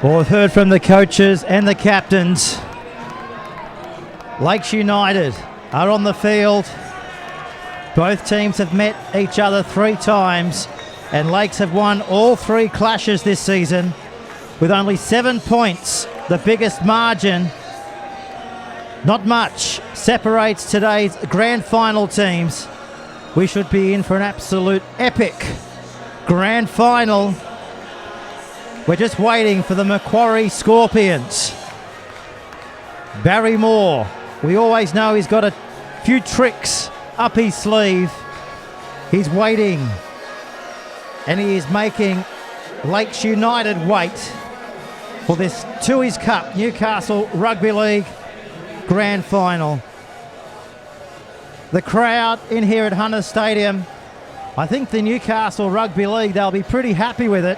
Well, we've heard from the coaches and the captains. Lakes United are on the field. Both teams have met each other 3 times, and Lakes have won all 3 clashes this season with only 7 points. The biggest margin, not much, separates today's grand final teams. We should be in for an absolute epic grand final. We're just waiting for the Macquarie Scorpions. Barry Moore, we always know he's got a few tricks up his sleeve. He's waiting, and he is making Lakes United wait for this Tooheys Cup Newcastle Rugby League grand final. The crowd in here at Hunters Stadium, I think the Newcastle Rugby League, they'll be pretty happy with it.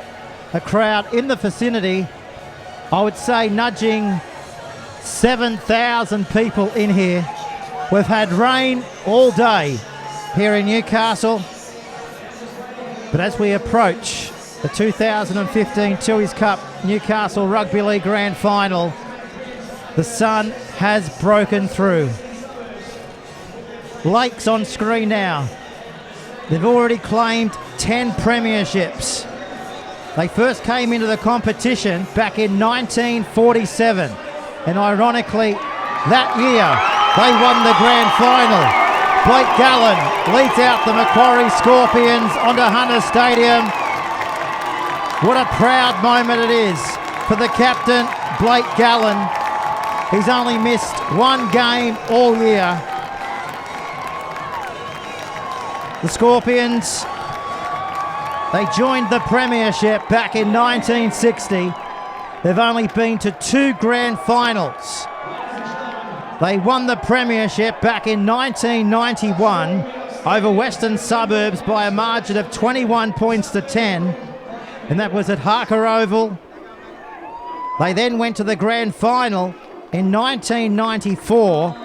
A crowd in the vicinity, I would say nudging 7,000 people in here. We've had rain all day here in Newcastle, but as we approach the 2015 Tooheys Cup Newcastle Rugby League Grand Final, the sun has broken through. Lakes on screen now. They've already claimed 10 premierships. They first came into the competition back in 1947, and ironically, that year they won the grand final. Blake Gallen leads out the Macquarie Scorpions onto Hunters Stadium. What a proud moment it is for the captain, Blake Gallen. He's only missed 1 game all year. The Scorpions, they joined the premiership back in 1960. They've only been to 2 grand finals. They won the premiership back in 1991 over Western Suburbs by a margin of 21 points to 10, and that was at Harker Oval. They then went to the grand final in 1994,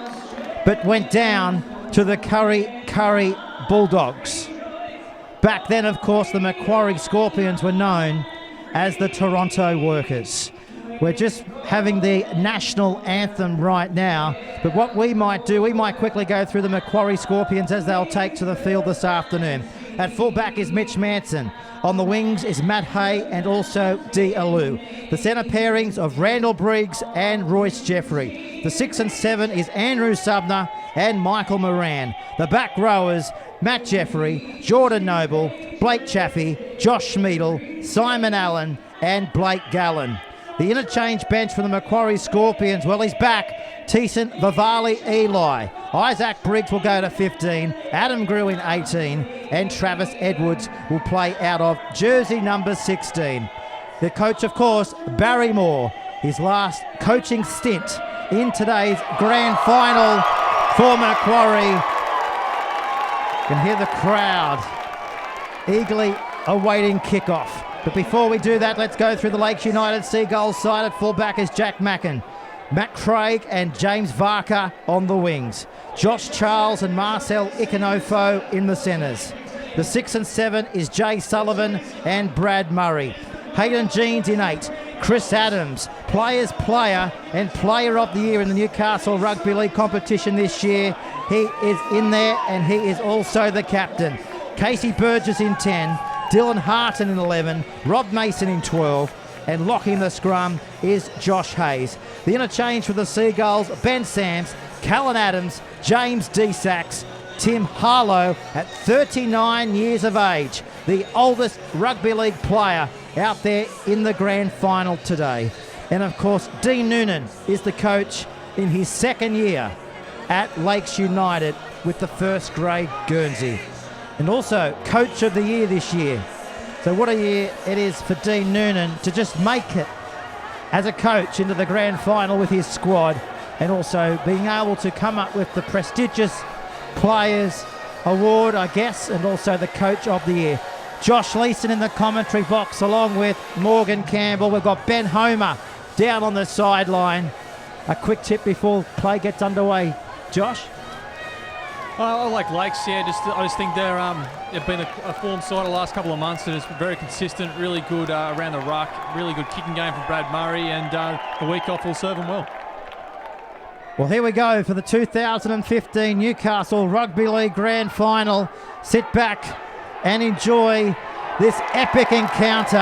but went down to the Curry Bulldogs. Back then, of course, the Macquarie Scorpions were known as the Toronto Workers. We're just having the national anthem right now, but what we might do, we might quickly go through the Macquarie Scorpions as they'll take to the field this afternoon. At fullback is Mitch Manson. On the wings is Matt Hay and also Dee Alou. The centre pairings of Randall Briggs and Royce Jeffrey. The 6 and 7 is Andrew Subner and Michael Moran. The back rowers, Matt Jeffrey, Jordan Noble, Blake Chaffee, Josh Schmiedel, Simon Allen and Blake Gallen. The interchange bench for the Macquarie Scorpions, well, he's back. Teeson Vivali Eli. Isaac Briggs will go to 15, Adam Grew in 18, and Travis Edwards will play out of jersey number 16. The coach, of course, Barry Moore, his last coaching stint in today's grand final for Macquarie. You can hear the crowd eagerly awaiting kickoff. But before we do that, let's go through the Lakes United Seagulls side. At fullback is Jack Mackin, Matt Craig and James Varker on the wings. Josh Charles and Marcel Ikanofo in the centres. The 6 and 7 is Jay Sullivan and Brad Murray. Hayden Jeans in 8. Chris Adams, Players Player and Player of the Year in the Newcastle Rugby League competition this year. He is in there and he is also the captain. Casey Burgess in 10. Dylan Harton in 11, Rob Mason in 12, and locking the scrum is Josh Hayes. The interchange for the Seagulls, Ben Sams, Callan Adams, James D. Sachs, Tim Harlow at 39 years of age, the oldest rugby league player out there in the grand final today. And of course, Dean Noonan is the coach in his 2nd year at Lakes United with the 1st grade Guernsey. And also Coach of the Year this year. So what a year it is for Dean Noonan to just make it as a coach into the grand final with his squad, and also being able to come up with the prestigious Players Award, I guess, and also the Coach of the Year. Josh Leeson in the commentary box along with Morgan Campbell. We've got Ben Homer down on the sideline. A quick tip before play gets underway, Josh? I like Lakes, yeah. I just think they've been a form side the last couple of months that is very consistent, really good around the ruck, really good kicking game from Brad Murray, and the week off will serve them well. Well, here we go for the 2015 Newcastle Rugby League Grand Final. Sit back and enjoy this epic encounter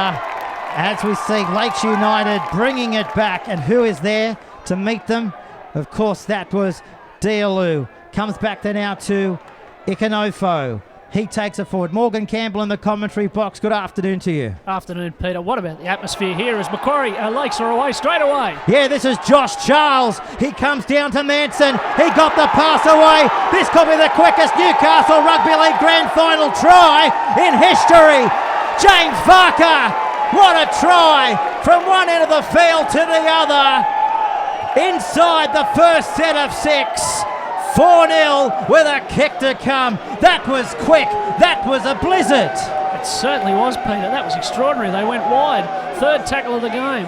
as we see Lakes United bringing it back. And who is there to meet them? Of course, that was Diallo. Comes back there now to Ikanofo. He takes it forward. Morgan Campbell in the commentary box. Good afternoon to you. Afternoon, Peter. What about the atmosphere here as Macquarie Lakes are away straight away? Yeah, this is Josh Charles. He comes down to Manson. He got the pass away. This could be the quickest Newcastle Rugby League Grand Final try in history. James Varker. What a try from one end of the field to the other. Inside the first set of 6. 4-0 with a kick to come. That was quick. That was a blizzard. It certainly was, Peter. That was extraordinary. They went wide. Third tackle of the game.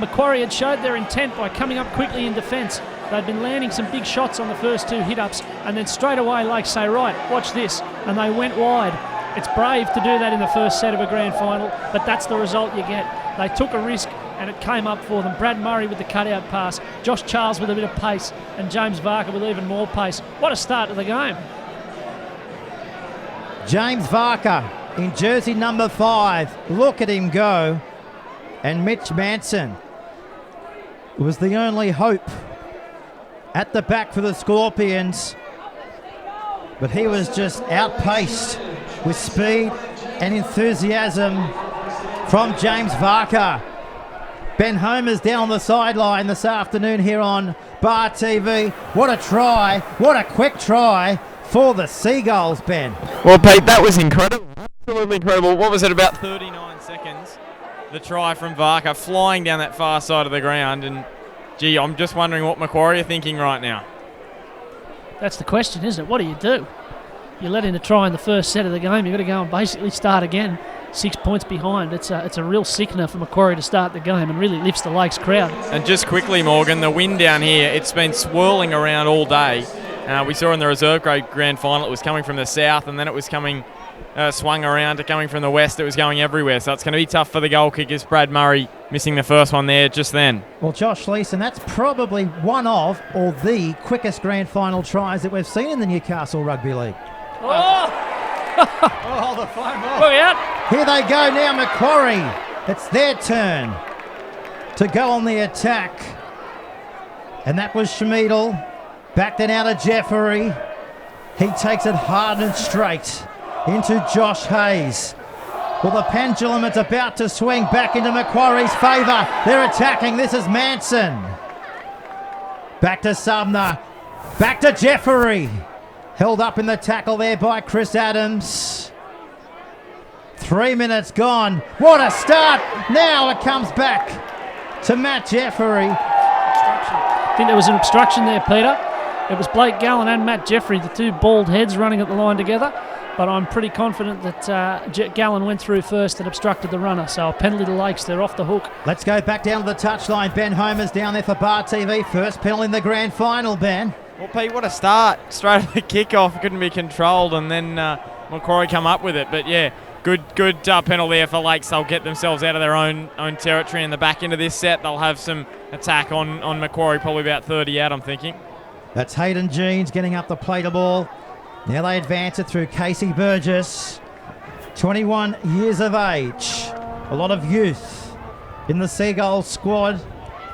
Macquarie had showed their intent by coming up quickly in defence. They'd been landing some big shots on the first 2 hit-ups, and then straight away Lakes say, right, watch this, and they went wide. It's brave to do that in the first set of a grand final, but that's the result you get. They took a risk, and it came up for them. Brad Murray with the cutout pass, Josh Charles with a bit of pace, and James Varker with even more pace. What a start to the game. James Varker in jersey number 5. Look at him go. And Mitch Manson was the only hope at the back for the Scorpions. But he was just outpaced with speed and enthusiasm from James Varker. Ben Homer's down on the sideline this afternoon here on Bar TV. What a try. What a quick try for the Seagulls, Ben. Well, Pete, that was incredible. Absolutely incredible. What was it, about 39 seconds? The try from Varker flying down that far side of the ground. And, gee, I'm just wondering what Macquarie are thinking right now. That's the question, isn't it? What do? You let in a try in the first set of the game. You've got to go and basically start again. 6 points behind. It's a real sickener for Macquarie to start the game and really lifts the Lakes crowd. And just quickly, Morgan, the wind down here, it's been swirling around all day. We saw in the reserve grade grand final it was coming from the south, and then it was coming swung around to coming from the west. It was going everywhere, so it's going to be tough for the goal kickers. Brad Murray missing the first one there just then. Well, Josh Leeson, that's probably one of, or the quickest grand final tries that we've seen in the Newcastle Rugby League. Oh, the fine ball. Look out. Here they go now, Macquarie. It's their turn to go on the attack. And that was Schmidl. Back then out to Jeffrey. He takes it hard and straight into Josh Hayes. Well, the pendulum is about to swing back into Macquarie's favour. They're attacking. This is Manson. Back to Sumner. Back to Jeffrey. Held up in the tackle there by Chris Adams. 3 minutes gone. What a start. Now it comes back to Matt Jeffrey. I think there was an obstruction there, Peter. It was Blake Gallen and Matt Jeffrey, the two bald heads running at the line together. But I'm pretty confident that Gallen went through first and obstructed the runner. So a penalty to Lakes, they're off the hook. Let's go back down to the touchline. Ben Homer's down there for Bar TV. First penalty in the grand final, Ben. Well, Pete, what a start. Straight at the kickoff, couldn't be controlled, and then Macquarie come up with it. But yeah, good penalty there for Lakes. They'll get themselves out of their own territory in the back end of this set. They'll have some attack on Macquarie, probably about 30 out, I'm thinking. That's Hayden Jeans getting up the plate of ball. Now they advance it through Casey Burgess. 21 years of age. A lot of youth in the Seagulls squad.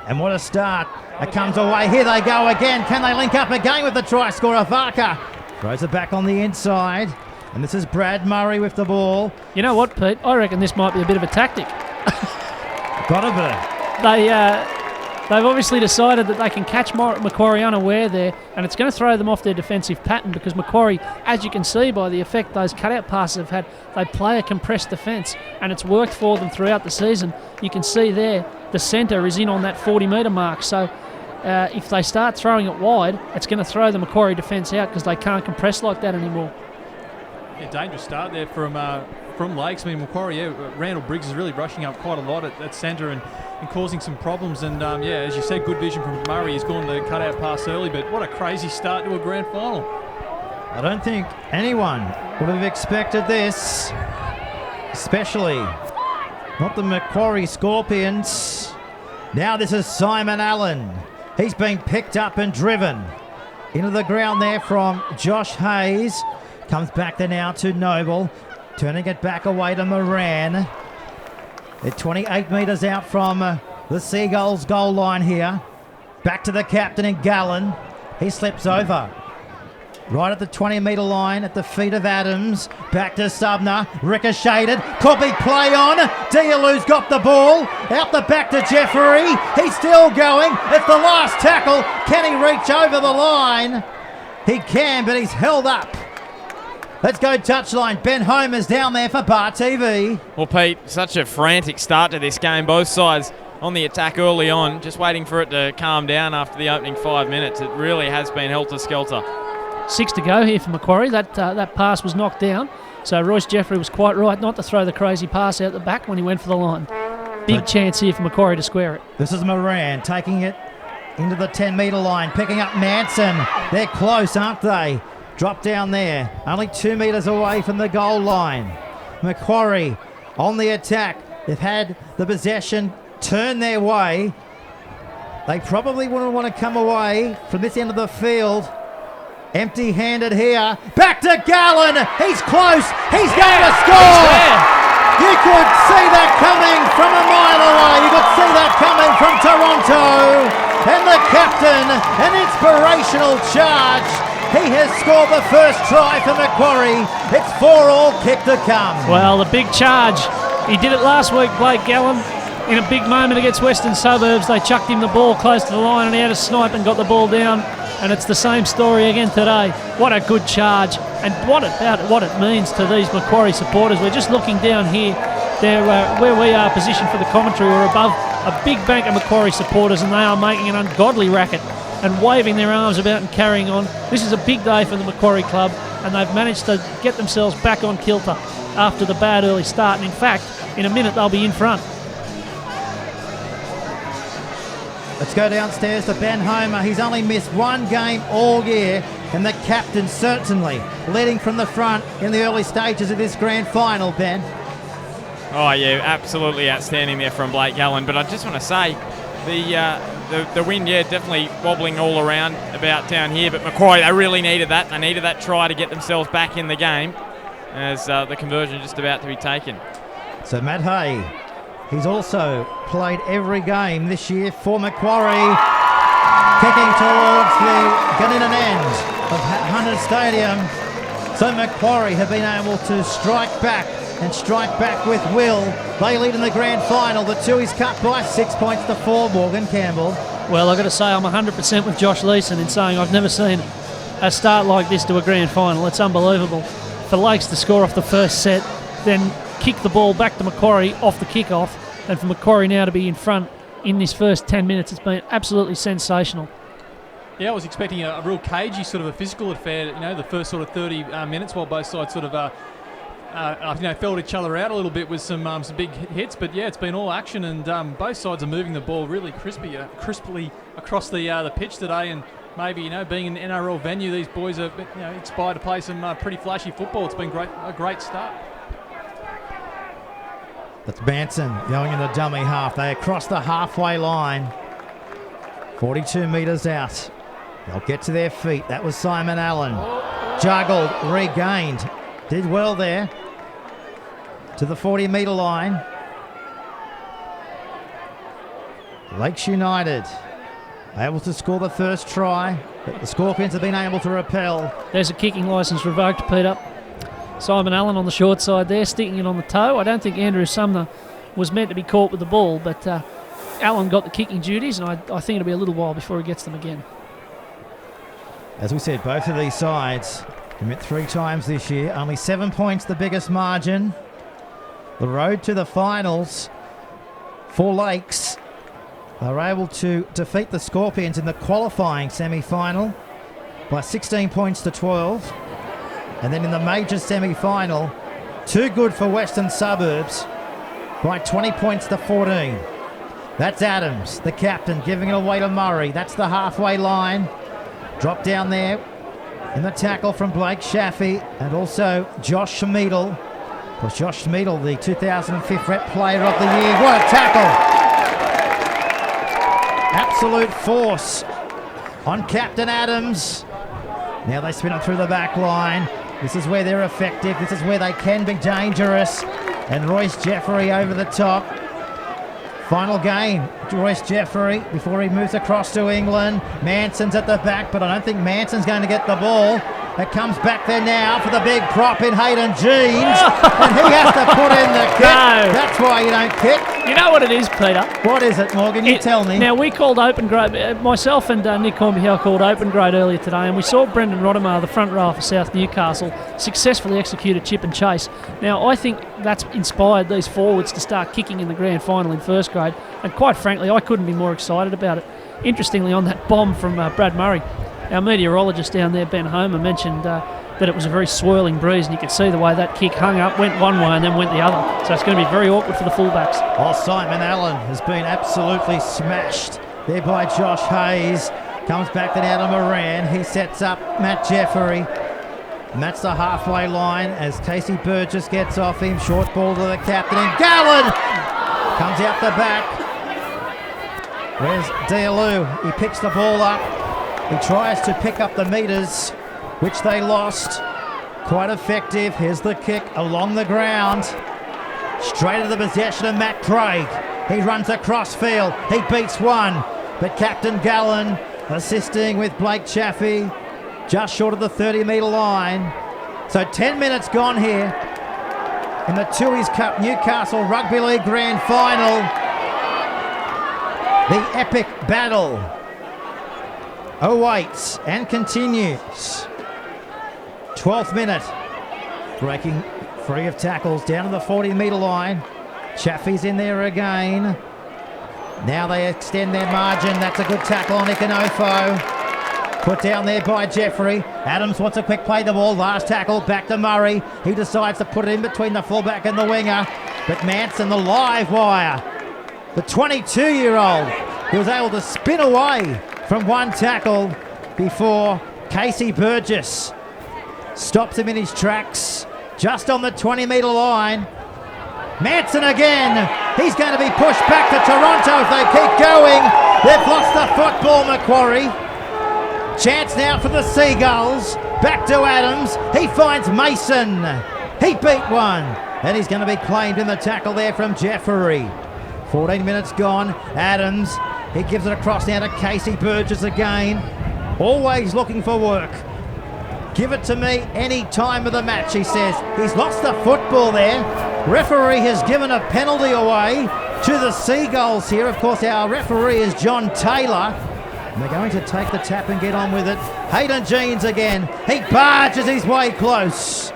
And what a start. It comes away. Here they go again. Can they link up again with the try scorer? Varker throws it back on the inside. And this is Brad Murray with the ball. You know what, Pete? I reckon this might be a bit of a tactic. Gotta be. They've obviously decided that they can catch Macquarie unaware there, and it's going to throw them off their defensive pattern because Macquarie, as you can see by the effect those cutout passes have had, they play a compressed defence, and it's worked for them throughout the season. You can see there the centre is in on that 40-metre mark, so if they start throwing it wide, it's going to throw the Macquarie defence out because they can't compress like that anymore. Yeah, dangerous start there from Lakes. I mean, Macquarie, Randall Briggs is really rushing up quite a lot at centre and causing some problems. And, as you said, good vision from Murray. He's gone the cutout pass early, but what a crazy start to a grand final. I don't think anyone would have expected this, especially not the Macquarie Scorpions. Now this is Simon Allen. He's been picked up and driven into the ground there from Josh Hayes. Comes back there now to Noble, turning it back away to Moran. They're 28 metres out from the Seagulls goal line here. Back to the captain in Gallen. He slips over. Right at the 20-metre line at the feet of Adams. Back to Subner. Ricocheted. Could be play on. Dialu's got the ball. Out the back to Jeffrey. He's still going. It's the last tackle. Can he reach over the line? He can, but he's held up. Let's go touchline. Ben Homer's down there for Bar TV. Well, Pete, such a frantic start to this game. Both sides on the attack early on, just waiting for it to calm down after the opening 5 minutes. It really has been helter-skelter. 6 to go here for Macquarie. That pass was knocked down. So Royce Jeffrey was quite right not to throw the crazy pass out the back when he went for the line. Big chance here for Macquarie to square it. This is Moran taking it into the 10-metre line, picking up Manson. They're close, aren't they? Drop down there, only 2 metres away from the goal line. Macquarie on the attack. They've had the possession turn their way. They probably wouldn't want to come away from this end of the field empty-handed here. Back to Gallen. He's close. He's going to score. You could see that coming from a mile away. You could see that coming from Toronto. And the captain, an inspirational charge. He has scored the first try for Macquarie. It's 4-all, kick to come. Well, the big charge. He did it last week, Blake Gallen. In a big moment against Western Suburbs, they chucked him the ball close to the line and he had a snipe and got the ball down. And it's the same story again today. What a good charge. And what it means to these Macquarie supporters. We're just looking down here. They're where we are positioned for the commentary. We're above a big bank of Macquarie supporters and they are making an ungodly racket and waving their arms about and carrying on. This is a big day for the Macquarie club and they've managed to get themselves back on kilter after the bad early start. And in fact, in a minute they'll be in front. Let's go downstairs to Ben Homer. He's only missed one game all year and the captain certainly leading from the front in the early stages of this grand final, Ben. Oh yeah, absolutely outstanding there from Blake Gallen. But I just want to say, the wind, definitely wobbling all around about down here. But Macquarie, they really needed that. They needed that try to get themselves back in the game as the conversion just about to be taken. So Matt Hay, he's also played every game this year for Macquarie. Kicking towards the Gunninan end of Hunter Stadium. So Macquarie have been able to strike back and strike back with will. They lead in the grand final. The two is cut by 6 points to 4, Morgan Campbell. Well, I've got to say I'm 100% with Josh Leeson in saying I've never seen a start like this to a grand final. It's unbelievable. For Lakes to score off the first set, then kick the ball back to Macquarie off the kickoff, and for Macquarie now to be in front in this first 10 minutes, it's been absolutely sensational. Yeah, I was expecting a real cagey sort of a physical affair, the first sort of 30 minutes while both sides sort of felt each other out a little bit with some big hits. But yeah, it's been all action and both sides are moving the ball really crisply across the pitch today. And maybe, being an NRL venue, these boys are inspired to play some pretty flashy football. It's been a great start. That's Manson going in the dummy half. They cross the halfway line. 42 metres out. They'll get to their feet. That was Simon Allen. Juggled, regained. Did well there. To the 40-metre line. Lakes United able to score the first try, but the Scorpions have been able to repel. There's a kicking licence revoked, Peter. Simon Allen on the short side there, sticking it on the toe. I don't think Andrew Sumner was meant to be caught with the ball, but Allen got the kicking duties, and I think it'll be a little while before he gets them again. As we said, both of these sides commit 3 times this year. Only 7 points, the biggest margin. The road to the finals for Lakes. They were able to defeat the Scorpions in the qualifying semi-final by 16 points to 12. And then in the major semi-final, too good for Western Suburbs by 20 points to 14. That's Adams, the captain, giving it away to Murray. That's the halfway line. Drop down there in the tackle from Blake Shaffey and also Josh Schmiedel. Of course, Josh Schmiedel, the 2005 Rep Player of the Year. What a tackle! Absolute force on Captain Adams. Now they spin it through the back line. This is where they're effective. This is where they can be dangerous. And Royce Jeffrey over the top. Final game, Royce Jeffrey before he moves across to England. Manson's at the back, but I don't think Manson's going to get the ball. It comes back there now for the big prop in Hayden Jeans. And he has to put in the kick. No. That's why you don't kick. You know what it is, Peter? What is it, Morgan? You tell me. Now, we called open grade, myself and Nick Cornby called open grade earlier today, and we saw Brendan Rottemar, the front row for South Newcastle, successfully execute a chip and chase. Now, I think that's inspired these forwards to start kicking in the grand final in first grade, and quite frankly, I couldn't be more excited about it. Interestingly, on that bomb from Brad Murray, our meteorologist down there, Ben Homer, mentioned that it was a very swirling breeze, and you could see the way that kick hung up, went one way and then went the other. So it's going to be very awkward for the fullbacks. Oh, Simon Allen has been absolutely smashed there by Josh Hayes. Comes back to now to Moran. He sets up Matt Jeffrey. And that's the halfway line as Casey Burgess gets off him. Short ball to the captain. And Gallen comes out the back. Where's Diallo? He picks the ball up. He tries to pick up the metres, which they lost. Quite effective. Here's the kick along the ground. Straight to the possession of Matt Craig. He runs across field. He beats one. But Captain Gallen assisting with Blake Chaffee just short of the 30-metre line. So 10 minutes gone here in the Tooheys Cup Newcastle Rugby League Grand Final. The epic battle awaits and continues. 12th minute. Breaking free of tackles down to the 40-metre line. Chaffee's in there again. Now they extend their margin. That's a good tackle on Ikanofo. Put down there by Jeffrey. Adams wants a quick play the ball. Last tackle back to Murray. He decides to put it in between the fullback and the winger. But Manson, the live wire. The 22-year-old, he was able to spin away from one tackle before Casey Burgess stops him in his tracks just on the 20-metre line. Manson again. He's going to be pushed back to Toronto if they keep going. They've lost the football, Macquarie. Chance now for the Seagulls. Back to Adams. He finds Mason. He beat one. And he's going to be claimed in the tackle there from Jeffrey. 14 minutes gone. Adams. He gives it across now to Casey Burgess again. Always looking for work. Give it to me any time of the match, he says. He's lost the football there. Referee has given a penalty away to the Seagulls here. Of course, our referee is John Taylor. And they're going to take the tap and get on with it. Hayden Jeans again. He barges his way close.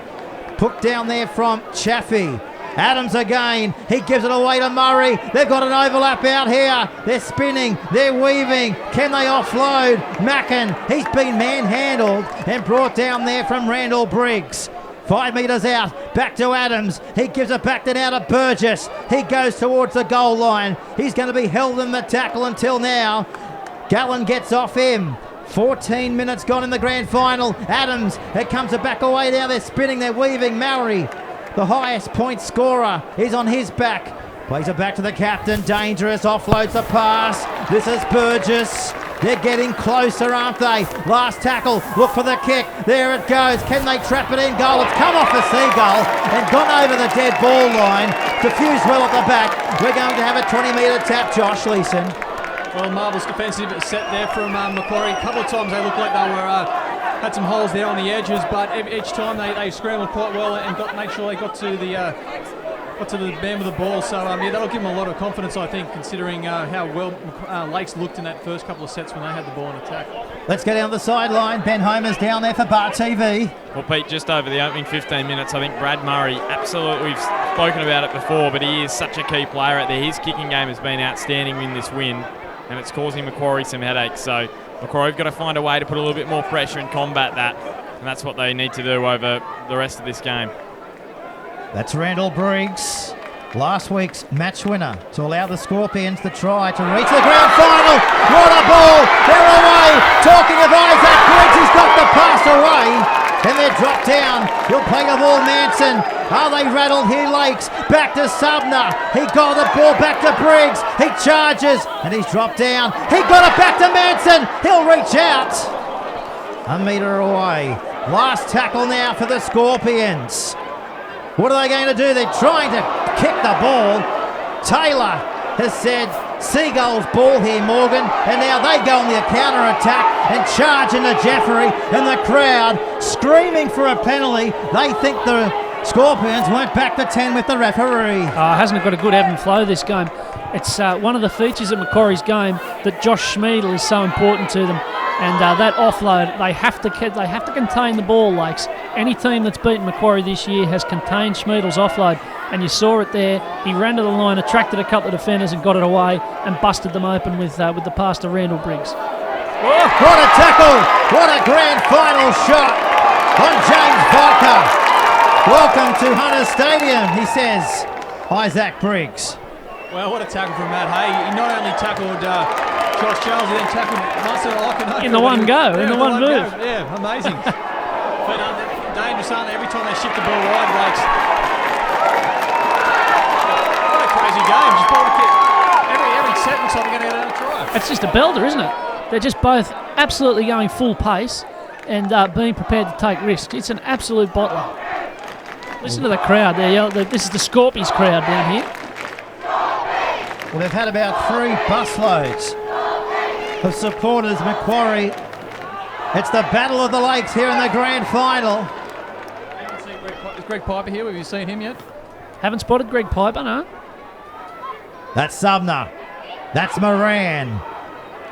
Put down there from Chaffee. Adams again. He gives it away to Murray. They've got an overlap out here. They're spinning. They're weaving. Can they offload? Mackin. He's been manhandled and brought down there from Randall Briggs. 5 metres out. Back to Adams. He gives it back to now to Burgess. He goes towards the goal line. He's going to be held in the tackle until now. Gallen gets off him. 14 minutes gone in the grand final. Adams. It comes a back away now. They're spinning. They're weaving. Murray, the highest point scorer, is on his back. Plays it back to the captain. Dangerous. Offloads the pass. This is Burgess. They're getting closer, aren't they? Last tackle. Look for the kick. There it goes. Can they trap it in goal? It's come off the Seagull and gone over the dead ball line. Diffused well at the back. We're going to have a 20-metre tap. Josh Leeson. Well, marvellous defensive set there from Macquarie. A couple of times they looked like they were had some holes there on the edges, but each time they scrambled quite well and made sure they got to the man with the ball. So yeah, that'll give them a lot of confidence, I think, considering how well Lakes looked in that first couple of sets when they had the ball in attack. Let's go down the sideline. Ben Homer's down there for Bar TV. Well, Pete, just over the opening 15 minutes, I think Brad Murray, absolutely, we've spoken about it before, but he is such a key player out there. His kicking game has been outstanding in this win, and it's causing Macquarie some headaches. So Macquarie have got to find a way to put a little bit more pressure and combat that, and that's what they need to do over the rest of this game. That's Randall Briggs. last week's match winner, to allow the Scorpions to try to reach the grand final. What a ball! They're away! Talking of Isaac Briggs, he's got the pass away. And they're dropped down. He'll play the ball, Manson. Are they rattled here, Lakes? Back to Subner. He got the ball back to Briggs. He charges and he's dropped down. He got it back to Manson. He'll reach out. A metre away. Last tackle now for the Scorpions. What are they going to do? They're trying to kick the ball. Taylor has said Seagulls ball here, Morgan, and now they go on the counter-attack and charge into Jeffrey, and the crowd screaming for a penalty. They think the Scorpions went back to 10 with the referee. Hasn't it got a good ebb and flow this game? It's one of the features of Macquarie's game that Josh Schmiedel is so important to them. And that offload, they have to contain the ball, Lakes. Any team that's beaten Macquarie this year has contained Schmiedel's offload, and you saw it there. He ran to the line, attracted a couple of defenders and got it away and busted them open with the pass to Randall Briggs. Oh, what a tackle! What a grand final shot on James Barker. Welcome to Hunter Stadium, he says, Isaac Briggs. Well, what a tackle from Matt Hay. He not only tackled Josh Charles, he then tackled Marcel Ockenhooker. In the one go, in the one move. Yeah, amazing. But dangerous, aren't they? Every time they shift the ball wide, Lakes. What a crazy game. Just ball to kick. Every set looks like they're going to get a try. It's just a belter, isn't it? They're just both absolutely going full pace and being prepared to take risks. It's an absolute bottler. Listen to the crowd. This is the Scorpies crowd down here. Well, they've had about 3 busloads of supporters, Macquarie. It's the Battle of the Lakes here in the grand final. Is Greg Piper here? Have you seen him yet? Haven't spotted Greg Piper, no? That's Subner. That's Moran.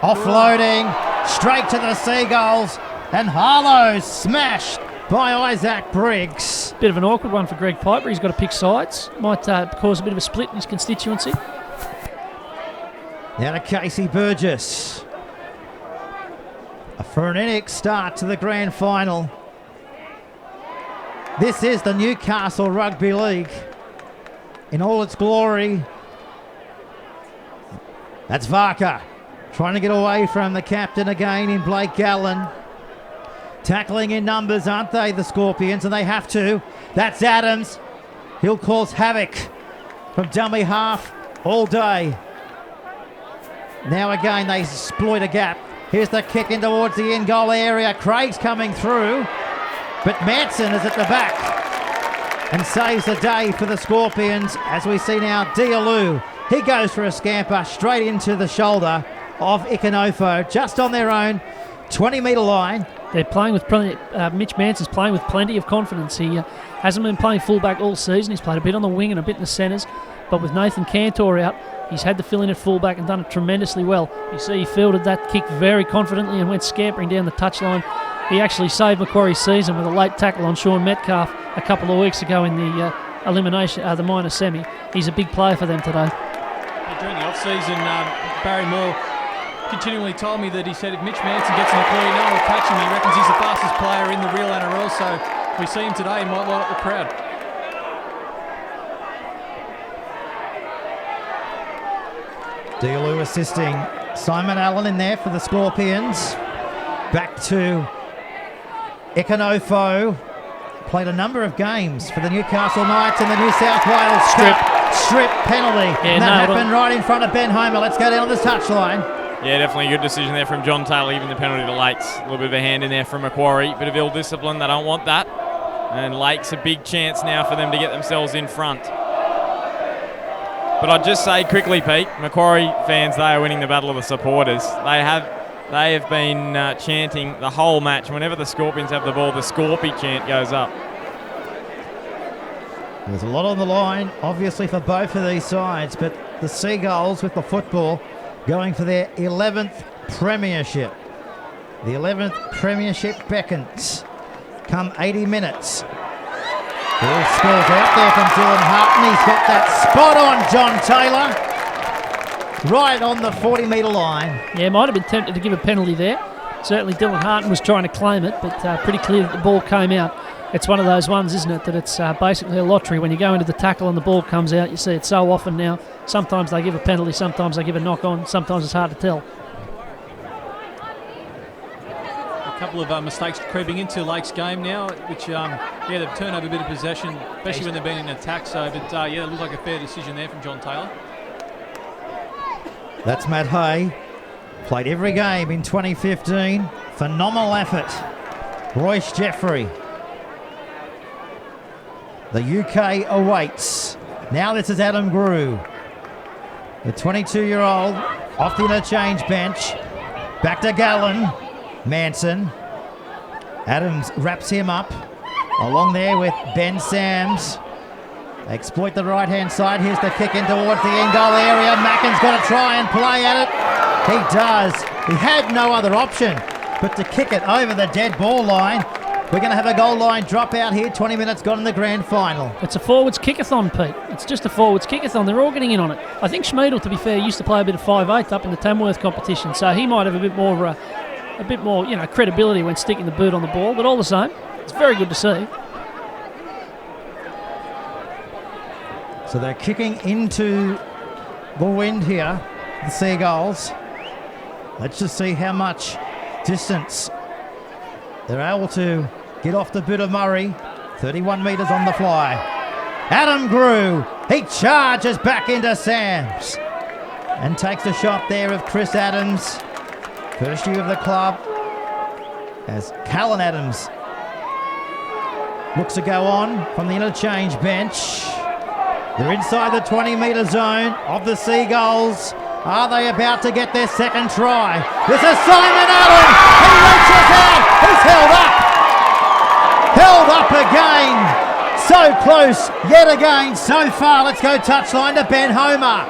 Offloading straight to the Seagulls. And Harlow smashed by Isaac Briggs. Bit of an awkward one for Greg Piper. He's got to pick sides. Might cause a bit of a split in his constituency. Now to Casey Burgess. A frenetic start to the grand final. This is the Newcastle Rugby League in all its glory. That's Varka trying to get away from the captain again in Blake Gallen. Tackling in numbers, aren't they, the Scorpions? And they have to. That's Adams. He'll cause havoc from dummy half all day. Now again, they exploit a gap. Here's the kick in towards the in-goal area. Craig's coming through, but Manson is at the back and saves the day for the Scorpions. As we see now, Diallo. He goes for a scamper straight into the shoulder of Ikanofo, just on their own 20-metre line. They're playing with plenty. Mitch Manson's playing with plenty of confidence. He hasn't been playing fullback all season. He's played a bit on the wing and a bit in the centres, but with Nathan Cantor out, he's had to fill in at fullback and done it tremendously well. You see he fielded that kick very confidently and went scampering down the touchline. He actually saved Macquarie's season with a late tackle on Sean Metcalf a couple of weeks ago in the elimination, the minor semi. He's a big player for them today. During the off-season, Barry Moore continually told me that he said if Mitch Manson gets in the clear, no one will catch him. He reckons he's the fastest player in the real NRL, so if we see him today, he might light up the crowd. Diallo assisting Simon Allen in there for the Scorpions. Back to Ikanofo. Played a number of games for the Newcastle Knights and the New South Wales strip penalty. Yeah, and that happened right in front of Ben Homer. Let's go down the touchline. Yeah, definitely a good decision there from John Taylor, giving the penalty to Lakes. A little bit of a hand in there from Macquarie. Bit of ill discipline. They don't want that. And Lakes a big chance now for them to get themselves in front. But I'd just say quickly, Pete, Macquarie fans, they are winning the battle of the supporters. They have been chanting the whole match. Whenever the Scorpions have the ball, the Scorpy chant goes up. There's a lot on the line, obviously, for both of these sides, but the Seagulls with the football going for their 11th premiership. The 11th premiership beckons. Come 80 minutes. Ball spills out there from Dylan Harton. He's got that spot on John Taylor. Right on the 40-metre line. Yeah, might have been tempted to give a penalty there. Certainly Dylan Harton was trying to claim it, but pretty clear that the ball came out. It's one of those ones, isn't it, that it's basically a lottery. When you go into the tackle and the ball comes out, you see it so often now. Sometimes they give a penalty, sometimes they give a knock-on, sometimes it's hard to tell. A couple of mistakes creeping into Lake's game now, which, they've turned over a bit of possession, especially when they've been in attack. So, but, it looked like a fair decision there from John Taylor. That's Matt Hay. Played every game in 2015. Phenomenal effort. Royce Jeffrey. The UK awaits. Now this is Adam Grew. The 22-year-old off the interchange bench. Back to Gallen. Manson. Adams wraps him up. Along there with Ben Sams. They exploit the right-hand side. Here's the kick in towards the in-goal area. Mackin's got to try and play at it. He does. He had no other option but to kick it over the dead ball line. We're going to have a goal line dropout here. 20 minutes gone in the grand final. It's a forwards kickathon, Pete. It's just a forwards kickathon. They're all getting in on it. I think Schmiedel, to be fair, used to play a bit of 5'8" up in the Tamworth competition, so he might have a bit more, credibility when sticking the boot on the ball. But all the same, it's very good to see. So they're kicking into the wind here, the Seagulls. Let's just see how much distance they're able to get off the boot of Murray. 31 metres on the fly. Adam Grew, he charges back into Sams and takes a shot there of Chris Adams. First year of the club as Callan Adams looks to go on from the interchange bench. They're inside the 20-metre zone of the Seagulls. Are they about to get their second try? This is Simon Allen. He reaches out. He's held up. Held up again. So close yet again so far. Let's go touchline to Ben Homer.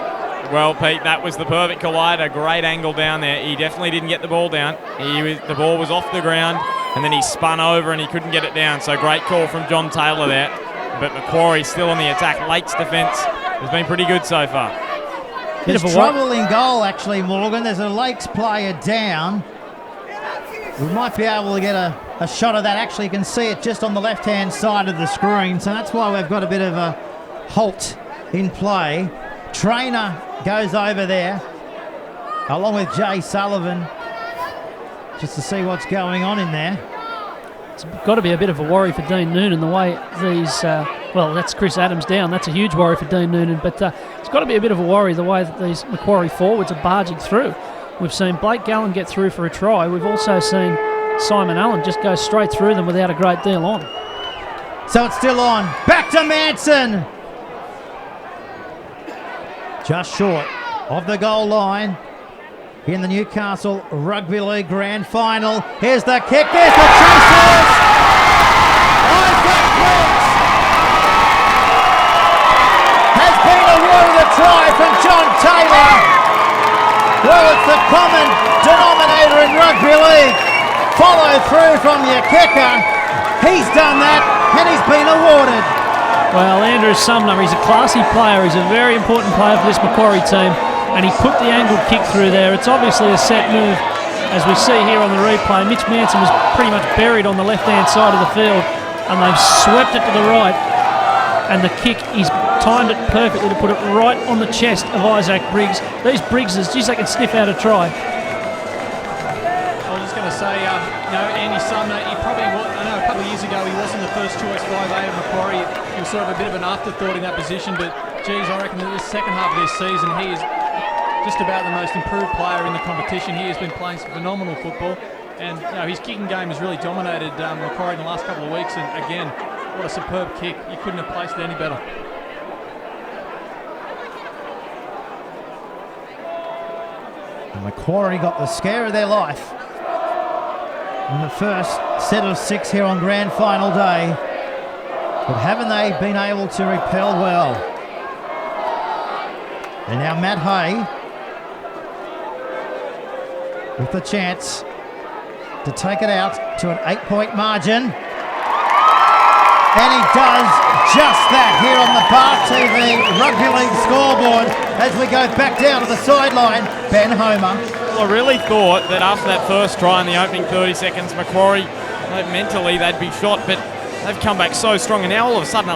Well, Pete, that was the perfect collider. Great angle down there. He definitely didn't get the ball down. The ball was off the ground, and then he spun over and he couldn't get it down. So great call from John Taylor there. But Macquarie still on the attack. Lake's defence has been pretty good so far. There's trouble in goal, actually, Morgan. There's a Lakes player down. We might be able to get a shot of that. Actually, you can see it just on the left-hand side of the screen. So that's why we've got a bit of a halt in play. Trainer goes over there, along with Jay Sullivan, just to see what's going on in there. It's got to be a bit of a worry for Dean Noonan, the way these... that's Chris Adams down. That's a huge worry for Dean Noonan. But it's got to be a bit of a worry the way that these Macquarie forwards are barging through. We've seen Blake Gallen get through for a try. We've also seen Simon Allen just go straight through them without a great deal on. So it's still on. Back to Manson. Just short of the goal line in the Newcastle Rugby League Grand Final. Here's the kick. There's the chasers. Isaac Briggs has been awarded a try from John Taylor. Well, it's the common denominator in rugby league. Follow through from your kicker. He's done that and he's been awarded. Well, Andrew Sumner, he's a classy player. He's a very important player for this Macquarie team. And he put the angled kick through there. It's obviously a set move, as we see here on the replay. Mitch Manson was pretty much buried on the left-hand side of the field, and they've swept it to the right. And the kick, he's timed it perfectly to put it right on the chest of Isaac Briggs. These Briggses, geez, they can sniff out a try. I was just going to say, Andy Sumner, he probably was, I know a couple of years ago he wasn't the first choice 5A of Macquarie. He was sort of a bit of an afterthought in that position, but geez, I reckon that this second half of this season, he is just about the most improved player in the competition. He has been playing some phenomenal football, and his kicking game has really dominated Macquarie in the last couple of weeks. And again, what a superb kick! You couldn't have placed it any better. And Macquarie got the scare of their life in the first set of 6 here on Grand Final day, but haven't they been able to repel well? And now Matt Hay with the chance to take it out to an 8-point margin. And he does just that here on the Park TV Rugby League scoreboard as we go back down to the sideline. Ben Homer. Well, I really thought that after that first try in the opening 30 seconds, Macquarie, mentally they'd be shot, but they've come back so strong, and now all of a sudden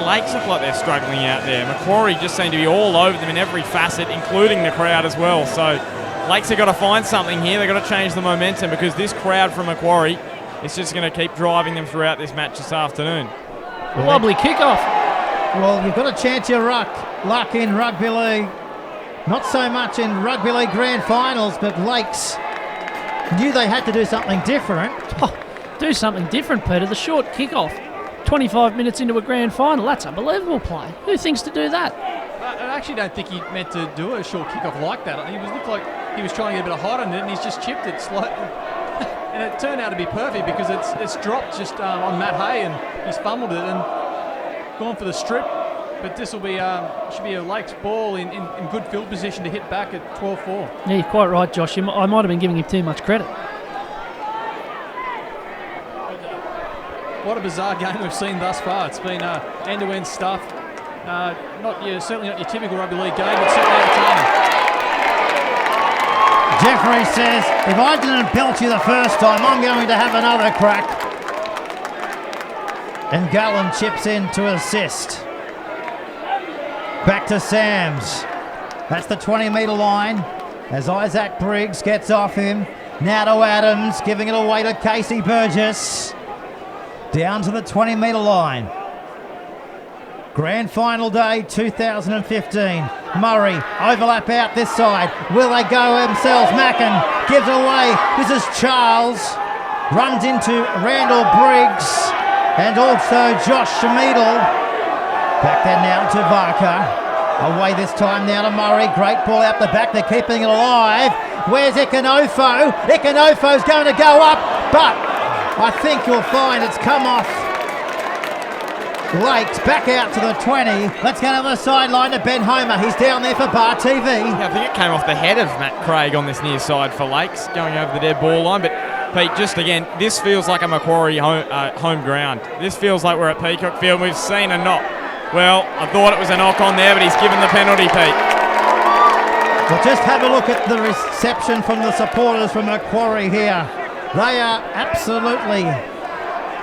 Lakes look like they're struggling out there. Macquarie just seem to be all over them in every facet, including the crowd as well. So Lakes have got to find something here. They've got to change the momentum, because this crowd from Macquarie is just going to keep driving them throughout this match this afternoon. Wobbly kickoff. Well, you've got to chance your luck in rugby league. Not so much in rugby league grand finals, but Lakes knew they had to do something different. Oh, do something different, Peter. The short kickoff, 25 minutes into a grand final. That's unbelievable play. Who thinks to do that? I actually don't think he meant to do a short kickoff like that. He looked like he was trying to get a bit of height on it, and he's just chipped it slightly. And it turned out to be perfect, because it's dropped just on Matt Hay, and he's fumbled it and gone for the strip. But this will be should be a Lakes ball in good field position to hit back at 12-4. Yeah, you're quite right, Josh. I might have been giving him too much credit. What a bizarre game we've seen thus far. It's been end-to-end stuff. Certainly not your typical rugby league game, but certainly entertaining. Jeffrey says, if I didn't belt you the first time, I'm going to have another crack. And Gallen chips in to assist. Back to Sams. That's the 20-metre line as Isaac Briggs gets off him. Now to Adams, giving it away to Casey Burgess. Down to the 20-metre line. Grand final day 2015. Murray, overlap out this side. Will they go themselves? Mackin gives away. This is Charles. Runs into Randall Briggs and also Josh Schmidl. Back there now to Varka. Away this time now to Murray. Great ball out the back. They're keeping it alive. Where's Ikanofo? Ikanofo's going to go up, but I think you'll find it's come off Lakes. Back out to the 20. Let's go to the sideline to Ben Homer. He's down there for Bar TV. Yeah, I think it came off the head of Matt Craig on this near side for Lakes, going over the dead ball line. But Pete, just again, this feels like a Macquarie home ground. This feels like we're at Peacock Field. We've seen a knock. Well, I thought it was a knock on there, but he's given the penalty, Pete. Well, just have a look at the reception from the supporters from Macquarie here. They are absolutely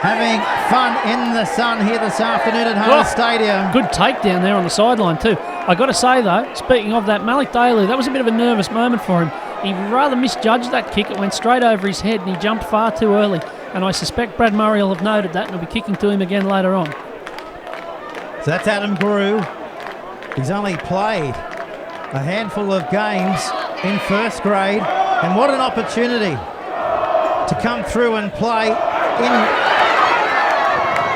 having fun in the sun here this afternoon at Hunter Stadium. Good takedown there on the sideline too. I got to say though, speaking of that, Malik Daly, that was a bit of a nervous moment for him. He rather misjudged that kick. It went straight over his head and he jumped far too early. And I suspect Brad Murray will have noted that and will be kicking to him again later on. So that's Adam Grew. He's only played a handful of games in first grade, and what an opportunity to come through and play in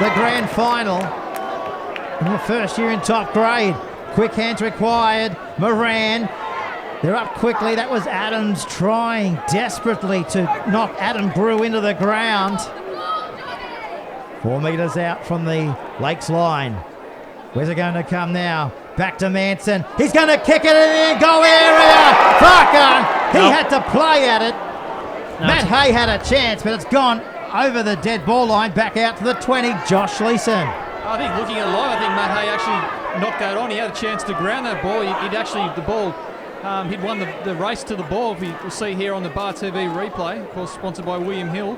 the grand final in the first year in top grade. Quick hands required. Moran, they're up quickly. That was Adams trying desperately to knock Adam Grew into the ground. 4 metres out from the Lakes line. Where's it going to come now? Back to Manson. He's going to kick it in the goal area. Barker, he had to play at it. Matt Hay had a chance, but it's gone over the dead ball line. Back out to the 20, Josh Leeson. I think looking at it live, I think Matt Hay actually knocked that on. He had a chance to ground that ball. He'd won the race to the ball. We'll see here on the Bar TV replay, of course sponsored by William Hill.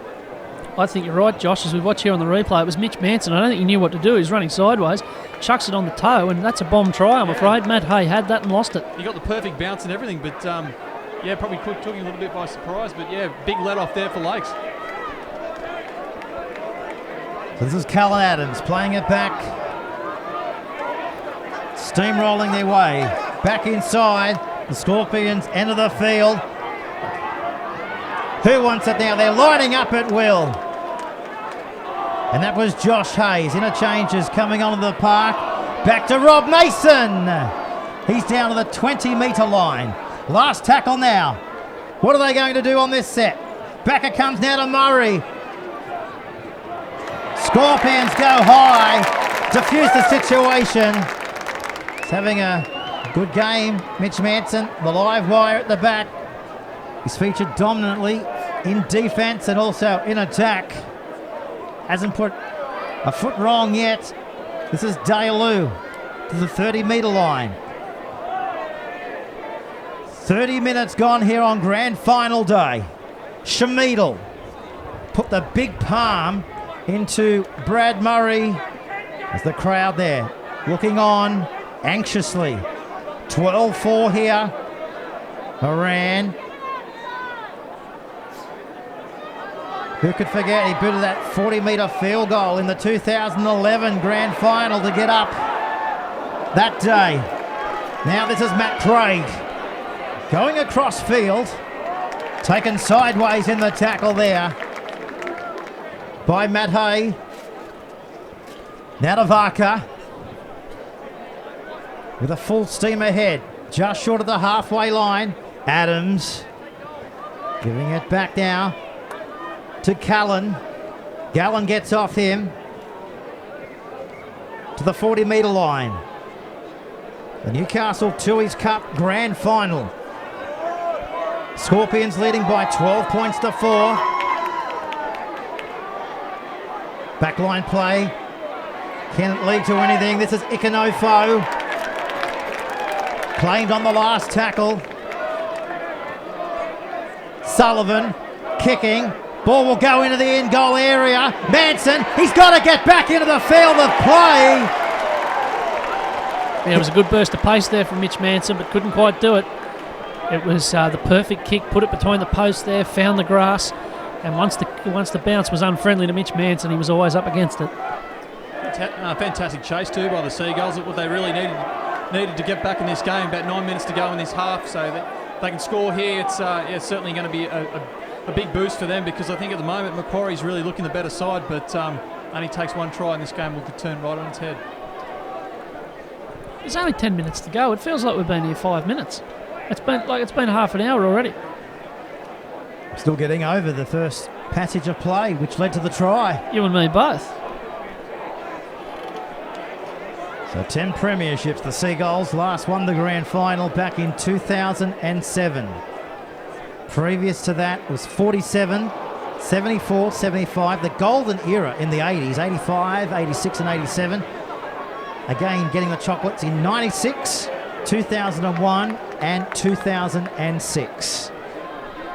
I think you're right, Josh. As we watch here on the replay, it was Mitch Manson. I don't think he knew what to do. He's running sideways, chucks it on the toe, and that's a bomb try, I'm afraid. Matt Hay had that and lost it. He got the perfect bounce and everything, but probably took him a little bit by surprise. But yeah, big let off there for Lakes. So this is Callan Adams playing it back. Steamrolling their way. Back inside. The Scorpions enter the field. Who wants it now? They're lining up at will. And that was Josh Hayes. Interchanges coming onto the park. Back to Rob Mason. He's down to the 20-metre line. Last tackle now. What are they going to do on this set? Back it comes now to Murray. Scorpions go high. Diffuse the situation. He's having a good game. Mitch Manson, the live wire at the back. He's featured dominantly in defence and also in attack. Hasn't put a foot wrong yet. This is Dalu to the 30-metre line. 30 minutes gone here on grand final day. Schmidl put the big palm into Brad Murray. There's the crowd there looking on anxiously. 12-4 here. Moran. Who could forget he booted that 40-metre field goal in the 2011 grand final to get up that day. Now this is Matt Craig going across field, taken sideways in the tackle there by Matt Hay. Nadavaka with a full steam ahead, just short of the halfway line. Adams giving it back now to Callan. Gallen gets off him to the 40-metre line. The Newcastle Tooheys Cup Grand Final. Scorpions leading by 12 points to 4. Backline play. Can't lead to anything. This is Ikanofo. Claimed on the last tackle. Sullivan kicking. Ball will go into the in-goal area. Manson, he's got to get back into the field of play. Yeah, it was a good burst of pace there from Mitch Manson, but couldn't quite do it. It was the perfect kick, put it between the posts there, found the grass, and once the bounce was unfriendly to Mitch Manson, he was always up against it. Fantastic chase too by the Seagulls. What they really needed to get back in this game. About 9 minutes to go in this half, so that they can score here. It's certainly going to be a big boost for them, because I think at the moment Macquarie's really looking the better side, but only takes one try and this game will turn right on its head. There's only 10 minutes to go. It feels like we've been here 5 minutes. It's been half an hour already. Still getting over the first passage of play, which led to the try. You and me both. So 10 premierships. The Seagulls last won the grand final back in 2007. Previous to that was 47, 74, 75. The golden era in the 80s, 85, 86 and 87. Again, getting the chocolates in 96, 2001 and 2006.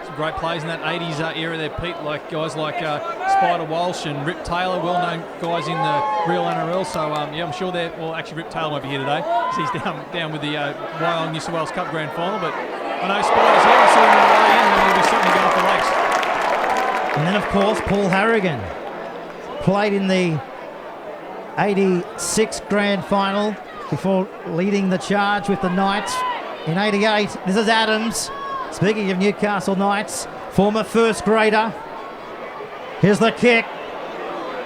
Some great plays in that 80s era there, Pete, like guys like Spider Walsh and Rip Taylor, well-known guys in the real NRL. So, yeah, I'm sure actually Rip Taylor won't be here today, because he's down with the Wyong New South Wales Cup Grand Final, but I know Spider's here, I saw him on the way in, and he'll be certainly going for Lakes. And then, of course, Paul Harrigan played in the 86 grand final before leading the charge with the Knights in 88. This is Adams. Speaking of Newcastle Knights, former first grader. Here's the kick.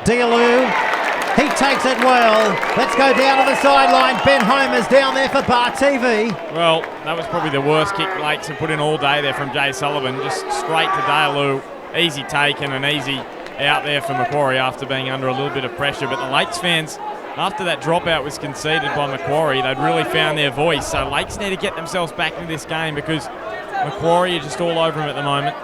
Diallo. He takes it well. Let's go down to the sideline. Ben Homer's down there for Bar TV. Well, that was probably the worst kick Lakes have put in all day there from Jay Sullivan. Just straight to Diallo. Easy taken and easy out there for Macquarie after being under a little bit of pressure. But the Lakes fans, after that dropout was conceded by Macquarie, they'd really found their voice. So Lakes need to get themselves back into this game, because Macquarie are just all over them at the moment.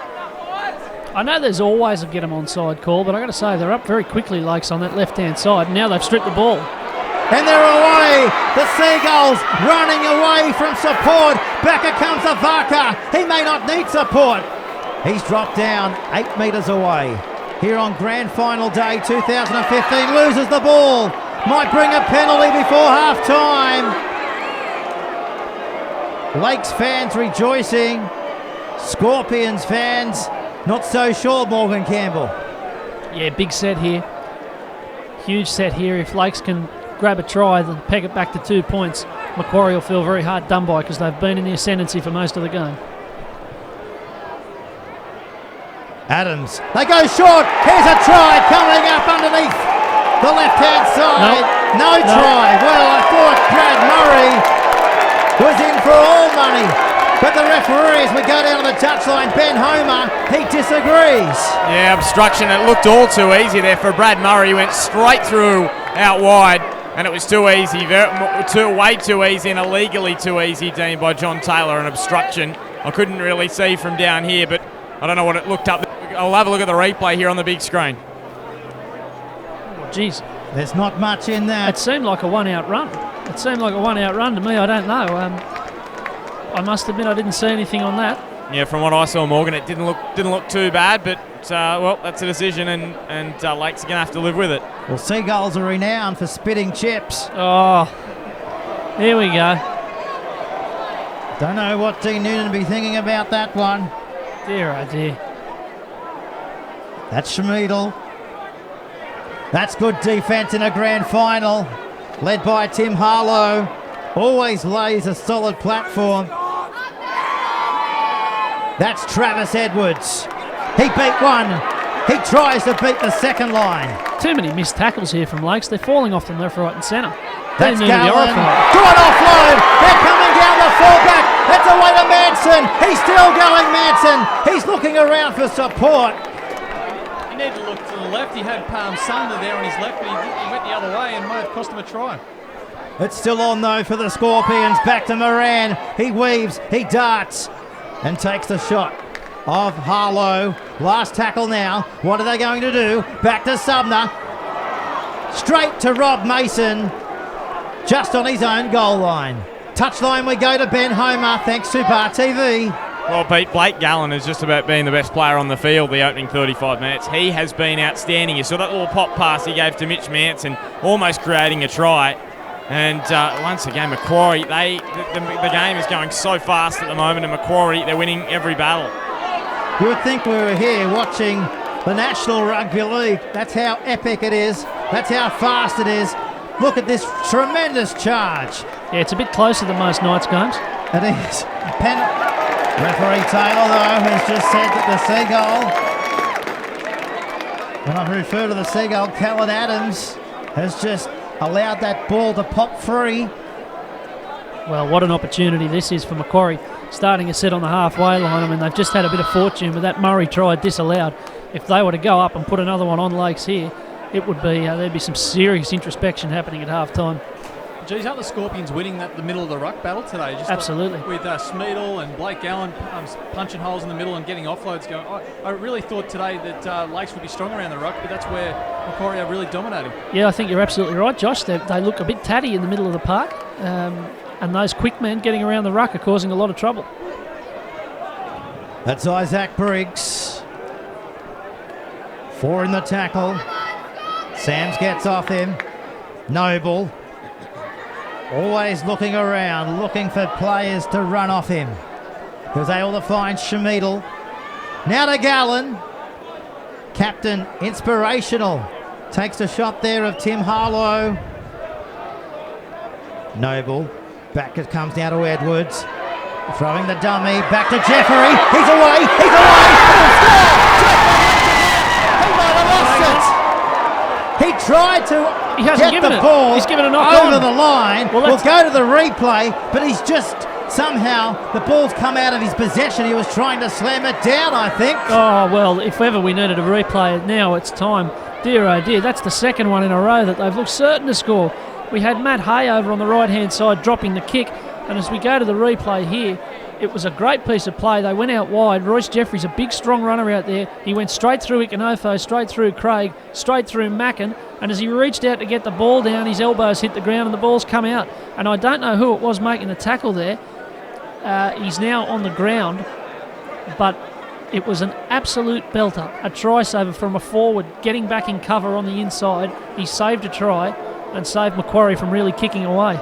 I know there's always a get them onside call, but I got to say they're up very quickly, Lakes, on that left-hand side. And now they've stripped the ball. And they're away. The Seagulls running away from support. Back comes Avaka. He may not need support. He's dropped down 8 metres away. Here on Grand Final Day 2015, loses the ball. Might bring a penalty before half-time. Lakes fans rejoicing. Scorpions fans not so sure, Morgan Campbell. Yeah, big set here. Huge set here. If Lakes can grab a try, then peg it back to 2 points, Macquarie will feel very hard done by, because they've been in the ascendancy for most of the game. Adams, they go short. Here's a try coming up underneath the left-hand side. No try. Well, I thought Brad Murray was in for all money, but the referee, as we go down to the touchline, Ben Homer, he disagrees. Yeah, obstruction. It looked all too easy there for Brad Murray. He went straight through out wide, and it was too easy. Way too easy, and illegally too easy, deemed by John Taylor, an obstruction. I couldn't really see from down here, but I don't know what it looked up. I'll have a look at the replay here on the big screen. Oh, jeez. There's not much in that. It seemed like a one-out run. It seemed like a one-out run to me. I don't know. I must admit I didn't see anything on that. yeah, from what I saw, Morgan, it didn't look too bad, but well, that's a decision, and Lakes are going to have to live with it. Well, Seagulls are renowned for spitting chips. Oh, here we go. Don't know what Dean Noonan will be thinking about that one. Dear, oh dear. That's Schmidl. That's good defence in a grand final, led by Tim Harlow. Always lays a solid platform. That's Travis Edwards. He beat one. He tries to beat the second line. Too many missed tackles here from Lakes. They're falling off them left, right and centre. That's Gallen. Good offload. They're coming down the fullback. That's away to Manson. He's still going, Manson. He's looking around for support. He needed to look to the left. He had Sumner there on his left, but he went the other way and might have cost him a try. It's still on though for the Scorpions. Back to Moran. He weaves. He darts and takes the shot of Harlow. Last tackle now. What are they going to do? Back to Sumner. Straight to Rob Mason. Just on his own goal line. Touchline we go to Ben Homer, thanks to Bar TV. Well, Pete, Blake Gallen is just about being the best player on the field the opening 35 minutes. He has been outstanding. You saw that little pop pass he gave to Mitch Manson, almost creating a try. And once again, Macquarie, the game is going so fast at the moment, and Macquarie, they're winning every battle. You would think we were here watching the National Rugby League. That's how epic it is. That's how fast it is. Look at this tremendous charge. Yeah, it's a bit closer than most nights games. It is. Referee Taylor, though, has just said that the Seagull, when I refer to the Seagull, Callan Adams has just allowed that ball to pop free. Well, what an opportunity this is for Macquarie. Starting a set on the halfway line. I mean, they've just had a bit of fortune with that Murray try disallowed. If they were to go up and put another one on Lakes here, it would be there'd be some serious introspection happening at half time. Geez, aren't the Scorpions winning the middle of the ruck battle today? Just absolutely. With Schmidl and Blake Gallen punching holes in the middle and getting offloads going. I really thought today that Lakes would be strong around the ruck, but that's where Macquarie are really dominating. Yeah, I think you're absolutely right, Josh. They look a bit tatty in the middle of the park, and those quick men getting around the ruck are causing a lot of trouble. That's Isaac Briggs. 4 in the tackle. Sams gets off him. Noble. Always looking around, looking for players to run off him. He was able to find Schmidl. Now to Gallen. Captain inspirational. Takes a shot there of Tim Harlow. Noble. Back it comes down to Edwards. Throwing the dummy. Back to Jeffrey. He's away. He's away. He might have lost it. He tried to get the ball over the line. We'll go to the replay, but he's just somehow, the ball's come out of his possession. He was trying to slam it down, I think. Oh, well, if ever we needed a replay, now it's time. Dear, oh dear, that's the second one in a row that they've looked certain to score. We had Matt Hay over on the right-hand side dropping the kick, and as we go to the replay here, it was a great piece of play. They went out wide. Royce Jeffrey's a big, strong runner out there. He went straight through Ikanofo, straight through Craig, straight through Mackin, and as he reached out to get the ball down, his elbows hit the ground and the ball's come out. And I don't know who it was making the tackle there. He's now on the ground, but it was an absolute belter. A try saver from a forward, getting back in cover on the inside. He saved a try and saved Macquarie from really kicking away.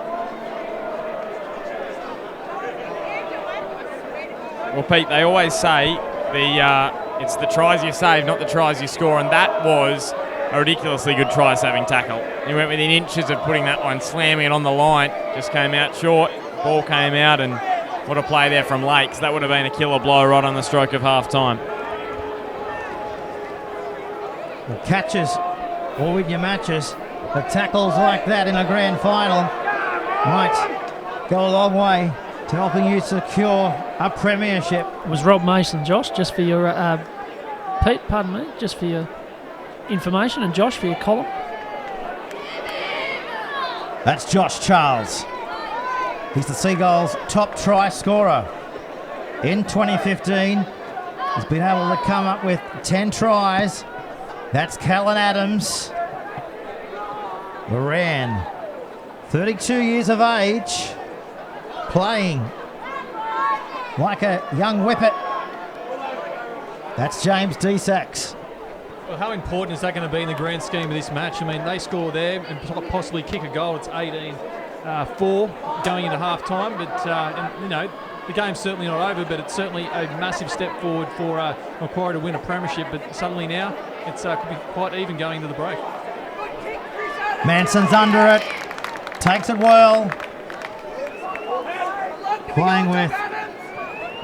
Well, Pete, they always say it's the tries you save, not the tries you score, and that was a ridiculously good try-saving tackle. He went within inches of putting that one, slamming it on the line, just came out short, ball came out, and what a play there from Lakes. That would have been a killer blow right on the stroke of half-time. The catches, or with your matches, the tackles like that in a grand final might go a long way to helping you secure a premiership. It was Rob Mason, Josh, just for your Pete, pardon me, just for your information, and Josh for your column. That's Josh Charles. He's the Seagulls' top try scorer. In 2015, he's been able to come up with 10 tries. That's Callan Adams. Moran, 32 years of age, playing like a young whippet That's James Desaks. Well, how important is that going to be in the grand scheme of this match? I mean, they score there and possibly kick a goal. It's 18-4 going into half-time. But, the game's certainly not over, but it's certainly a massive step forward for Macquarie to win a premiership. But suddenly now, it's could be quite even going into the break. Manson's under it. Takes it well. Playing with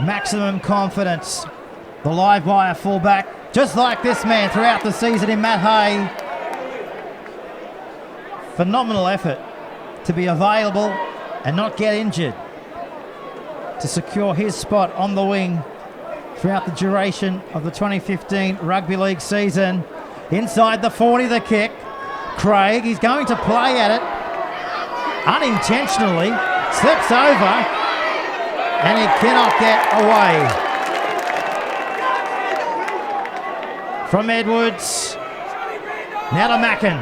maximum confidence. The live wire fullback, just like this man throughout the season in Matt Hay. Phenomenal effort to be available and not get injured, to secure his spot on the wing throughout the duration of the 2015 Rugby League season. Inside the 40, the kick. Craig, he's going to play at it. Unintentionally, slips over, and he cannot get away. From Edwards, now to Mackin.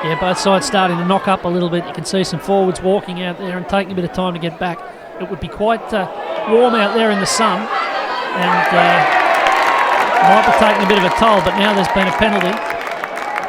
Yeah, both sides starting to knock up a little bit. You can see some forwards walking out there and taking a bit of time to get back. It would be quite warm out there in the sun, and might be taking a bit of a toll, but now there's been a penalty.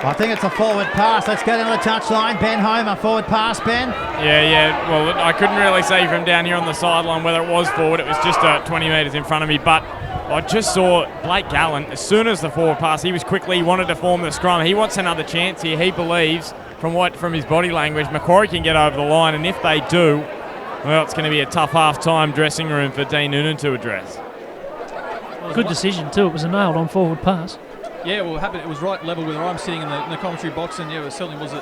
I think it's a forward pass. Let's get into the touchline. Ben Homer, forward pass, Ben. Yeah. Well, I couldn't really see from down here on the sideline whether it was forward. It was just 20 metres in front of me, but I just saw Blake Gallen, as soon as the forward pass, he wanted to form the scrum. He wants another chance here. He believes, from his body language, Macquarie can get over the line, and if they do, well, it's going to be a tough half-time dressing room for Dean Noonan to address. Good decision too. It was a nailed-on forward pass. Yeah, well, it was right level with where I'm sitting in the commentary box, and it certainly was a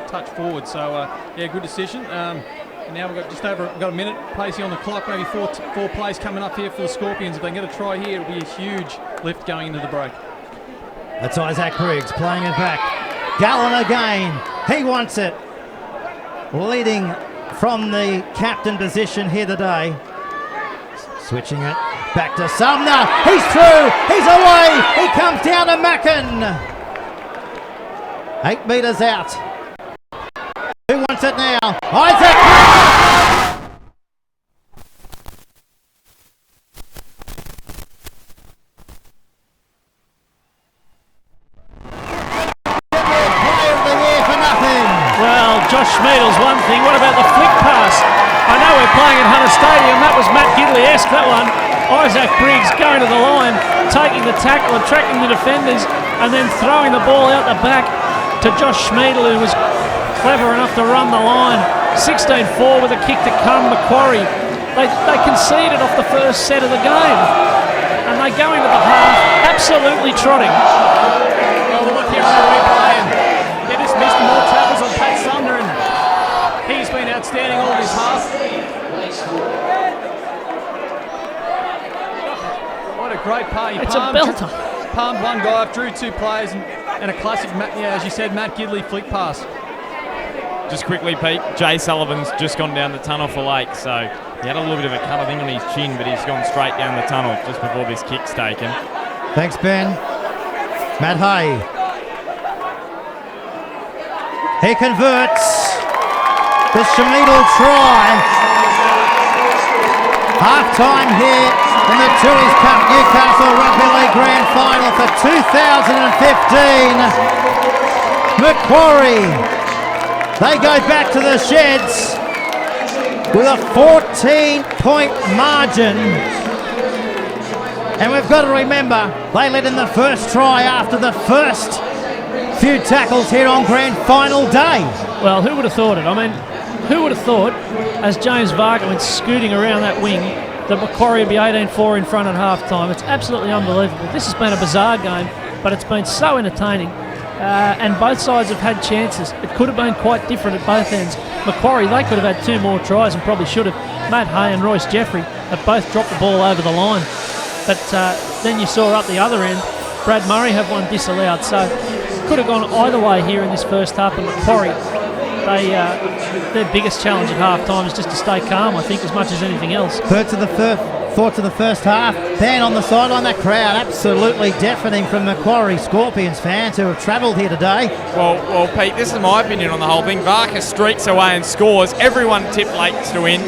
touch forward. So, good decision. And now we've got a minute, Pacey on the clock, maybe four plays coming up here for the Scorpions. If they can get a try here, it'll be a huge lift going into the break. That's Isaac Briggs playing it back. Gallen again. He wants it. Leading from the captain position here today. Switching it back to Sumner. He's through. He's away. He comes down to Mackin. 8 metres out. Who wants it now? Isaac. Josh Schmiedel's one thing. What about the flick pass? I know we're playing at Hunter Stadium. That was Matt Gidley-esque, that one. Isaac Briggs going to the line, taking the tackle, attracting the defenders, and then throwing the ball out the back to Josh Schmiedel, who was clever enough to run the line. 16-4 with a kick to come. Macquarie, they conceded off the first set of the game, and they go into the half absolutely trotting. Well, look here on the replay, and they just missed more tackles on Pat Sumner, and he's been outstanding all this half. What a great party. It's a belter. Palmed one guy off, drew two players, and a classic, as you said, Matt Gidley flick pass. Just quickly, Pete, Jay Sullivan's just gone down the tunnel for Lake, so he had a little bit of a cut, I think, on his chin, but he's gone straight down the tunnel just before this kick's taken. Thanks, Ben. Matt Hay. He converts the Schmiedel try. Half-time here in the Tooheys Cup Newcastle Rugby League Grand Final for 2015. Macquarie, they go back to the sheds with a 14-point margin. And we've got to remember, they let in the first try after the first few tackles here on Grand Final day. Well, who would have thought it? I mean, who would have thought, as James Varga went scooting around that wing, that Macquarie would be 18-4 in front at half-time. It's absolutely unbelievable. This has been a bizarre game, but it's been so entertaining. And both sides have had chances. It could have been quite different at both ends. Macquarie, they could have had 2 more tries and probably should have. Matt Hay and Royce Jeffrey have both dropped the ball over the line. But then you saw up the other end, Brad Murray have one disallowed. So could have gone either way here in this first half. And Macquarie, their biggest challenge at half-time is just to stay calm, I think, as much as anything else. Thoughts of the first half. Dan on the sideline, that crowd absolutely deafening from Macquarie Scorpions fans who have travelled here today. Well, Pete, this is my opinion on the whole thing. Varka streaks away and scores. Everyone tipped Lakes to win.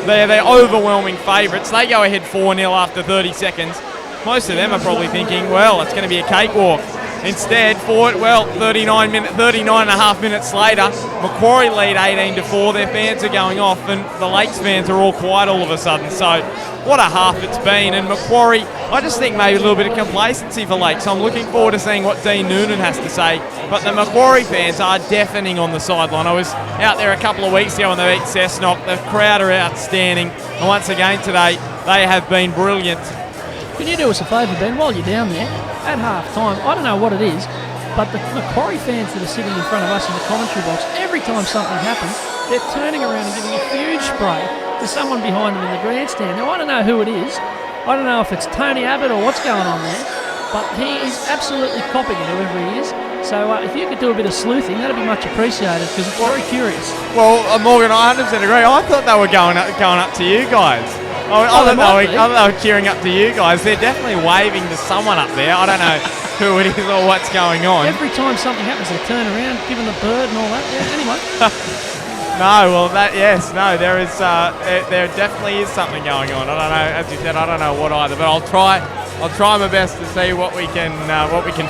They're overwhelming favourites. They go ahead 4-0 after 30 seconds. most of them are probably thinking, well, it's going to be a cakewalk. Instead, 39 and a half minutes later, Macquarie lead 18-4. Their fans are going off, and the Lakes fans are all quiet all of a sudden. So, what a half it's been. And Macquarie, I just think maybe a little bit of complacency for Lakes. I'm looking forward to seeing what Dean Noonan has to say. But the Macquarie fans are deafening on the sideline. I was out there a couple of weeks ago when they beat Cessnock. The crowd are outstanding. And once again today, they have been brilliant. Can you do us a favour, Ben, while you're down there, at half-time, I don't know what it is, but the Macquarie fans that are sitting in front of us in the commentary box, every time something happens, they're turning around and giving a huge spray to someone behind them in the grandstand. Now, I don't know who it is. I don't know if it's Tony Abbott or what's going on there, but he is absolutely copying it, whoever he is. So if you could do a bit of sleuthing, that'd be much appreciated, because I'm very curious. Well, Morgan, I 100% agree. I thought they were going up to you guys. I thought they were cheering up to you guys. They're definitely waving to someone up there. I don't know who it is or what's going on. Every time something happens, they turn around, giving the bird and all that. Yeah, anyway. There definitely is something going on. I don't know, as you said, I don't know what either, but I'll try my best to see what we can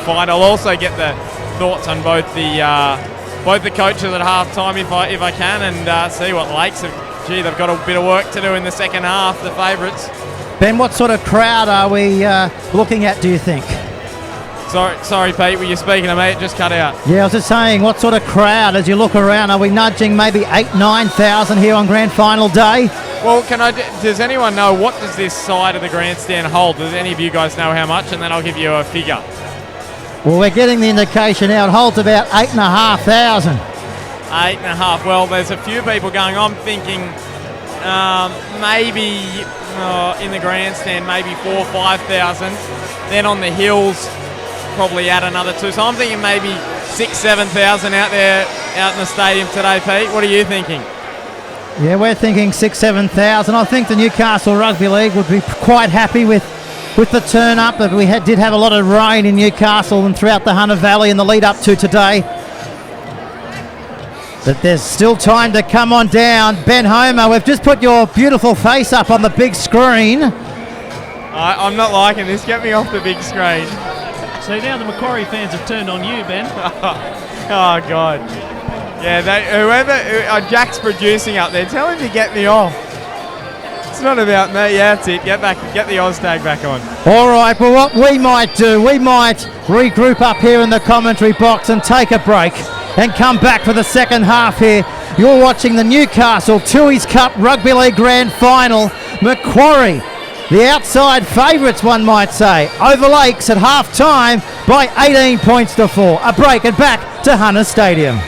find. I'll also get the thoughts on both the coaches at half-time if I can, and see what Lakes have. Gee, they've got a bit of work to do in the second half, the favourites. Ben, what sort of crowd are we looking at, do you think? Sorry, Pete, were you speaking to me? It just cut out. Yeah, I was just saying, what sort of crowd, as you look around, are we nudging maybe 8,000-9,000 here on grand final day? Well, does anyone know what does this side of the grandstand hold? Does any of you guys know how much? And then I'll give you a figure. Well, we're getting the indication now. It holds about 8,500. 8.5. Well, there's a few people going. I'm thinking maybe in the grandstand, maybe 4,000 or 5,000. Then on the hills, probably add another 2. So I'm thinking maybe 6,000-7,000 out there, out in the stadium today, Pete. What are you thinking? Yeah, we're thinking 6,000-7,000. I think the Newcastle Rugby League would be quite happy with the turn up. But we did have a lot of rain in Newcastle and throughout the Hunter Valley in the lead up to today. But there's still time to come on down. Ben Homer, we've just put your beautiful face up on the big screen. I'm not liking this. Get me off the big screen. So now the Macquarie fans have turned on you, Ben. Oh, God. Yeah, Jack's producing up there. Tell him to get me off. It's not about me. Yeah, that's it. Get the Oz tag back on. All right, well, what we might do, we might regroup up here in the commentary box and take a break and come back for the second half here. You're watching the Newcastle Tooheys Cup Rugby League Grand Final. Macquarie, the outside favourites, one might say, over Lakes at half-time by 18 points to 4. A break and back to Hunter Stadium.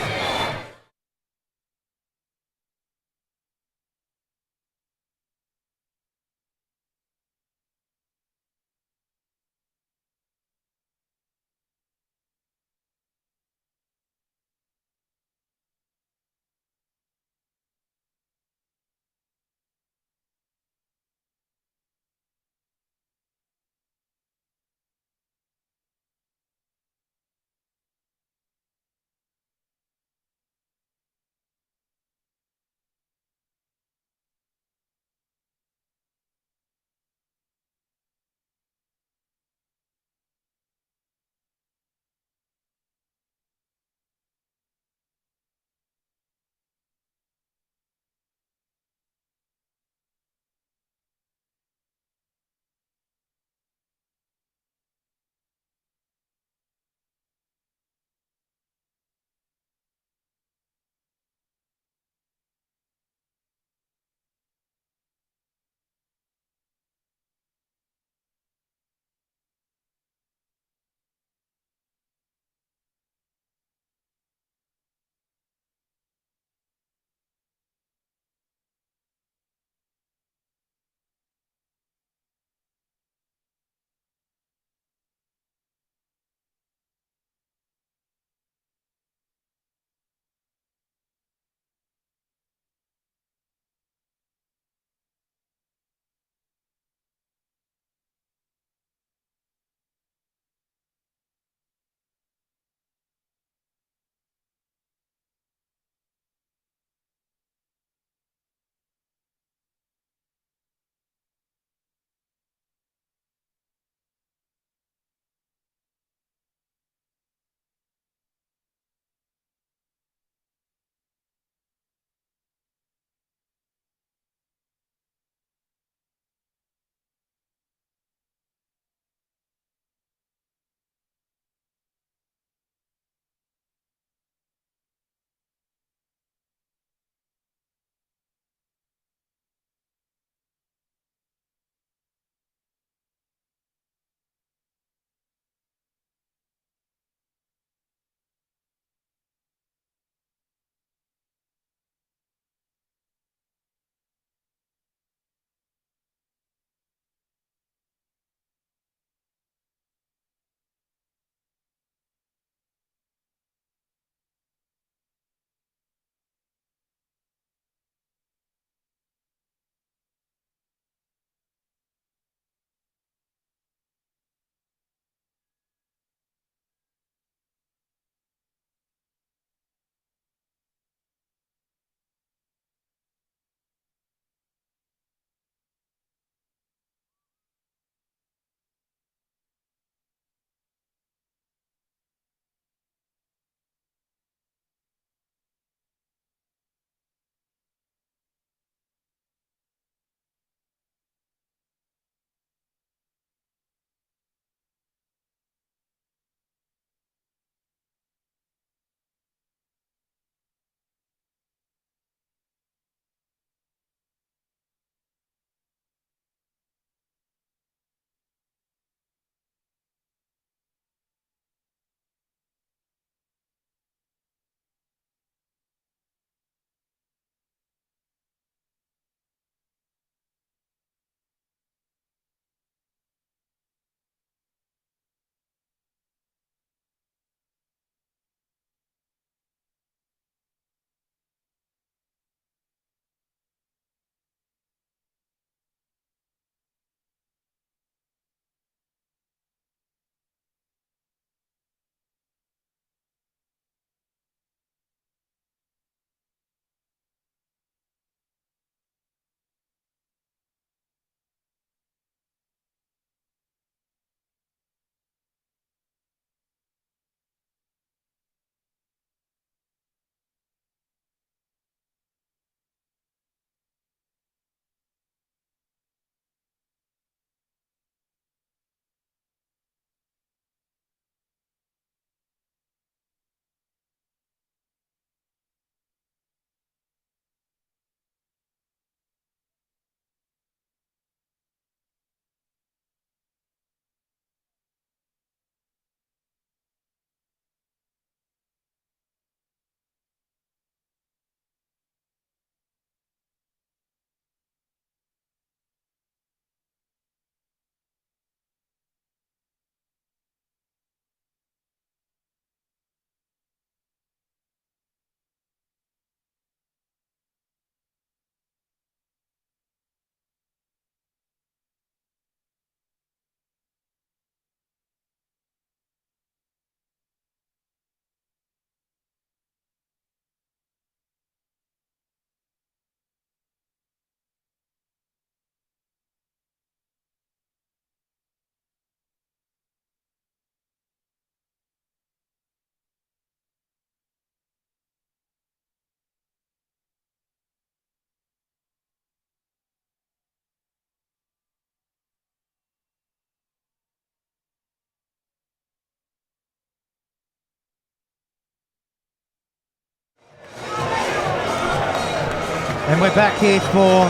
And we're back here for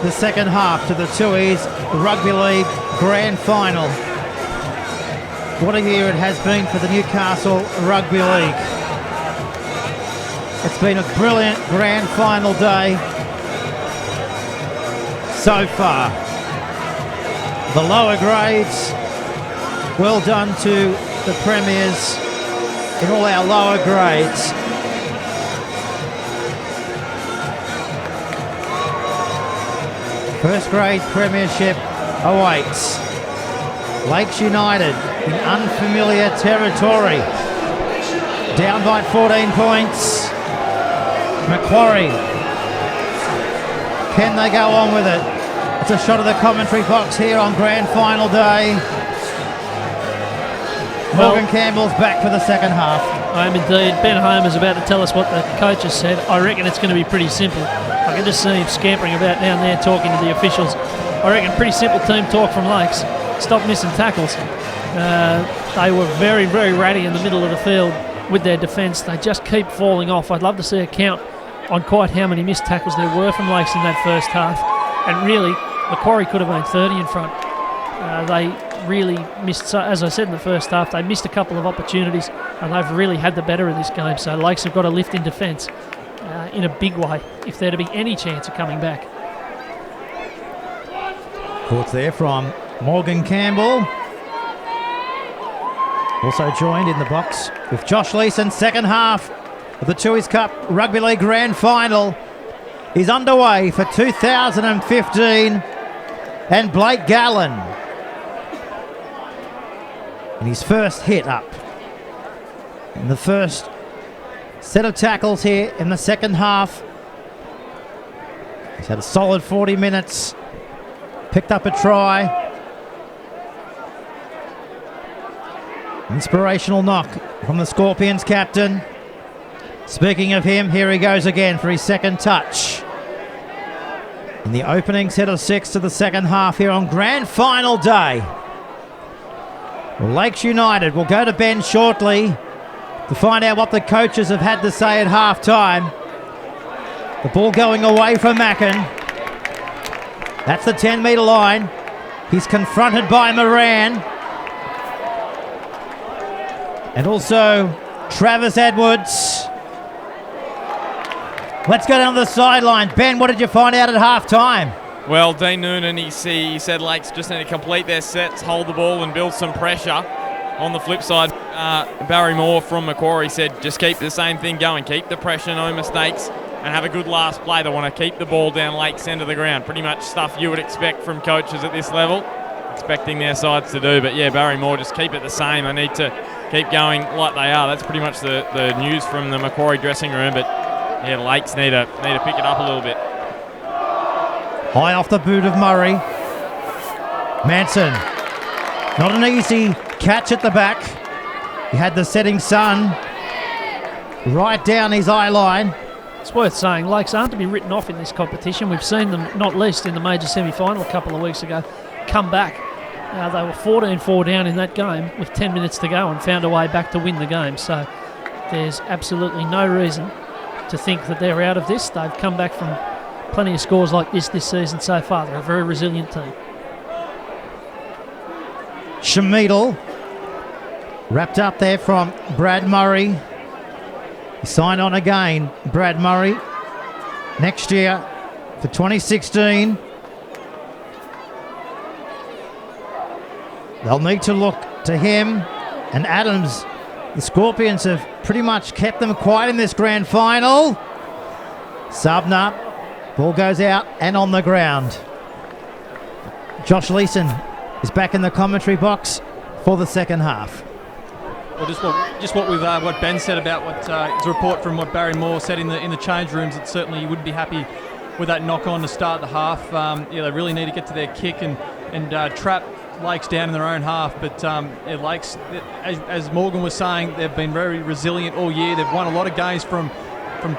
the second half to the Tui's Rugby League Grand Final. What a year it has been for the Newcastle Rugby League. It's been a brilliant Grand Final day so far. The lower grades, well done to the premiers in all our lower grades. First grade premiership awaits. Lakes United in unfamiliar territory. Down by 14 points. Macquarie. Can they go on with it? It's a shot of the commentary box here on Grand Final day. Morgan Campbell's back for the second half. I am indeed. Ben Homer's about to tell us what the coach has said. I reckon it's going to be pretty simple. I can just see him scampering about down there talking to the officials. I reckon pretty simple team talk from Lakes. Stop missing tackles. They were very, very ratty in the middle of the field with their defence. They just keep falling off. I'd love to see a count on quite how many missed tackles there were from Lakes in that first half. And really, Macquarie could have been 30 in front. They really missed, as I said in the first half, they missed a couple of opportunities and they've really had the better of this game. So Lakes have got to lift in defence in a big way if they're to be any chance of coming back. Thoughts there from Morgan Campbell. Also joined in the box with Josh Leeson. Second half of the Tui's Cup Rugby League Grand Final is underway for 2015. And Blake Gallen in his first hit up. In the first set of tackles here in the second half. He's had a solid 40 minutes. Picked up a try. Inspirational knock from the Scorpions captain. Speaking of him, here he goes again for his second touch. In the opening set of 6 to the second half here on Grand Final day. Lakes United will go to Ben shortly to find out what the coaches have had to say at half time. The ball going away from Mackin. That's the 10-metre line. He's confronted by Moran. And also Travis Edwards. Let's go down the sideline. Ben, what did you find out at half time? Well, Dean Noonan, he said Lakes just need to complete their sets, hold the ball and build some pressure. On the flip side, Barry Moore from Macquarie said just keep the same thing going. Keep the pressure, no mistakes, and have a good last play. They want to keep the ball down Lakes' end of the ground. Pretty much stuff you would expect from coaches at this level, expecting their sides to do. But yeah, Barry Moore, just keep it the same. They need to keep going like they are. That's pretty much the news from the Macquarie dressing room. But yeah, Lakes need to pick it up a little bit. High off the boot of Murray. Manson. Not an easy catch at the back. He had the setting sun right down his eye line. It's worth saying, Lakes aren't to be written off in this competition. We've seen them, not least in the major semi-final a couple of weeks ago, come back. They were 14-4 down in that game with 10 minutes to go and found a way back to win the game. So there's absolutely no reason to think that they're out of this. They've come back from plenty of scores like this season so far. They're a very resilient team. Shamidal wrapped up there from Brad Murray. He signed on again, Brad Murray, next year for 2016. They'll need to look to him and Adams. The Scorpions have pretty much kept them quiet in this grand final. Subner, ball goes out and on the ground. Josh Leeson is back in the commentary box for the second half. Well, what Ben said about what his report from what Barry Moore said in the change rooms. That certainly you wouldn't be happy with that knock on to start the half. They really need to get to their kick and trap Lakes down in their own half. But Lakes, as Morgan was saying, they've been very resilient all year. They've won a lot of games from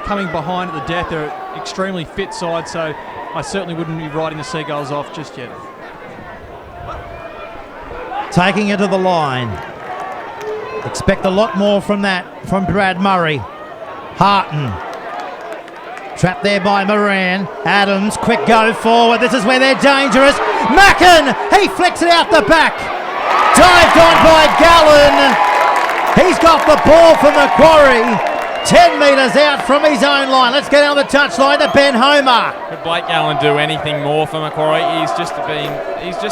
coming behind at the death. They're an extremely fit side, so I certainly wouldn't be writing the Seagulls off just yet. Taking it to the line. Expect a lot more from that from Brad Murray. Harton Trapped there by Moran. Adams, quick go forward. This is where they're dangerous. Mackin, he flicks it out the back. Dived on by Gallen. He's got the ball for Macquarie. 10 metres out from his own line. Let's get on the touchline to Ben Homer. Could Blake Gallen do anything more for Macquarie? He's just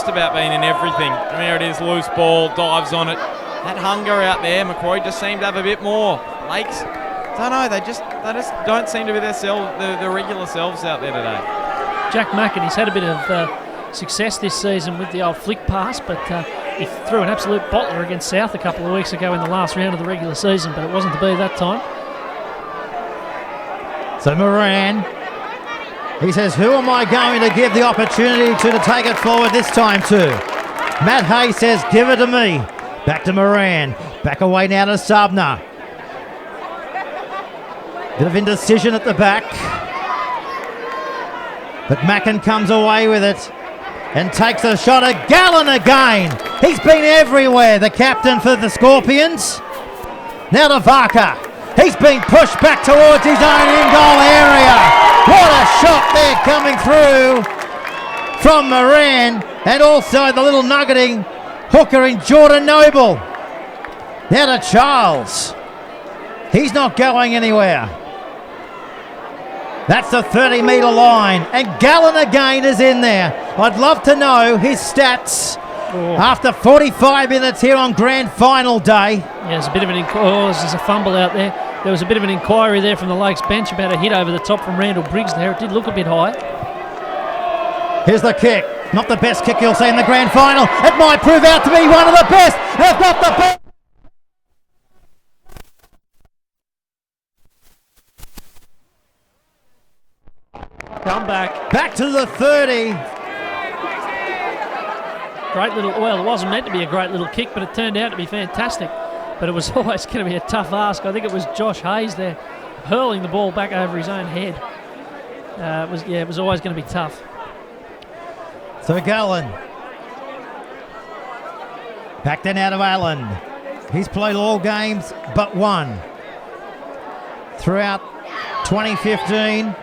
about being in everything. And there it is, loose ball, dives on it. That hunger out there, Macquarie just seemed to have a bit more. Lakes, don't know, they just don't seem to be the regular selves out there today. Jack Mackin, he's had a bit of success this season with the old flick pass, but he threw an absolute bottler against South a couple of weeks ago in the last round of the regular season, but it wasn't to be that time. So Moran, he says, who am I going to give the opportunity to take it forward this time to? Matt Hay says, give it to me. Back to Moran. Back away now to Subner. Bit of indecision at the back. But Mackin comes away with it and takes a shot at Gallen again. He's been everywhere, the captain for the Scorpions. Now to Varka. He's been pushed back towards his own in-goal area. What a shot there coming through from Moran, and also the little nuggeting hooker in Jordan Noble. Now to Charles. He's not going anywhere. That's the 30-metre line, and Gallen again is in there. I'd love to know his stats after 45 minutes here on grand final day. Yeah, there's a bit of an there's a fumble out there. There was a bit of an inquiry there from the Lakes bench about a hit over the top from Randall Briggs there. It did look a bit high. Here's the kick. Not the best kick you'll see in the grand final. It might prove out to be one of the best. They've got the ball. Come back. Back to the 30. Great little, well, it wasn't meant to be a great little kick, but it turned out to be fantastic. But it was always going to be a tough ask. I think it was Josh Hayes there hurling the ball back over his own head. It was always going to be tough. So Gallen. Back then out of Allen. He's played all games but one throughout 2015.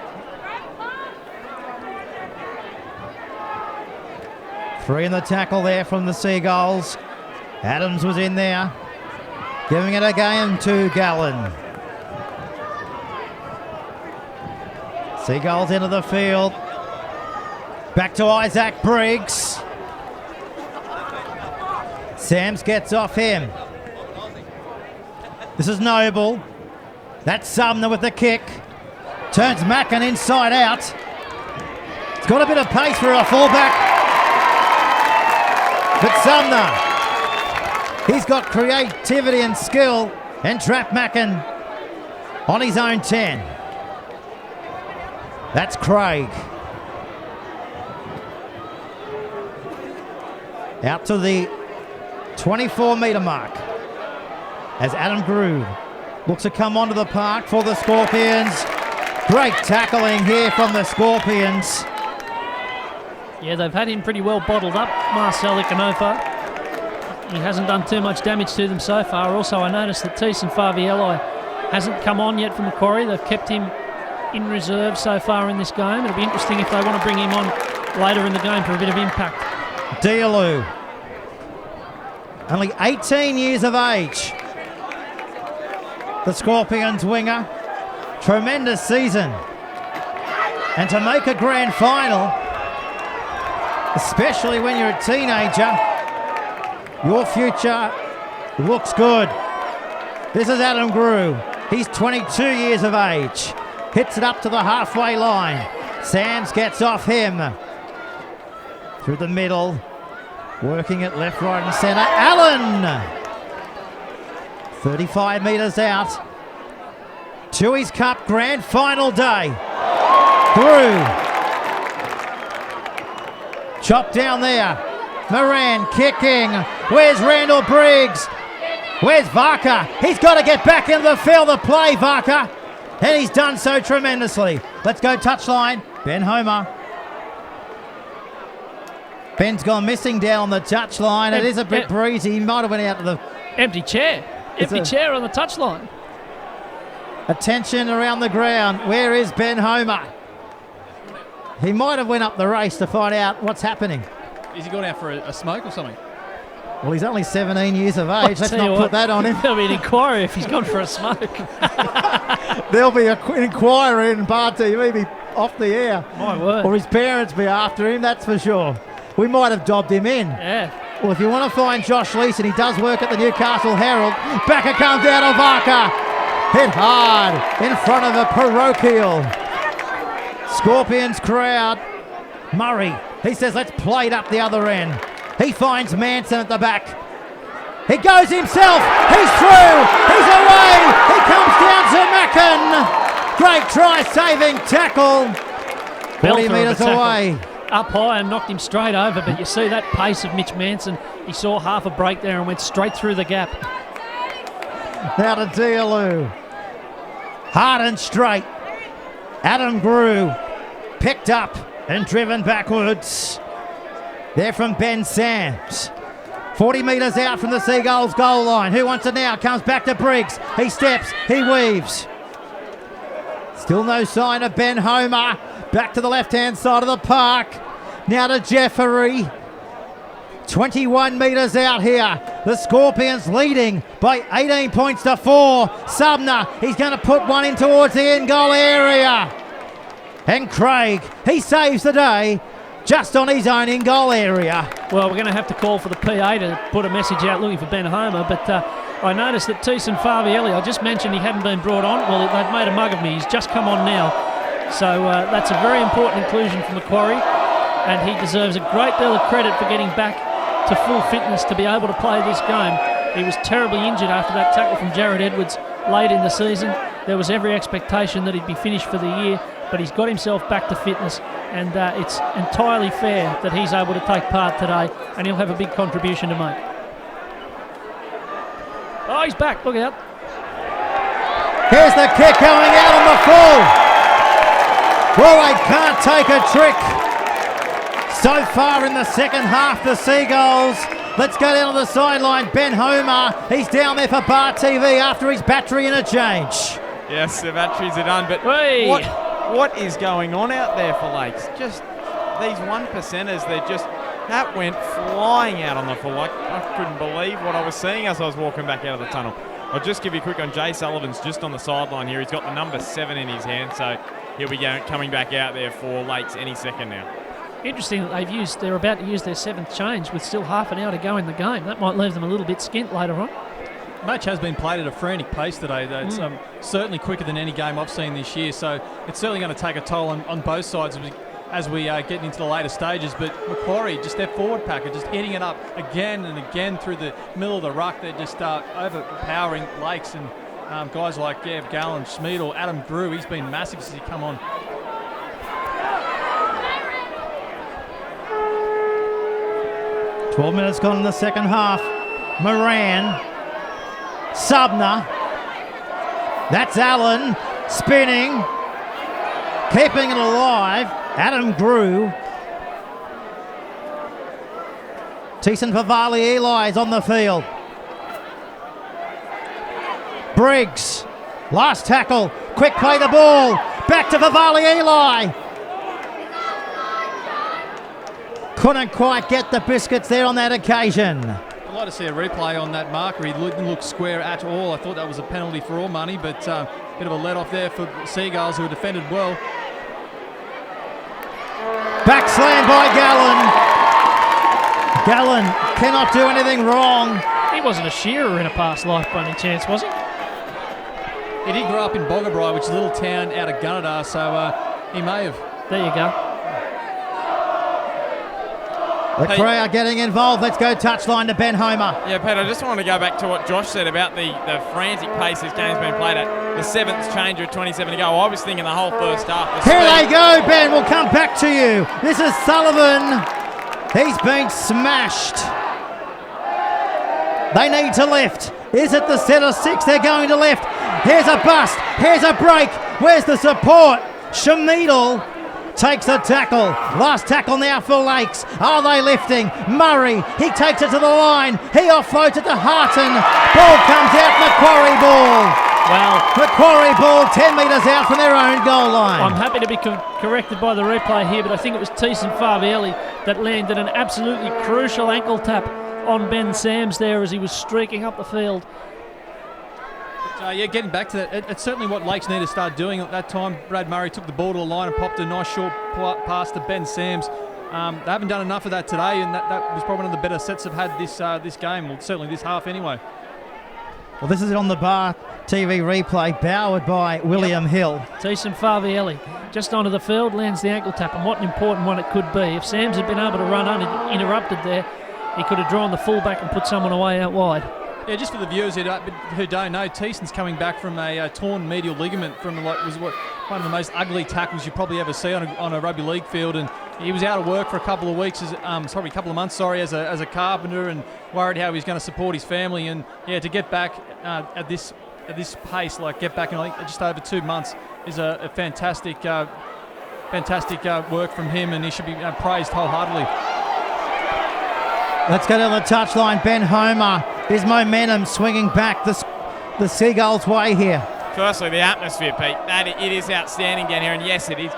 3 in the tackle there from the Seagulls. Adams was in there, giving it again to Gallen. Seagulls into the field. Back to Isaac Briggs. Sams gets off him. This is Noble. That's Sumner with the kick. Turns Mackin inside out. It's got a bit of pace for a fullback. But Sumner, he's got creativity and skill, and trapped Mackin on his own 10. That's Craig. Out to the 24-metre mark as Adam Groove looks to come onto the park for the Scorpions. Great tackling here from the Scorpions. Yeah, they've had him pretty well bottled up, Marcel Ikanofo. He hasn't done too much damage to them so far. Also, I noticed that Teeson Favielli hasn't come on yet from Macquarie. They've kept him in reserve so far in this game. It'll be interesting if they want to bring him on later in the game for a bit of impact. Diallo, only 18 years of age. The Scorpions winger, tremendous season. And to make a grand final, especially when you're a teenager, your future looks good. This is Adam Grew. He's 22 years of age. Hits it up to the halfway line. Sams gets off him. Through the middle. Working it left, right and centre. Allen! 35 metres out. Tui's Cup grand final day. Grew. Chopped down there. Moran kicking. Where's Randall Briggs? Where's Varka? He's got to get back into the field of play, Varka. And he's done so tremendously. Let's go touchline. Ben Homer. Ben's gone missing down on the touchline. It is a bit breezy. He might have went out to the... Empty chair. Empty chair on the touchline. Attention around the ground. Where is Ben Homer? He might have went up the race to find out what's happening. Is he gone out for a smoke or something? Well, he's only 17 years of age. Let's not put that on him. There'll be an inquiry if he's gone for a smoke. There'll be an inquiry in Bar TV, be off the air. My word. Or his parents be after him, that's for sure. We might have dobbed him in. Yeah. Well, if you want to find Josh Leeson, he does work at the Newcastle Herald. Backer comes out of Varka. Hit hard in front of a parochial Scorpions crowd. Murray, he says, let's play it up the other end. He finds Manson at the back. He goes himself. He's through. He's away. He comes down to Mackin. Great try, saving tackle. 40 metres away. Up high and knocked him straight over, but you see that pace of Mitch Manson. He saw half a break there and went straight through the gap. Now to Diallo. Hard and straight. Adam Grew picked up and driven backwards. They're from Ben Sams. 40 metres out from the Seagulls goal line. Who wants it now? Comes back to Briggs. He steps. He weaves. Still no sign of Ben Homer. Back to the left-hand side of the park. Now to Jeffery. 21 metres out here. The Scorpions leading by 18 points to 4. Subner, he's going to put one in towards the end goal area. And Craig, he saves the day just on his own in goal area. Well, we're going to have to call for the PA to put a message out looking for Ben Homer, but I noticed that Thiessen Favielli, I just mentioned he hadn't been brought on. Well, they've made a mug of me. He's just come on now. So that's a very important inclusion for Macquarie, and he deserves a great deal of credit for getting back to full fitness to be able to play this game. He was terribly injured after that tackle from Jared Edwards late in the season. There was every expectation that he'd be finished for the year, but he's got himself back to fitness, and it's entirely fair that he's able to take part today, and he'll have a big contribution to make. Oh, he's back. Look out. Here's the kick going out on the full. Well, they can't take a trick. So far in the second half, the Seagulls. Let's go down to the sideline. Ben Homer, he's down there for Bar TV after his battery interchange. Yes, the batteries are done, but Hey. what is going on out there for Lakes? Just these 1%ers, that went flying out on the full. I couldn't believe what I was seeing as I was walking back out of the tunnel. I'll just give you a quick on Jay Sullivan's just on the sideline here. He's got the number 7 in his hand, so he'll be coming back out there for Lakes any second now. Interesting that they're about to use their 7th change with still half an hour to go in the game. That might leave them a little bit skint later on. The match has been played at a frantic pace today, though. It's certainly quicker than any game I've seen this year, so it's certainly going to take a toll on both sides as we get into the later stages. But Macquarie, just their forward packer, just hitting it up again and again through the middle of the ruck. They're just overpowering Lakes, and guys like Gallen, Schmidl, Adam Grew, he's been massive since he come on. $12 minutes gone in the second half. Moran. Subner. That's Allen. Spinning. Keeping it alive. Adam Grew. Thiessen Favali Eli is on the field. Briggs. Last tackle. Quick play the ball. Back to Favali Eli. Couldn't quite get the biscuits there on that occasion. I'd like to see a replay on that marker. He didn't look square at all. I thought that was a penalty for all money, but bit of a let-off there for Seagulls, who were defended well. Back slam by Gallen. Gallen cannot do anything wrong. He wasn't a shearer in a past life by any chance, was he? He did grow up in Boggabri, which is a little town out of Gunnedah, so he may have. There you go. The crowd getting involved. Let's go touchline to Ben Homer. Yeah, Pat, I just want to go back to what Josh said about the frantic pace this game's been played at. The 7th change with 27 to go. I was thinking the whole first half. Here they go, Ben. We'll come back to you. This is Sullivan. He's been smashed. They need to lift. Is it the set of 6? They're going to lift. Here's a bust. Here's a break. Where's the support? Schmidl takes a tackle. Last tackle now for Lakes. Are they lifting? Murray, he takes it to the line. He offloads it to Harton. Ball comes out, Macquarie ball. Well, Macquarie ball 10 metres out from their own goal line. I'm happy to be corrected by the replay here, but I think it was Thiessen Favielli that landed an absolutely crucial ankle tap on Ben Sams there as he was streaking up the field. Yeah, getting back to that, it's certainly what Lakes need to start doing. At that time, Brad Murray took the ball to the line and popped a nice short pass to Ben Sams. They haven't done enough of that today, and that was probably one of the better sets they've had this game, well, certainly this half anyway. Well, this is on the bar TV replay, powered by William Hill. Thiessen Favielli just onto the field, lands the ankle tap, and what an important one it could be. If Sams had been able to run uninterrupted there, he could have drawn the fullback and put someone away out wide. Yeah, just for the viewers who don't know, Thiessen's coming back from a torn medial ligament from one of the most ugly tackles you probably ever see on a rugby league field, and he was out of work for a couple of weeks, as a carpenter, and worried how he was going to support his family, and to get back at this pace, get back in just over 2 months, is a fantastic work from him, and he should be praised wholeheartedly. Let's go to the touchline. Ben Homer, his momentum swinging back the Seagulls' way here. Firstly, the atmosphere, Pete. It is outstanding down here, and yes, it is.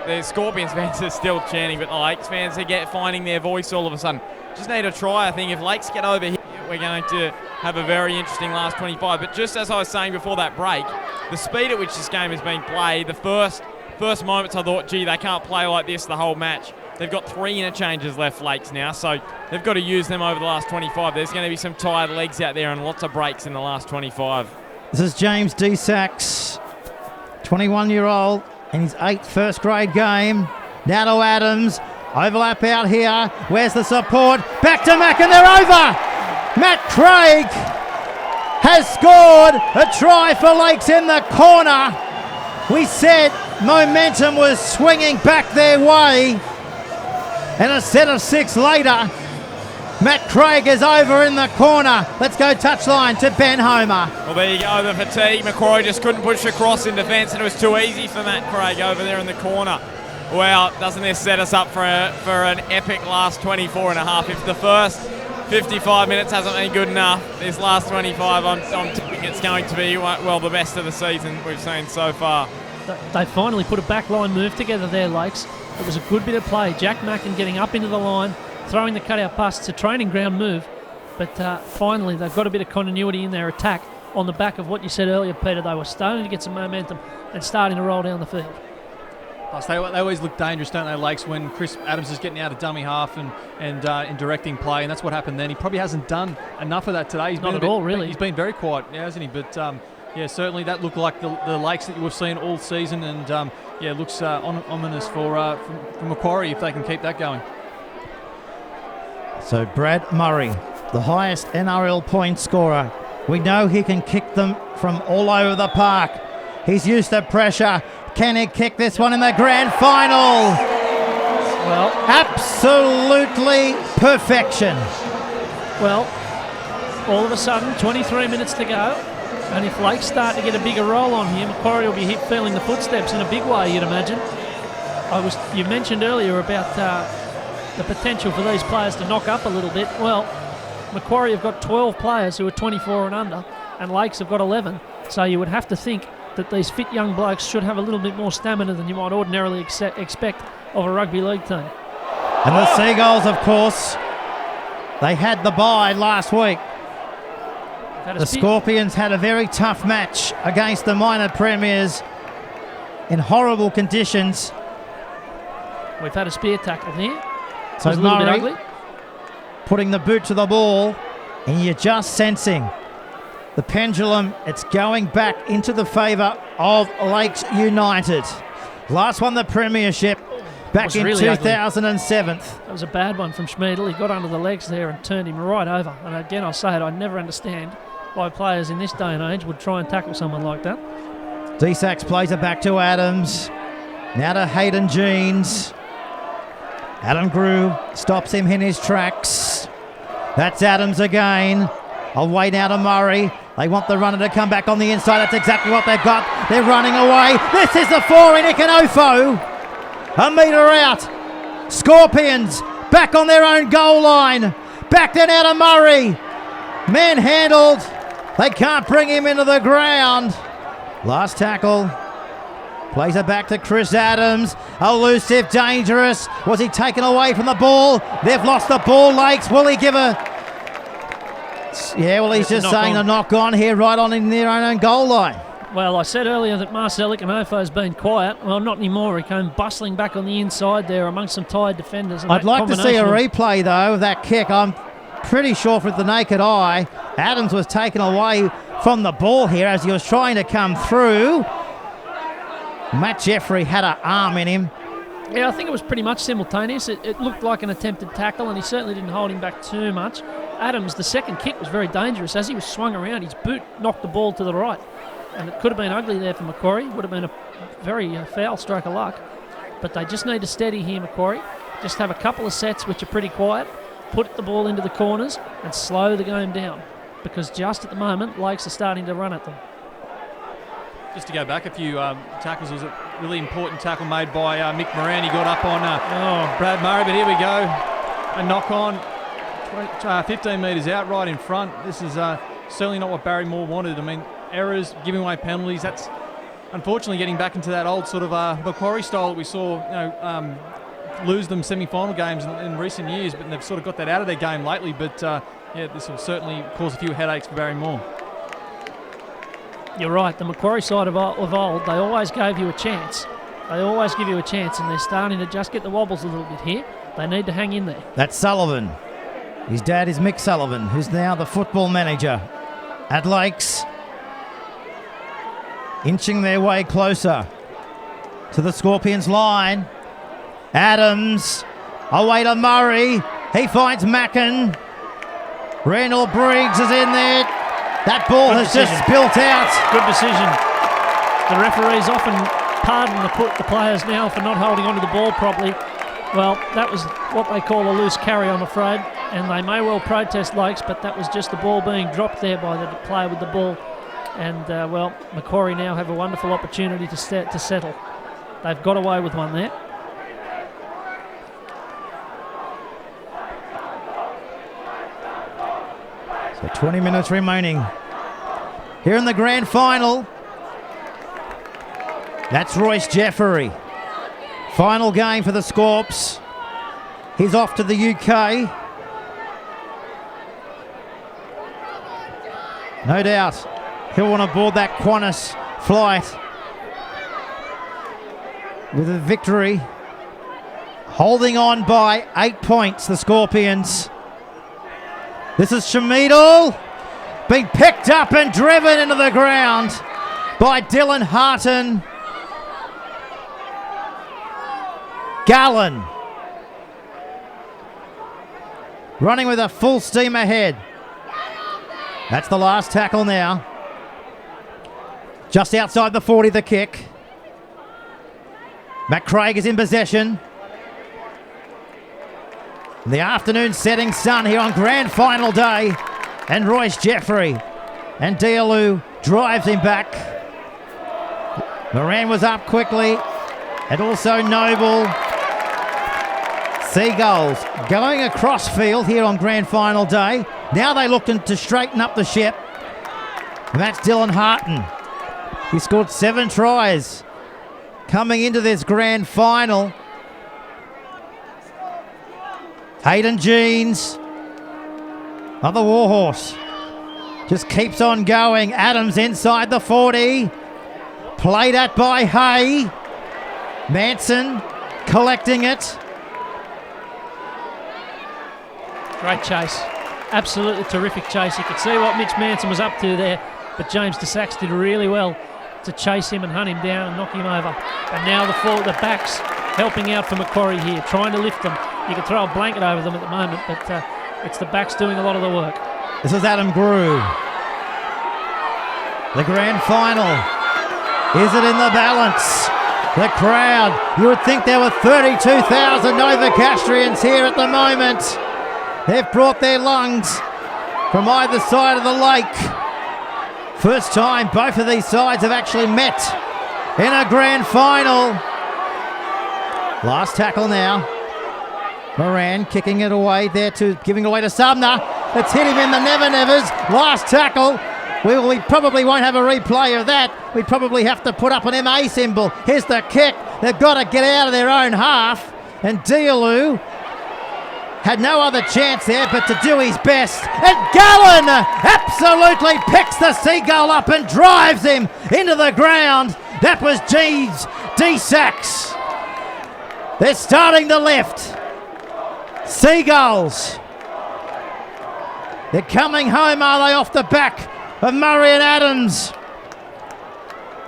The Scorpions fans are still chanting, but the Lakes fans are finding their voice all of a sudden. Just need a try, I think. If Lakes get over here, we're going to have a very interesting last 25. But just as I was saying before that break, the speed at which this game is being played, the first moments I thought, gee, they can't play like this the whole match. They've got 3 interchanges left, Lakes, now, so they've got to use them over the last 25. There's going to be some tired legs out there and lots of breaks in the last 25. This is James Desax, 21-year-old, in his 8th first-grade game. Now to Adams. Overlap out here. Where's the support? Back to Mack, and they're over! Matt Craig has scored a try for Lakes in the corner. We said momentum was swinging back their way. And a set of 6 later, Matt Craig is over in the corner. Let's go touchline to Ben Homer. Well, there you go, the fatigue. Macquarie just couldn't push across in defence, and it was too easy for Matt Craig over there in the corner. Well, doesn't this set us up for an epic last 24 and a half? If the first 55 minutes hasn't been good enough, this last 25, I'm tipping it's going to be, well, the best of the season we've seen so far. They finally put a backline move together there, Lakes. It was a good bit of play. Jack Mackin getting up into the line, throwing the cutout pass. It's a training ground move, but finally they've got a bit of continuity in their attack on the back of what you said earlier, Peter. They were starting to get some momentum and starting to roll down the field. Plus, they always look dangerous, don't they, Lakes, when Chris Adams is getting out of dummy half and in directing play, and that's what happened then. He probably hasn't done enough of that today. Not at all, really. He's been very quiet, hasn't he? But certainly that looked like the Lakes that we've seen all season, and looks ominous for Macquarie if they can keep that going. So Brad Murray, the highest NRL point scorer. We know he can kick them from all over the park. He's used to pressure. Can he kick this one in the grand final? Well, absolutely perfection. Well, all of a sudden, 23 minutes to go. And if Lakes start to get a bigger roll on here, Macquarie will be feeling the footsteps in a big way, you'd imagine. You mentioned earlier about the potential for these players to knock up a little bit. Well, Macquarie have got 12 players who are 24 and under, and Lakes have got 11. So you would have to think that these fit young blokes should have a little bit more stamina than you might ordinarily expect of a rugby league team. And the Seagulls, of course, they had the bye last week. The Scorpions had a very tough match against the minor premiers in horrible conditions. We've had a spear tackle here. So Murray putting the boot to the ball, and you're just sensing the pendulum. It's going back into the favour of Lakes United. Last won the premiership back in really 2007. That was a bad one from Schmiedel. He got under the legs there and turned him right over. And again, I'll say it, I never understand why players in this day and age would try and tackle someone like that. Desax plays it back to Adams. Now to Hayden Jeans. Adam Grew stops him in his tracks. That's Adams again. Away now to Murray. They want the runner to come back on the inside. That's exactly what they've got. They're running away. This is the 4 in Ikanofo. A metre out. Scorpions back on their own goal line. Back then out of Murray. Manhandled They can't bring him into the ground. Last tackle. Plays it back to Chris Adams. Elusive, dangerous. Was he taken away from the ball? They've lost the ball, Lakes. Will he give a... Yeah, well, he's just saying a knock on here right on in their own goal line. Well, I said earlier that Marcel Ikonofo's been quiet. Well, not anymore. He came bustling back on the inside there amongst some tired defenders. I'd like to see a replay, though, of that kick. I'm pretty sure with the naked eye, Adams was taken away from the ball here as he was trying to come through. Matt Jeffrey had an arm in him. Yeah, I think it was pretty much simultaneous. It looked like an attempted tackle, and he certainly didn't hold him back too much. Adams, the second kick was very dangerous. As he was swung around, his boot knocked the ball to the right. And it could have been ugly there for Macquarie. Would have been a very foul stroke of luck. But they just need to steady here, Macquarie. Just have a couple of sets which are pretty quiet. Put the ball into the corners and slow the game down. Because just at the moment, Lakes are starting to run at them. Just to go back a few tackles, it was a really important tackle made by Mick Moran. He got up on Brad Murray, but here we go. A knock on, 15 metres out right in front. This is certainly not what Barry Moore wanted. I mean, errors, giving away penalties, that's unfortunately getting back into that old sort of Macquarie style that we saw lose them semi-final games in recent years, but they've sort of got that out of their game lately. But yeah, this will certainly cause a few headaches for Barry Moore. You're right, the Macquarie side of old, they always gave you a chance. They always give you a chance, and they're starting to just get the wobbles a little bit here. They need to hang in there. That's Sullivan. His dad is Mick Sullivan, who's now the football manager at Lakes. Inching their way closer to the Scorpions line. Adams, away to Murray. He finds Mackin. Randall Briggs is in there. That ball has just spilt out. Good decision. The referees often pardon the players now for not holding onto the ball properly. Well, that was what they call a loose carry, I'm afraid. And they may well protest Lakes, but that was just the ball being dropped there by the player with the ball. And, well, Macquarie now have a wonderful opportunity to settle. They've got away with one there. So 20 minutes remaining here in the grand final. That's Royce Jeffrey. Final game for the Scorps. He's off to the UK. No doubt he'll want to board that Qantas flight with a victory. Holding on by 8 points, the Scorpions. This is Shamidal being picked up and driven into the ground by Dylan Harton. Gallen running with a full steam ahead. That's the last tackle now. Just outside the 40, the kick. Matt Craig is in possession. The afternoon setting sun here on grand final day. And Royce Jeffrey. And Diallo drives him back. Moran was up quickly. And also Noble. Seagulls going across field here on grand final day. Now they're looking to straighten up the ship. And that's Dylan Harton. He scored 7 tries coming into this grand final. Hayden Jeans, another warhorse, just keeps on going. Adams inside the 40. Played at by Hay. Manson collecting it. Great chase. Absolutely terrific chase. You could see what Mitch Manson was up to there, but James DeSax did really well to chase him and hunt him down and knock him over. And now the backs helping out for Macquarie here, trying to lift them. You can throw a blanket over them at the moment, but it's the backs doing a lot of the work. This is Adam Grew. The grand final. Is it in the balance? The crowd. You would think there were 32,000 Novocastrians here at the moment. They've brought their lungs from either side of the lake. First time both of these sides have actually met in a grand final. Last tackle now. Moran kicking it away there, giving it away to Sumner. It's hit him in the never-nevers. Last tackle. We probably won't have a replay of that. We'd probably have to put up an MA symbol. Here's the kick. They've got to get out of their own half. And Diallo had no other chance there but to do his best. And Gallen absolutely picks the Seagull up and drives him into the ground. That was Jeeves D-Sacks. They're starting to lift. Seagulls. They're coming home, are they, off the back of Murray and Adams?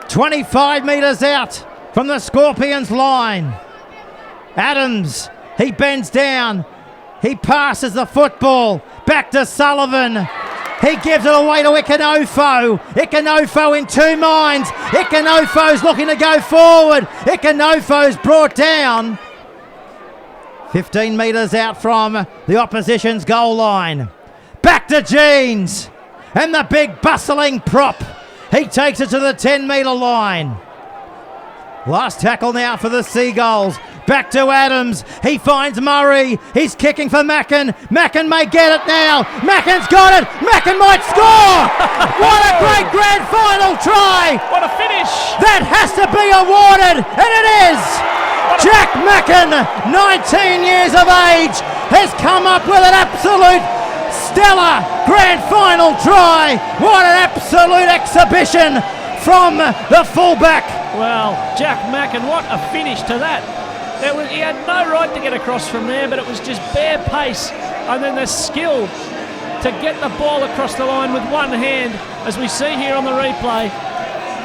25 metres out from the Scorpions line. Adams, he bends down. He passes the football back to Sullivan. He gives it away to Ikanofo. Ikanofo in two minds. Ikanofo's looking to go forward. Ikanofo's brought down 15 metres out from the opposition's goal line. Back to Jeans. And the big bustling prop. He takes it to the 10-metre line. Last tackle now for the Seagulls. Back to Adams. He finds Murray. He's kicking for Mackin. Mackin may get it now. Mackin's got it. Mackin might score. What a great grand final try. What a finish. That has to be awarded. And it is. Jack Mackin, 19 years of age, has come up with an absolute stellar grand final try. What an absolute exhibition from the fullback. Well, Jack Mackin, what a finish to that. He had no right to get across from there, but it was just bare pace and then the skill to get the ball across the line with one hand, as we see here on the replay.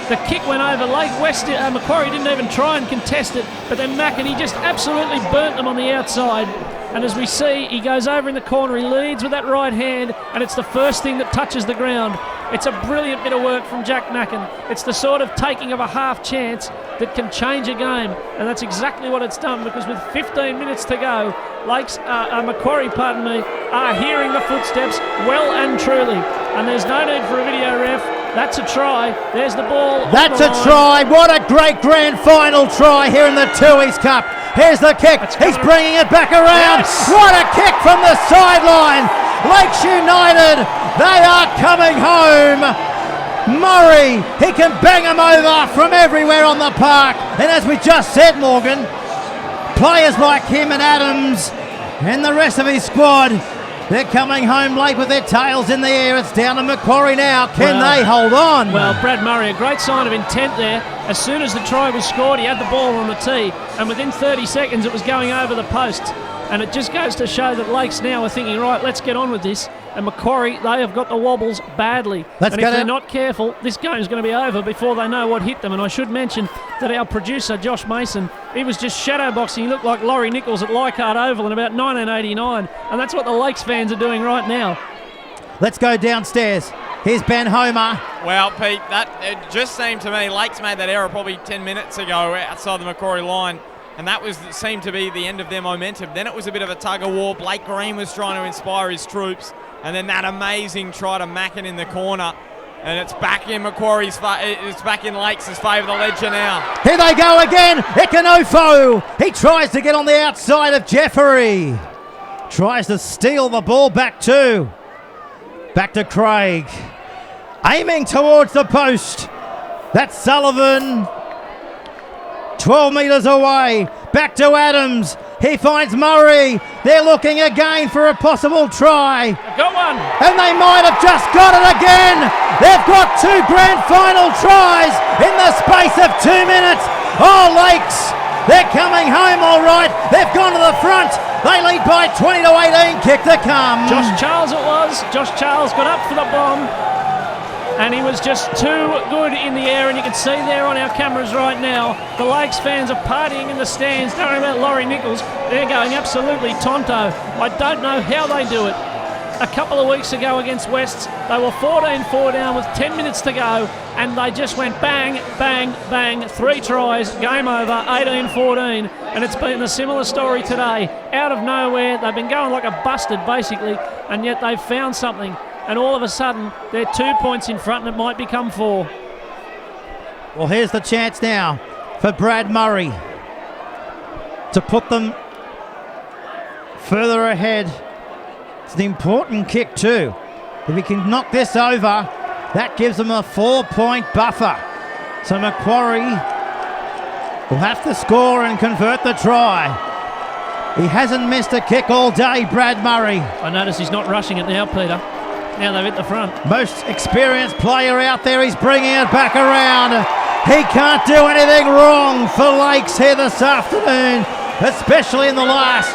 The kick went over. Macquarie didn't even try and contest it, but then Mackin, he just absolutely burnt them on the outside. And as we see, he goes over in the corner, he leads with that right hand, and it's the first thing that touches the ground. It's a brilliant bit of work from Jack Mackin. It's the sort of taking of a half chance that can change a game, and that's exactly what it's done, because with 15 minutes to go, Macquarie, are hearing the footsteps well and truly. And there's no need for a video ref. That's a try. There's the ball. That's a try. What a great grand final try here in the Tooheys Cup. Here's the kick. He's bringing it back around. Yes. What a kick from the sideline. Lakes United, they are coming home. Murray, he can bang them over from everywhere on the park. And as we just said, Morgan, players like him and Adams and the rest of his squad, they're coming home late with their tails in the air. It's down to Macquarie now. Can they hold on? Well, Brad Murray, a great sign of intent there. As soon as the try was scored, he had the ball on the tee, and within 30 seconds it was going over the post. And it just goes to show that Lakes now are thinking, right, let's get on with this. And Macquarie, they have got the wobbles badly. And if they're not careful, this game's going to be over before they know what hit them. And I should mention that our producer, Josh Mason, he was just shadowboxing. He looked like Laurie Nichols at Leichhardt Oval in about 1989. And that's what the Lakes fans are doing right now. Let's go downstairs. Here's Ben Homer. Well, Pete, it just seemed to me, Lakes made that error probably 10 minutes ago outside the Macquarie line. And that seemed to be the end of their momentum. Then it was a bit of a tug of war. Blake Green was trying to inspire his troops. And then that amazing try to Mackin in the corner. And it's back in it's back in Lakes' favour, the ledger now. Here they go again. Ikanofo. He tries to get on the outside of Jeffery. Tries to steal the ball back to Craig. Aiming towards the post. That's Sullivan. 12 metres away, back to Adams. He finds Murray. They're looking again for a possible try. Got one. And they might have just got it again. They've got two grand final tries in the space of 2 minutes. Oh, Lakes, they're coming home all right. They've gone to the front. They lead by 20 to 18. Kick to come. Josh Charles it was. Josh Charles got up for the bomb. And he was just too good in the air, and you can see there on our cameras right now, the Lakes fans are partying in the stands. Don't worry about Laurie Nichols. They're going absolutely tonto. I don't know how they do it. A couple of weeks ago against Wests, they were 14-4 down with 10 minutes to go, and they just went bang, bang, bang, 3 tries, game over, 18-14, and it's been a similar story today. Out of nowhere, they've been going like a busted, basically, and yet they've found something. And all of a sudden, they're 2 points in front and it might become 4. Well, here's the chance now for Brad Murray to put them further ahead. It's an important kick too. If he can knock this over, That gives them a 4-point buffer. So Macquarie will have to score and convert the try. He hasn't missed a kick all day, Brad Murray. I notice he's not rushing it now, Peter. Now they've hit the front. Most experienced player out there. He's bringing it back around. He can't do anything wrong for Lakes here this afternoon, especially in the last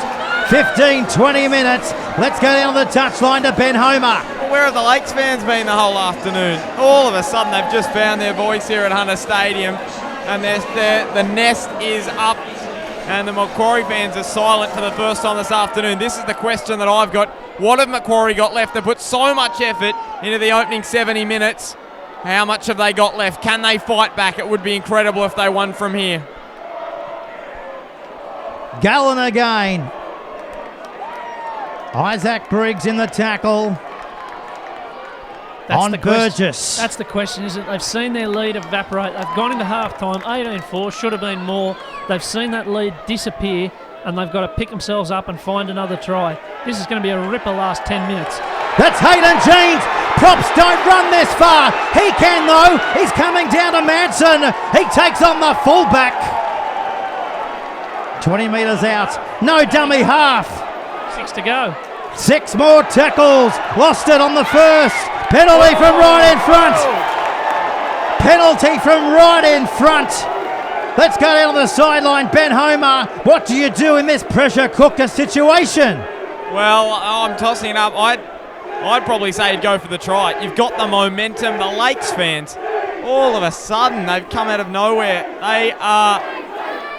15, 20 minutes. Let's go down the touchline to Ben Homer. Well, where have the Lakes fans been the whole afternoon? All of a sudden, they've just found their voice here at Hunter Stadium, and the nest is up, and the Macquarie fans are silent for the first time this afternoon. This is the question that I've got. What have Macquarie got left? They put so much effort into the opening 70 minutes. How much have they got left? Can they fight back? It would be incredible if they won from here. Gallen again. Isaac Briggs in the tackle. On Burgess. That's the question, isn't it? They've seen their lead evaporate. They've gone into half-time, 18-4, should have been more. They've seen that lead disappear, and they've got to pick themselves up and find another try. This is going to be a ripper last 10 minutes. That's Hayden Jeans. Props don't run this far. He can, though. He's coming down to Manson. He takes on the fullback. 20 metres out. No dummy half. 6 to go. 6 more tackles. Lost it on the first. Penalty from right in front. Penalty from right in front. Let's go down to the sideline. Ben Homer, what do you do in this pressure cooker situation? Well, I'm tossing it up. I'd probably say go for the try. You've got the momentum. The Lakes fans, all of a sudden, they've come out of nowhere. They are,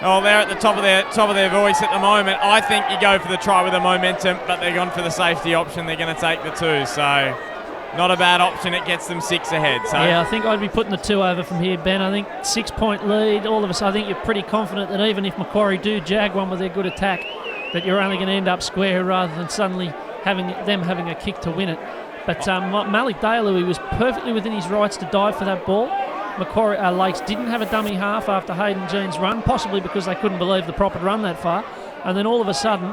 they're at the top of their voice at the moment. I think you go for the try with the momentum, but they're gone for the safety option. They're going to take the 2, so not a bad option. It gets them 6 ahead. So yeah, I think I'd be putting the 2 over from here, Ben. I think 6-point lead. All of us, I think you're pretty confident that even if Macquarie do jag one with their good attack, that you're only going to end up square rather than suddenly having a kick to win it. But Malik Daly was perfectly within his rights to dive for that ball. Macquarie Lakes didn't have a dummy half after Hayden Jean's run, possibly because they couldn't believe the prop had run that far. And then all of a sudden,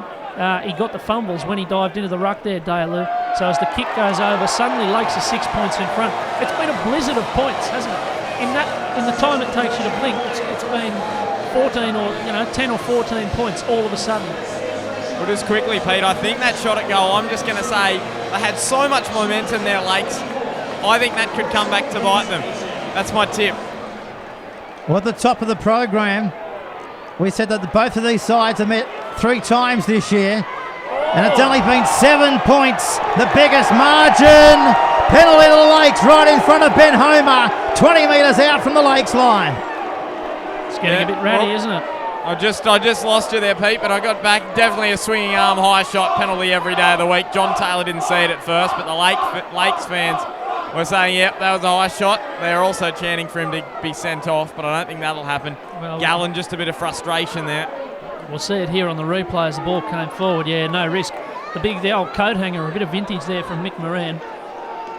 he got the fumbles when he dived into the ruck there, Daly. So as the kick goes over, suddenly Lakes are 6 points in front. It's been a blizzard of points, hasn't it? In the time it takes you to blink, it's been 14 or 10 or 14 points all of a sudden. Well, just quickly, Pete, I think that shot at goal, I'm just going to say, they had so much momentum there, Lakes. I think that could come back to bite them. That's my tip. Well, at the top of the program, we said that both of these sides have met 3 times this year, and it's only been 7 points, the biggest margin. Penalty to the Lakes right in front of Ben Homer, 20 metres out from the Lakes line. It's getting a bit ratty, isn't it? I just lost you there, Pete, but I got back. Definitely a swinging arm high shot penalty every day of the week. John Taylor didn't see it at first, but the Lakes fans were saying, yep, that was a high shot. They're also chanting for him to be sent off, but I don't think that'll happen. Well, Gallen, just a bit of frustration there. We'll see it here on the replay as the ball came forward. Yeah, no risk. The old coat hanger, a bit of vintage there from Mick Moran.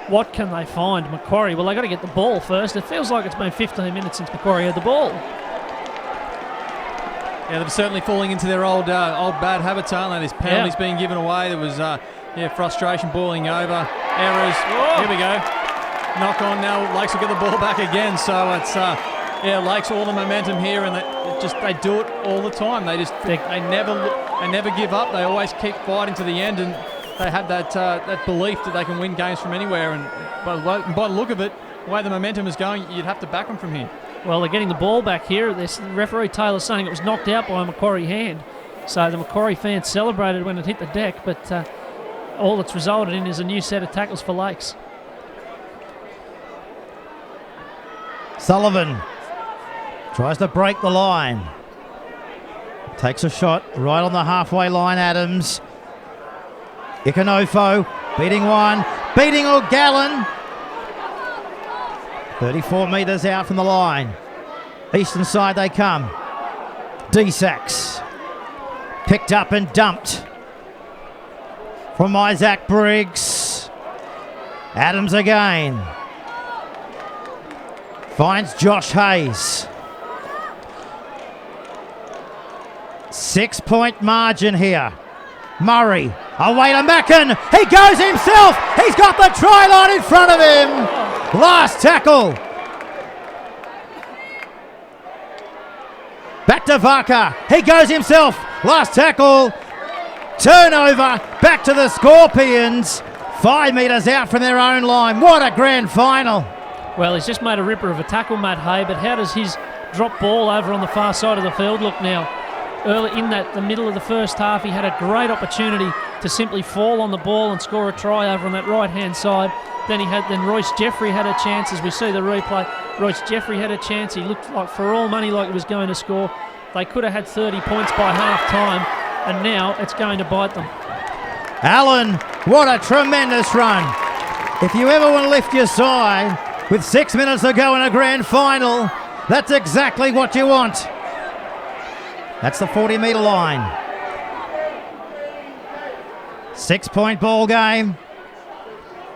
What can they find? Macquarie, well, they got to get the ball first. It feels like it's been 15 minutes since Macquarie had the ball. Yeah, they're certainly falling into their old bad habits, aren't they? There's penalties being given away. There was frustration boiling over. Errors. Whoa. Here we go. Knock on now. Lakes will get the ball back again. So it's Lakes all the momentum here, and they do it all the time. They never give up. They always keep fighting to the end, and they have that belief that they can win games from anywhere. And by the look of it, the way the momentum is going, you'd have to back them from here. Well, they're getting the ball back here. This referee Taylor saying it was knocked out by a Macquarie hand. So the Macquarie fans celebrated when it hit the deck, but all it's resulted in is a new set of tackles for Lakes. Sullivan tries to break the line. Takes a shot right on the halfway line, Adams. Ikanofo beating one, beating O'Gallen. 34 metres out from the line. Eastern side they come. D-Sacks. Picked up and dumped from Isaac Briggs. Adams again. Finds Josh Hayes. 6-point margin here. Murray away to Mackin. He goes himself. He's got the try line in front of him. Last tackle. Back to Vaka. He goes himself. Last tackle. Turnover. Back to the Scorpions. 5 metres out from their own line. What a grand final. Well, he's just made a ripper of a tackle, Matt Hay, but how does his drop ball over on the far side of the field look now? Early in the middle of the first half, he had a great opportunity to simply fall on the ball and score a try over on that right-hand side. Then Royce Jeffrey had a chance, as we see the replay. Royce Jeffrey had a chance. He looked like, for all money, like he was going to score. They could have had 30 points by half-time, and now it's going to bite them. Allen, what a tremendous run. If you ever want to lift your side with 6 minutes to go in a grand final, that's exactly what you want. That's the 40-metre line. 6-point ball game.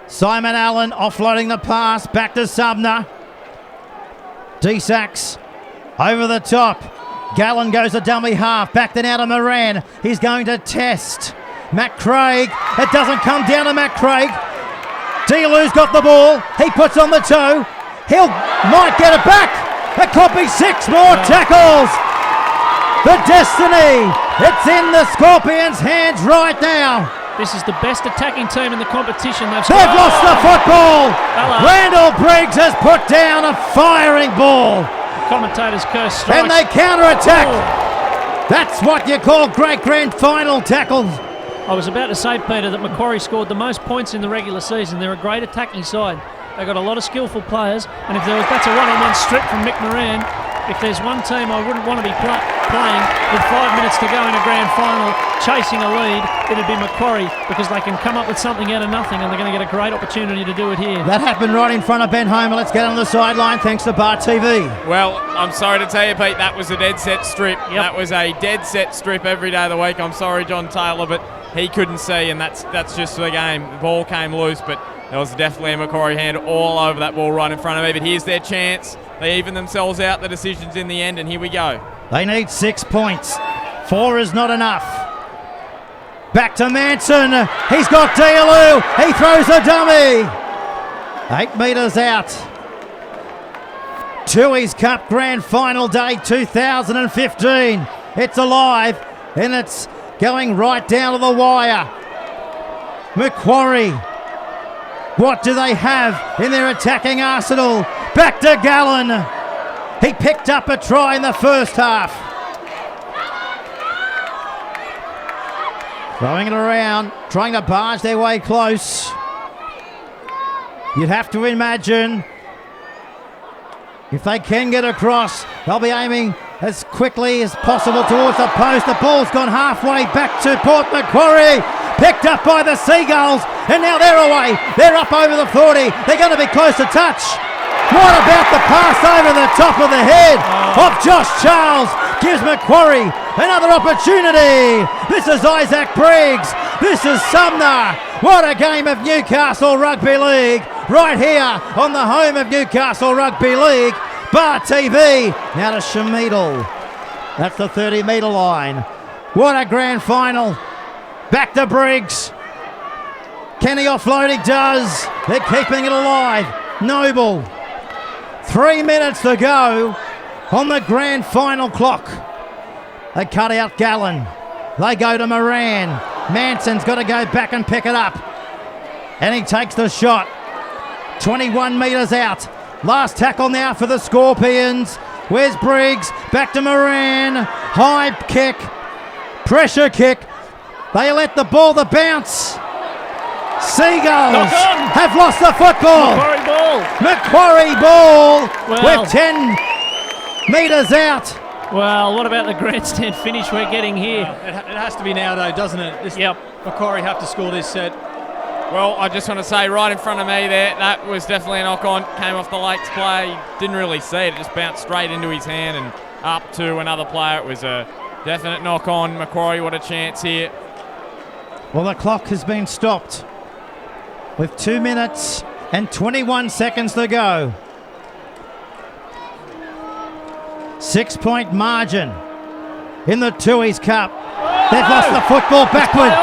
Simon Allen offloading the pass back to Sumner. D-Sacks over the top. Gallen goes to dummy half. Back then out of Moran. He's going to test. Matt Craig. It doesn't come down to Matt Craig. Dealu's got the ball. He puts on the toe. Might get it back. It could be 6 more tackles. The destiny. It's in the Scorpions' hands right now. This is the best attacking team in the competition. They've lost the football. Hello. Randall Briggs has put down a firing ball. Commentators curse strikes. And they counter-attack. That's what you call great grand final tackles. I was about to say, Peter, that Macquarie scored the most points in the regular season. They're a great attacking side. They've got a lot of skillful players, and that's a one-on-one strip from Mick Moran. If there's one team I wouldn't want to be playing with 5 minutes to go in a grand final, chasing a lead, it'd be Macquarie, because they can come up with something out of nothing, and they're going to get a great opportunity to do it here. That happened right in front of Ben Homer. Let's get on the sideline, thanks to Bar TV. Well, I'm sorry to tell you, Pete, that was a dead set strip. Yep. That was a dead set strip every day of the week. I'm sorry, John Taylor, but he couldn't see, and that's just the game. The ball came loose, but there was definitely a Macquarie hand all over that ball right in front of me. But here's their chance. They even themselves out. The decision's in the end, and here we go. They need 6 points. 4 is not enough. Back to Manson. He's got Dealoo. He throws a dummy. 8 metres out. Tooheys Cup Grand Final Day 2015. It's alive, and it's going right down to the wire. Macquarie. What do they have in their attacking arsenal? Back to Gallen. He picked up a try in the first half. Throwing it around, trying to barge their way close. You'd have to imagine if they can get across, they'll be aiming as quickly as possible towards the post. The ball's gone halfway back to Port Macquarie. Picked up by the Seagulls, and now they're away. They're up over the 40. They're going to be close to touch. What about the pass over the top of the head of Josh Charles? Gives Macquarie another opportunity. This is Isaac Briggs. This is Sumner. What a game of Newcastle Rugby League right here on the home of Newcastle Rugby League. Bar TV. Now to Shamidal. That's the 30-metre line. What a grand final. Back to Briggs. Can he offload? He does. They're keeping it alive. Noble. 3 minutes to go on the grand final clock. They cut out Gallen. They go to Moran. Manson's got to go back and pick it up. And he takes the shot. 21 metres out. Last tackle now for the Scorpions. Where's Briggs? Back to Moran. High kick. Pressure kick. They let the ball bounce. Seagulls have lost the football. Macquarie ball. Macquarie ball. Well, We're 10 metres out. Well, what about the grandstand finish we're getting here? It has to be now, though, doesn't it? Yep. Macquarie have to score this set. Well, I just want to say right in front of me there, that was definitely a knock-on. Came off the Lakes play. Didn't really see it. It just bounced straight into his hand and up to another player. It was a definite knock-on. Macquarie, what a chance here. Well, the clock has been stopped with 2 minutes and 21 seconds to go. 6-point margin in the Tooheys Cup. They've lost the football backward.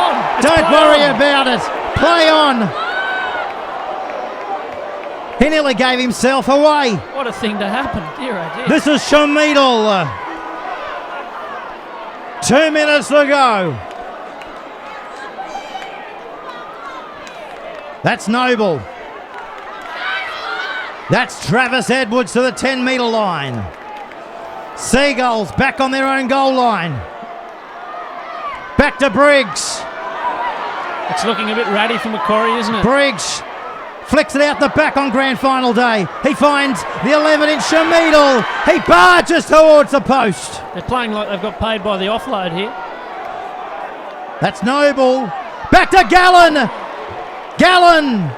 Don't worry about it. Play on. He nearly gave himself away. What a thing to happen. Dear, oh dear. This is Shamidal. 2 minutes to go. That's Noble. That's Travis Edwards to the 10-metre line. Seagulls back on their own goal line. Back to Briggs. It's looking a bit ratty for Macquarie, isn't it? Briggs flicks it out the back on grand final day. He finds the 11-inch Shamidal. He barges towards the post. They're playing like they've got paid by the offload here. That's Noble. Back to Gallen. Gallen.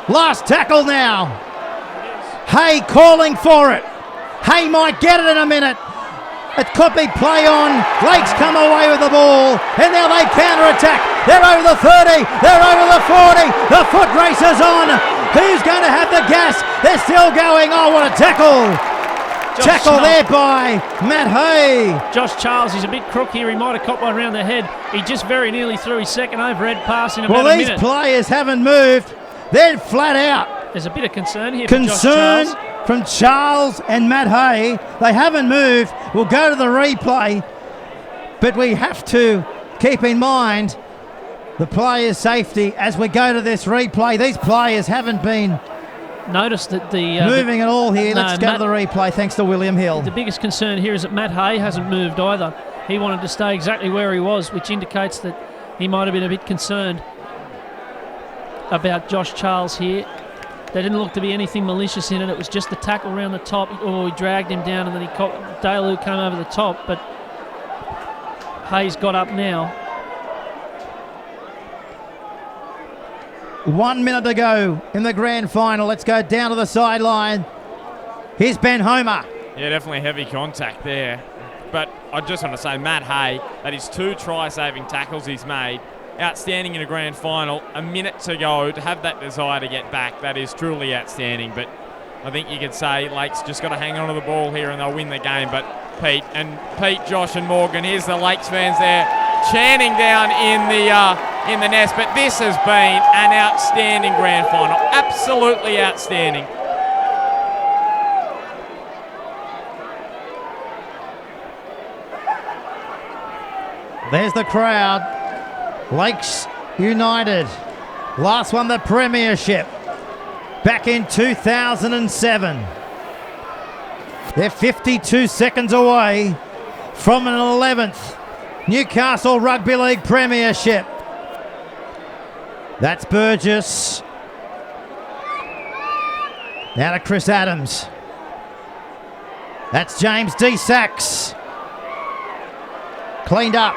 Last tackle now. Hay calling for it. Hay might get it in a minute. It could be play on. Lakes come away with the ball. And now they counter-attack. They're over the 30. They're over the 40. The foot race is on. Who's going to have the gas? They're still going. Oh, what a tackle. Tackle there by Matt Hay. Josh Charles, he's a big crook here. He might have caught one around the head. He just very nearly threw his second overhead pass in about a minute. Well, these players haven't moved. They're flat out. There's a bit of concern here for Josh Charles. From Charles and Matt Hay. They haven't moved. We'll go to the replay. But we have to keep in mind the players' safety as we go to this replay. These players haven't been notice that moving at all here. Let's go to the replay thanks to William Hill. The biggest concern here is that Matt Hay hasn't moved either. He wanted to stay exactly where he was, which indicates that he might have been a bit concerned about Josh Charles here. There didn't look to be anything malicious in it. It was just the tackle around the top. Oh, he dragged him down and then he caught Dale, who came over the top, but Hay's got up now. 1 minute to go in the grand final. Let's go down to the sideline. Here's Ben Homer. Yeah, definitely heavy contact there. But I just want to say, Matt Hay, that is 2 try-saving tackles he's made. Outstanding in a grand final. A minute to go. To have that desire to get back, that is truly outstanding. But I think you could say Lakes just got to hang on to the ball here and they'll win the game. But Pete, Josh and Morgan, here's the Lakes fans there chanting down in the nest. But this has been an outstanding grand final. Absolutely outstanding. There's the crowd. Lakes United. Last one, the premiership. Back in 2007. They're 52 seconds away from an 11th Newcastle Rugby League premiership. That's Burgess. Now to Chris Adams. That's James D. Sachs. Cleaned up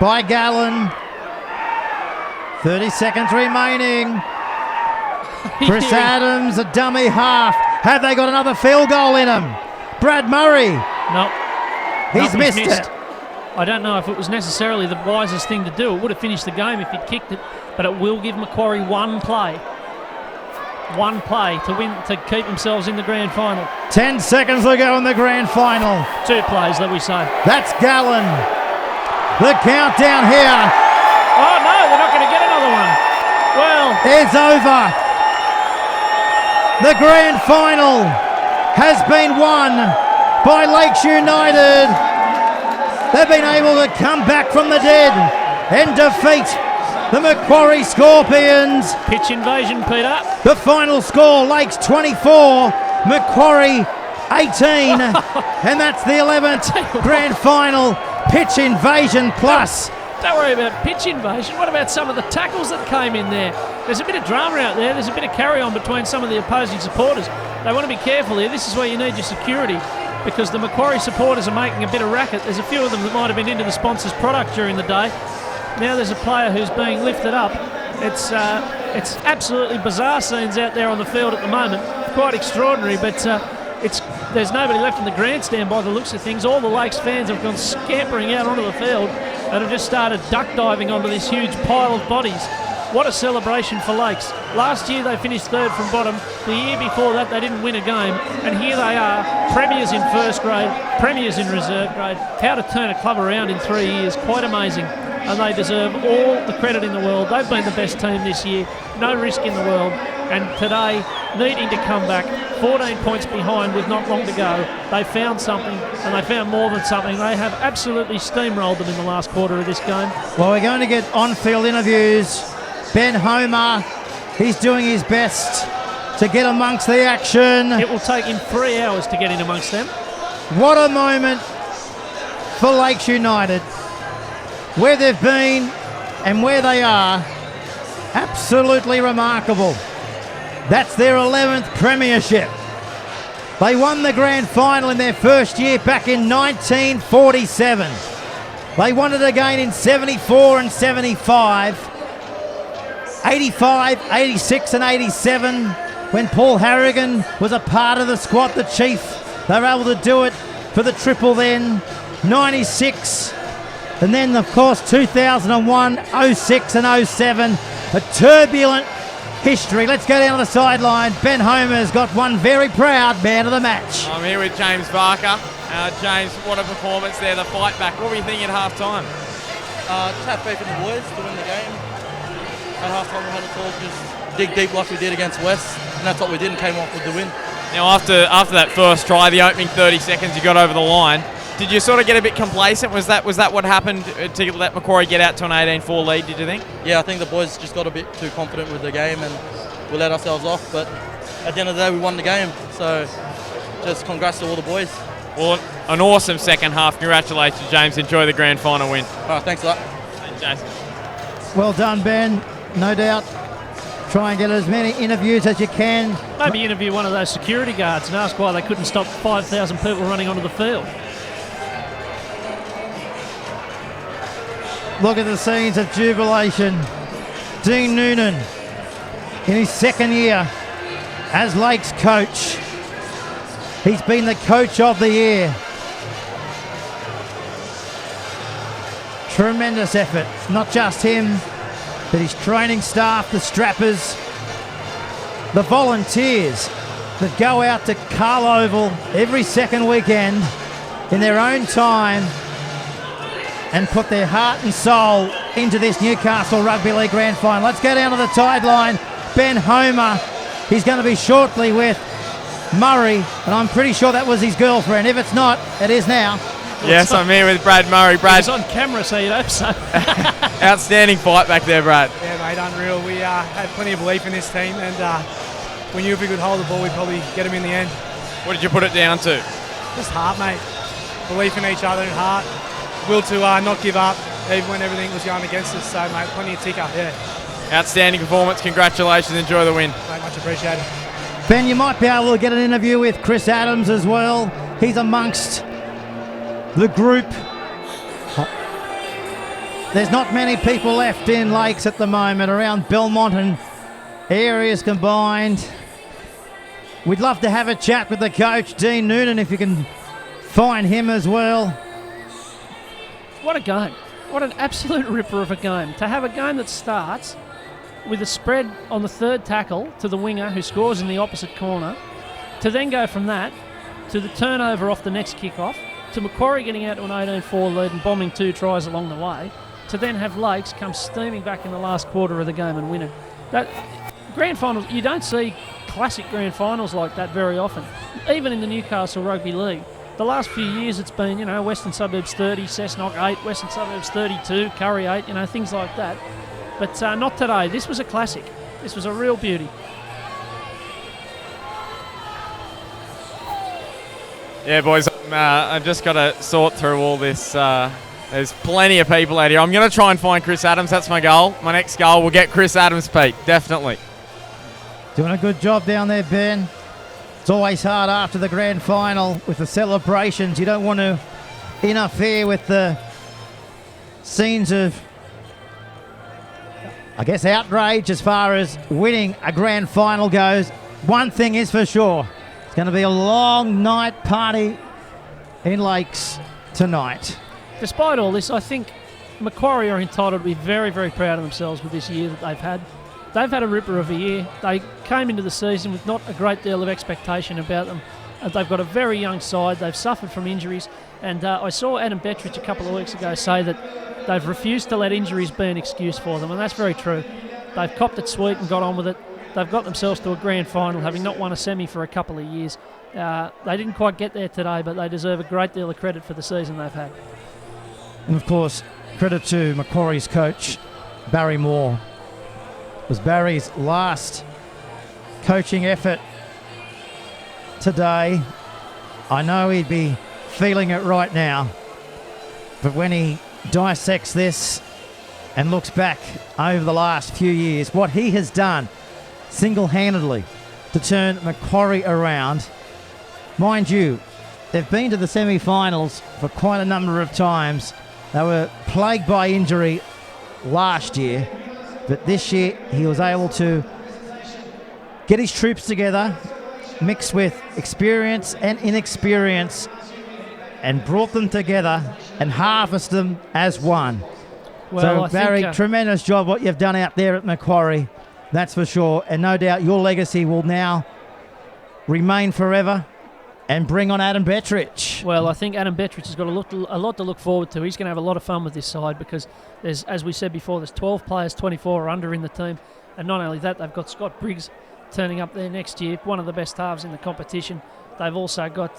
by Gallen. 30 seconds remaining. Chris Adams, a dummy half. Have they got another field goal in them? Brad Murray. No. He's missed it. I don't know if it was necessarily the wisest thing to do. It would have finished the game if he'd kicked it, but it will give Macquarie one play. One play to win, to keep themselves in the grand final. 10 seconds to go in the grand final. 2 plays, let me say. That's Gallen. The countdown here. Oh no, they're not going to get another one. Well, it's over. The grand final has been won by Lakes United. They've been able to come back from the dead and defeat the Macquarie Scorpions. Pitch invasion, Peter. The final score, Lakes 24, Macquarie 18. And that's the 11th grand final. Pitch invasion plus. Don't worry about pitch invasion. What about some of the tackles that came in there? There's a bit of drama out there. There's a bit of carry-on between some of the opposing supporters. They want to be careful here. This is where you need your security, because the Macquarie supporters are making a bit of racket. There's a few of them that might have been into the sponsor's product during the day. Now there's a player who's being lifted up. It's absolutely bizarre scenes out there on the field at the moment. Quite extraordinary, but there's nobody left in the grandstand by the looks of things. All the Lakes fans have gone scampering out onto the field and have just started duck diving onto this huge pile of bodies. What a celebration for Lakes. Last year they finished 3rd from bottom. The year before that they didn't win a game. And here they are, premiers in first grade, premiers in reserve grade. How to turn a club around in 3 years, quite amazing. And they deserve all the credit in the world. They've been the best team this year. No risk in the world. And today, needing to come back 14 points behind with not long to go, they found something, and they found more than something. They have absolutely steamrolled them in the last quarter of this game. Well, we're going to get on-field interviews. Ben Homer, he's doing his best to get amongst the action. It will take him 3 hours to get in amongst them. What a moment for Lakes United. Where they've been and where they are, absolutely remarkable. That's their 11th premiership. They won the grand final in their first year back in 1947. They won it again in 74 and 75, 85, 86 and 87 when Paul Harrigan was a part of the squad, the chief. They were able to do it for the triple then, 96, and then of course 2001, 06 and 07. A turbulent history. Let's go down to the sideline. Ben Homer's got one very proud man of the match. I'm here with James Barker. James, what a performance there, the fight back. What were you thinking at half time? Just have faith in the boys to win the game. At half time we had to talk, just dig deep like we did against West, and that's what we did and came off with the win. Now after that first try, the opening 30 seconds you got over the line, did you sort of get a bit complacent? Was that what happened to let Macquarie get out to an 18-4 lead, did you think? Yeah, I think the boys just got a bit too confident with the game and we let ourselves off, but at the end of the day we won the game, so just congrats to all the boys. Well, an awesome second half. Congratulations, James. Enjoy the grand final win. All right, thanks a lot. Thanks, Jason. Well done, Ben. No doubt. Try and get as many interviews as you can. Maybe interview one of those security guards and ask why they couldn't stop 5,000 people running onto the field. Look at the scenes of jubilation. Dean Noonan, in his second year as Lakes coach. He's been the coach of the year. Tremendous effort. Not just him, but his training staff, the strappers, the volunteers that go out to Carl Oval every second weekend in their own time and put their heart and soul into this Newcastle Rugby League Grand Final. Let's go down to the sideline. Ben Homer, he's going to be shortly with Murray, and I'm pretty sure that was his girlfriend. If it's not, it is now. Yes, I'm here with Brad Murray. Brad, He's on camera, so you'd hope so. outstanding fight back there, Brad. Yeah, mate, unreal. We had plenty of belief in this team, and we knew if we could hold the ball, we'd probably get them in the end. What did you put it down to? Just heart, mate. Belief in each other and heart. Will to not give up, even when everything was going against us. So, mate, plenty of ticker, yeah. Outstanding performance. Congratulations. Enjoy the win. Mate, much appreciated. Ben, you might be able to get an interview with Chris Adams as well. He's amongst the group. There's not many people left in Lakes at the moment around Belmont and areas combined. We'd love to have a chat with the coach, Dean Noonan, if you can find him as well. What a game. What an absolute ripper of a game. To have a game that starts with a spread on the third tackle to the winger who scores in the opposite corner, to then go from that to the turnover off the next kickoff, to Macquarie getting out to an 18-4 lead and bombing 2 tries along the way, to then have Lakes come steaming back in the last quarter of the game and win it. That grand finals, you don't see classic grand finals like that very often, even in the Newcastle Rugby League. The last few years it's been, Western Suburbs 30, Cessnock 8, Western Suburbs 32, Curry 8, things like that. But not today. This was a classic. This was a real beauty. Yeah, boys, I've just got to sort through all this. There's plenty of people out here. I'm going to try and find Chris Adams. That's my goal. My next goal will get Chris Adams, Pete. Definitely. Doing a good job down there, Ben. It's always hard after the grand final with the celebrations. You don't want to interfere with the scenes of, I guess, outrage as far as winning a grand final goes. One thing is for sure, it's going to be a long night party in Lakes tonight. Despite all this, I think Macquarie are entitled to be very, very proud of themselves with this year that they've had. They've had a ripper of a year. They came into the season with not a great deal of expectation about them. They've got a very young side. They've suffered from injuries. And I saw Adam Bettridge a couple of weeks ago say that they've refused to let injuries be an excuse for them. And that's very true. They've copped it sweet and got on with it. they've got themselves to a grand final, having not won a semi for a couple of years. They didn't quite get there today, but they deserve a great deal of credit for the season they've had. And of course, credit to Macquarie's coach, Barry Moore. It was Barry's last coaching effort today. I know he'd be feeling it right now, but when he dissects this and looks back over the last few years, what he has done single-handedly to turn Macquarie around. Mind you, they've been to the semi-finals for quite a number of times. They were plagued by injury last year, but this year he was able to get his troops together, mixed with experience and inexperience, and brought them together and harvest them as one. Well, so, Barry, tremendous job what you've done out there at Macquarie, that's for sure. And no doubt your legacy will now remain forever and bring on Adam Bettridge. Well, I think Adam Bettridge has got a lot to look forward to. He's going to have a lot of fun with this side because, there's, as we said before, there's 12 players, 24 are under in the team. And not only that, they've got Scott Briggs turning up there next year, one of the best halves in the competition. They've also got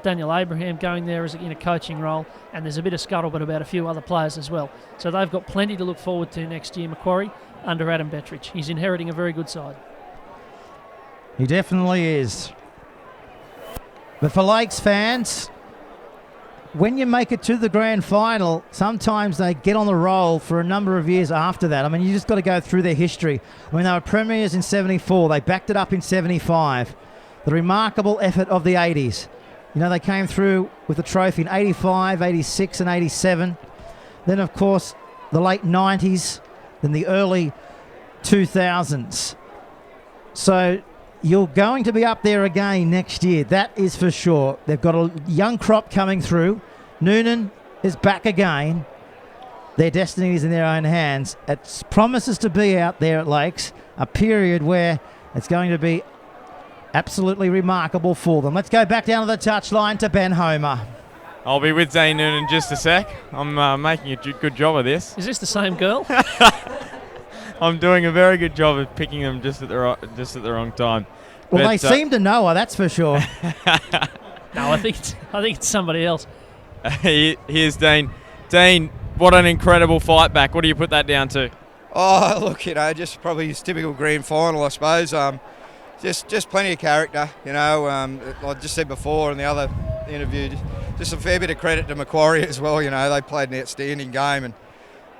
Daniel Abraham going there in a coaching role, and there's a bit of scuttlebutt about a few other players as well. So they've got plenty to look forward to next year, Macquarie, under Adam Bettridge. He's inheriting a very good side. He definitely is. But for Lakes fans, when you make it to the grand final, sometimes they get on the roll for a number of years after that. I mean, you just got to go through their history. When they were premiers in 74, they backed it up in 75. The remarkable effort of the 80s. You know, they came through with the trophy in 85, 86 and 87. Then, of course, the late 90s, then the early 2000s. So you're going to be up there again next year. That is for sure. They've got a young crop coming through. Noonan is back again. Their destiny is in their own hands. It promises to be out there at Lakes, a period where it's going to be absolutely remarkable for them. Let's go back down to the touchline to Ben Homer. I'll be with Zane Noonan in just a sec. I'm making a good job of this. Is this the same girl? I'm doing a very good job of picking them just at the wrong time. Well, but, they seem to know her, that's for sure. No, I think it's somebody else. Here's Dean. Dean, what an incredible fight back. What do you put that down to? Oh, look, just probably his typical grand final, I suppose. Just plenty of character, I just said before in the other interview, just a fair bit of credit to Macquarie as well. They played an outstanding game,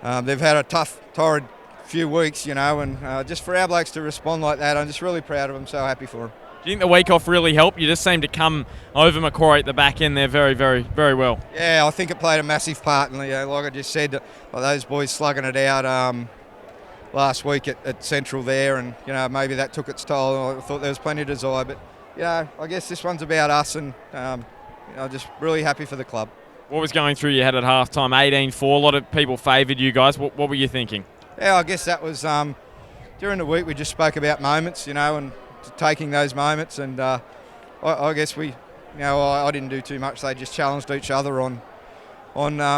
and they've had a tough, torrid few weeks, and just for our blokes to respond like that, I'm just really proud of them, so happy for them. Do you think the week off really helped? You just seem to come over Macquarie at the back end there very, very, very well. Yeah, I think it played a massive part, and like I just said, those boys slugging it out last week at Central there, and maybe that took its toll. I thought there was plenty of desire, but I guess this one's about us, and just really happy for the club. What was going through your head at halftime? 18-4, a lot of people favoured you guys. What were you thinking? Yeah, I guess that was during the week we just spoke about moments, and taking those moments, and I guess we, I didn't do too much. They just challenged each other on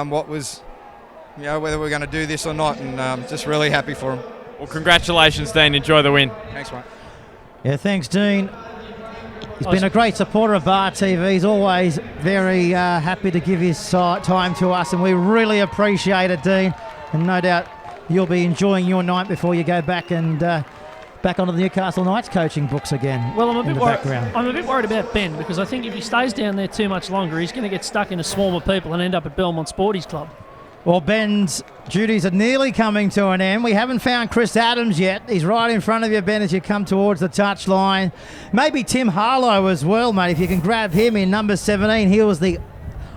what was, whether we're going to do this or not, and just really happy for them. Well, congratulations, Dean. Enjoy the win. Thanks, mate. Yeah, thanks, Dean. He's been a great supporter of Bar TV. He's always very happy to give his time to us, and we really appreciate it, Dean. And no doubt you'll be enjoying your night before you go back and back onto the Newcastle Knights coaching books again. Well, I'm a bit worried about Ben, because I think if he stays down there too much longer, he's going to get stuck in a swarm of people and end up at Belmont Sporties Club. Well, Ben's duties are nearly coming to an end. We haven't found Chris Adams yet. He's right in front of you, Ben, as you come towards the touchline. Maybe Tim Harlow as well, mate, if you can grab him in number 17. He was the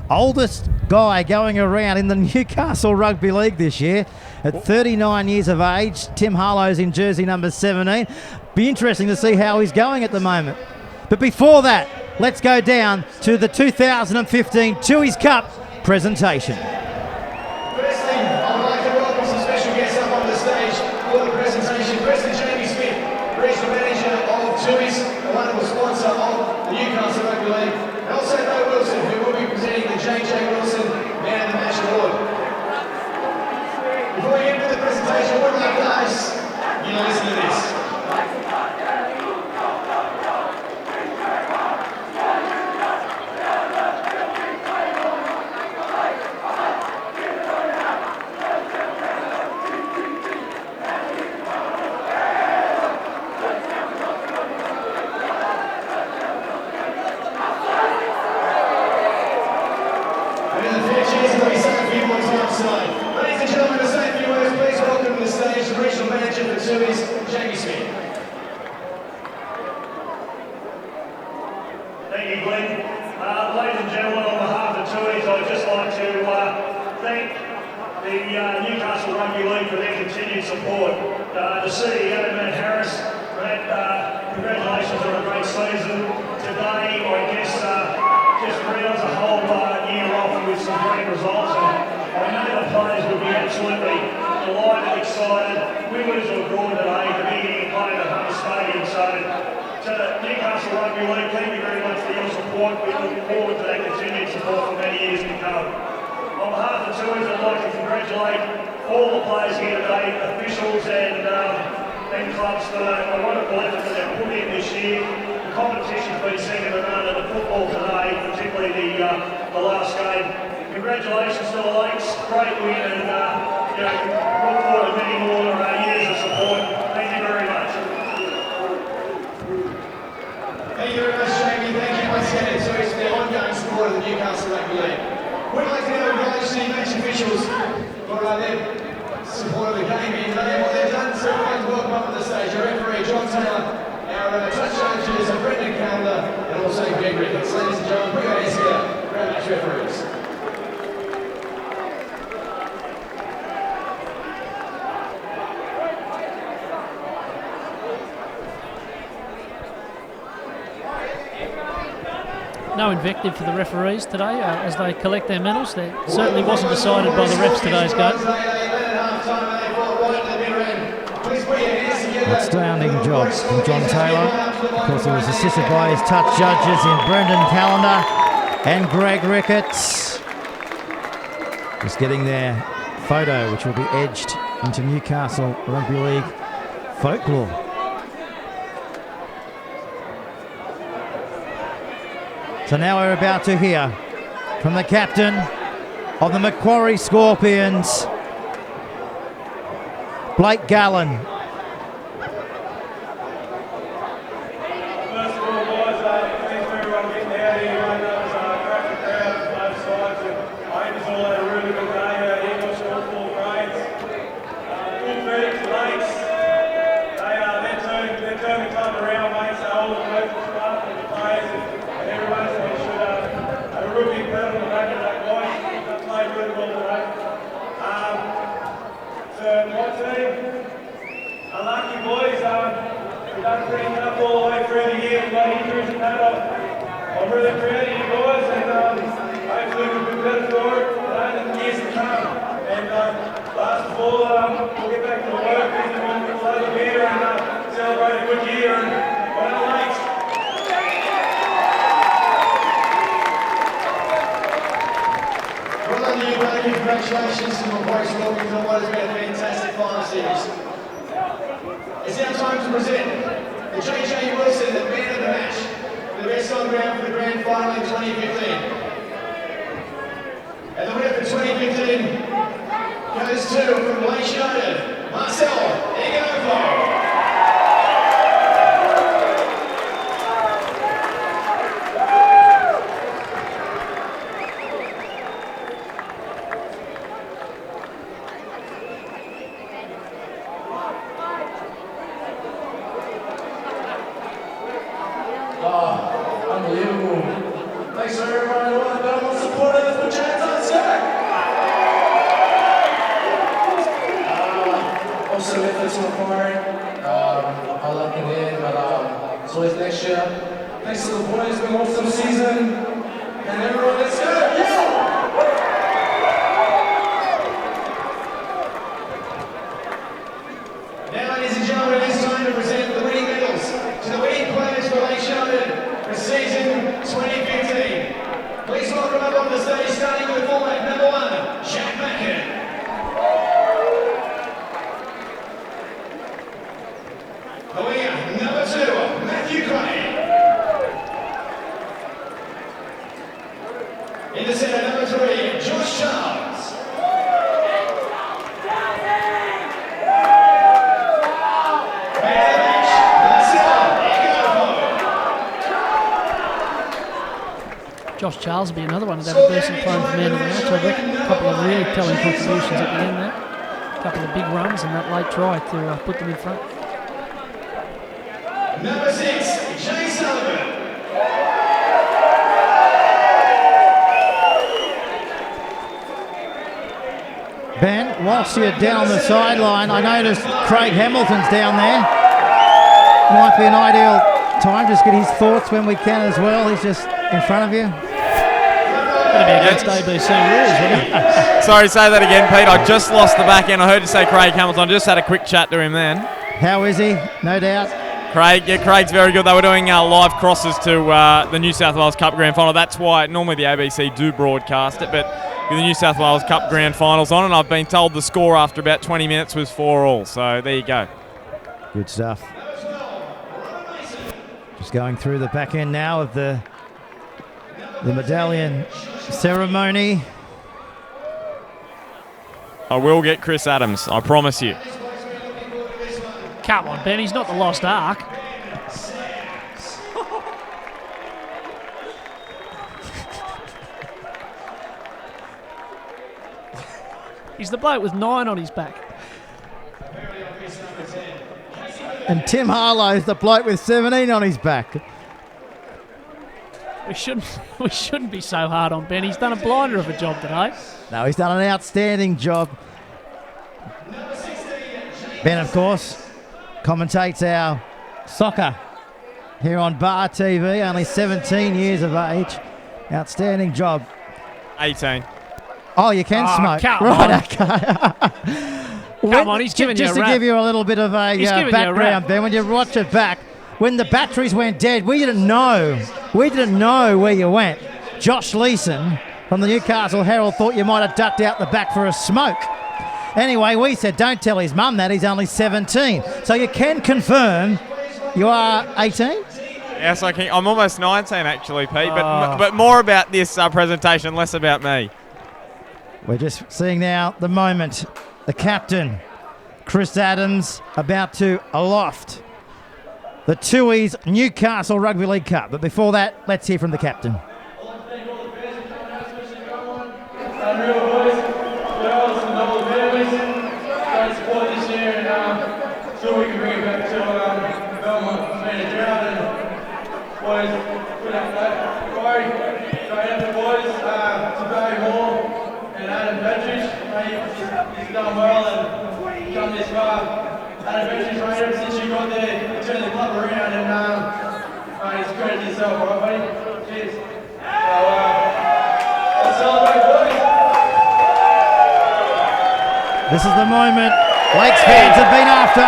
oldest guy going around in the Newcastle Rugby League this year. At 39 years of age, Tim Harlow's in jersey number 17. Be interesting to see how he's going at the moment. But before that, let's go down to the 2015 Tooheys Cup presentation. Firstly, I would like to welcome some special guests up on the stage for the presentation. President Jamie Smith, Regional Manager of Tooheys, a wonderful sponsor of the Newcastle Rugby League. And also Noah Wilson, who will be presenting the J.J. Wilson Man of the Match Award. Before we get into the presentation, what would like to ask you to listen to this. Newcastle Rugby League for their continued support. The CEO, Matt Harris, Matt, congratulations on a great season. Today, I guess, just rounds a whole year off with some great results. And I know the players would be absolutely delighted, excited. Winners of Gordon today to be here playing at home stadium. So, to Newcastle Rugby League, thank you very much for your support. We look forward to that continued support for many years to come. On behalf of the Tours, I'd like to congratulate all the players here today, officials and clubs for the wonderful effort that they've put in this year. The competition's been second to none, and the football today, particularly the last game. Congratulations to the Lakes, great win, and look forward to many more years of support. Thank you very much. Thank you very much, Jamie. Thank you once again to Tours for their ongoing support of the Newcastle Rugby League. We'd like to now acknowledge the match officials for their support of the game here today. What they've done, so we'd like to welcome up to the stage our referee John Taylor, our touch judges Brendan Calendar, and also Greg Ricketts. Ladies and gentlemen, put your hands together for our match referees. No invective for the referees today as they collect their medals. That certainly wasn't decided by the refs today's game. Outstanding job from John Taylor. Of course, he was assisted by his touch judges in Brendan Calendar and Greg Ricketts. Just getting their photo, which will be edged into Newcastle Rugby League folklore. So now we're about to hear from the captain of the Macquarie Scorpions, Blake Gallen. First of all, guys, thanks for everyone getting out here. I know it was a cracking crowd from both sides, and I think it's all had a really good day out here. Got all 4 grades. Good feet, Lakes. They're turning time around, mate. So all the coaches, staff, and the players, and everyone should have a real big pat on the back of that guy. They played really well today. So my team, unlucky boys. We've done pretty tough all the way through the year. We've got injuries and that. I'm really proud of you guys, and hopefully we'll be better for it today in the years to come. And last of all, we'll get back to work and we'll play the beer and celebrate a good year and well late. Well done to you, brother. Congratulations to Macquarie Scorpions on what has been a fantastic final series. It's now time to present the JJ Wilson, the man of the match, for the best on ground for the grand final in 2015. And the winner for 2015 goes to, from Lake Sheridan, Marcel Eganofo. Unbelievable. Thanks for everyone who has done support us for chance on set. Also with us to Macquarie. I'll lock it in, but it's always next year. Thanks to the boys, it's been an awesome season. And everyone, let's go! Yeah! Now, ladies and gentlemen, it's time to present the winning medals to the winning players for Lake Sheridan for season 2015. Please welcome up on the stage, starting with fullback number 1, Jack Macken. The winger, number 2, Matthew Craig. In the centre, number 3, Josh Charles. Josh Charles will be another one that had a decent claim for man of the match, I reckon. A couple of really telling contributions at the end there. A couple of big runs and that late try to put them in front. Number 6, Jay Sullivan. Ben, whilst you're down the sideline, I noticed Craig Hamilton's down there. Might be an ideal time to just get his thoughts when we can as well. He's just in front of you. That'd be against ABC rules, wouldn't it? Sorry, say that again, Pete. I just lost the back end. I heard you say Craig Hamilton. I just had a quick chat to him then. How is he? No doubt. Craig's very good. They were doing live crosses to the New South Wales Cup Grand Final. That's why normally the ABC do broadcast it, but with the New South Wales Cup Grand Finals on, and I've been told the score after about 20 minutes was 4-4. So there you go. Good stuff. Just going through the back end now of the medallion ceremony. I will get Chris Adams, I promise you. Come on, Ben, he's not the Lost Ark. He's the bloke with 9 on his back. And Tim Harlow's the bloke with 17 on his back. We shouldn't be so hard on Ben. He's done a blinder of a job today. No, he's done an outstanding job. Ben, of course, commentates our soccer here on Bar TV, only 17 years of age. Outstanding job. 18. Oh, you can smoke. Come right, on. Okay. Come on, he's giving you a Just to rap. give you a little bit of a background, Ben, when you watch it back, when the batteries went dead, we didn't know where you went. Josh Leeson from the Newcastle Herald thought you might have ducked out the back for a smoke. Anyway, we said, don't tell his mum that, he's only 17. So you can confirm you are 18? Yes, I can. I'm almost 19 actually, Pete, but more about this presentation, less about me. We're just seeing now the moment. The captain, Chris Adams, about to aloft the Tui's Newcastle Rugby League Cup. But before that, let's hear from the captain. Done well and come this far. Had a veteran trainer since you got there, turning the club around, and it's credit to yourself, all right, buddy? Cheers. So, let's celebrate, boys. This is the moment Lakes fans have been after.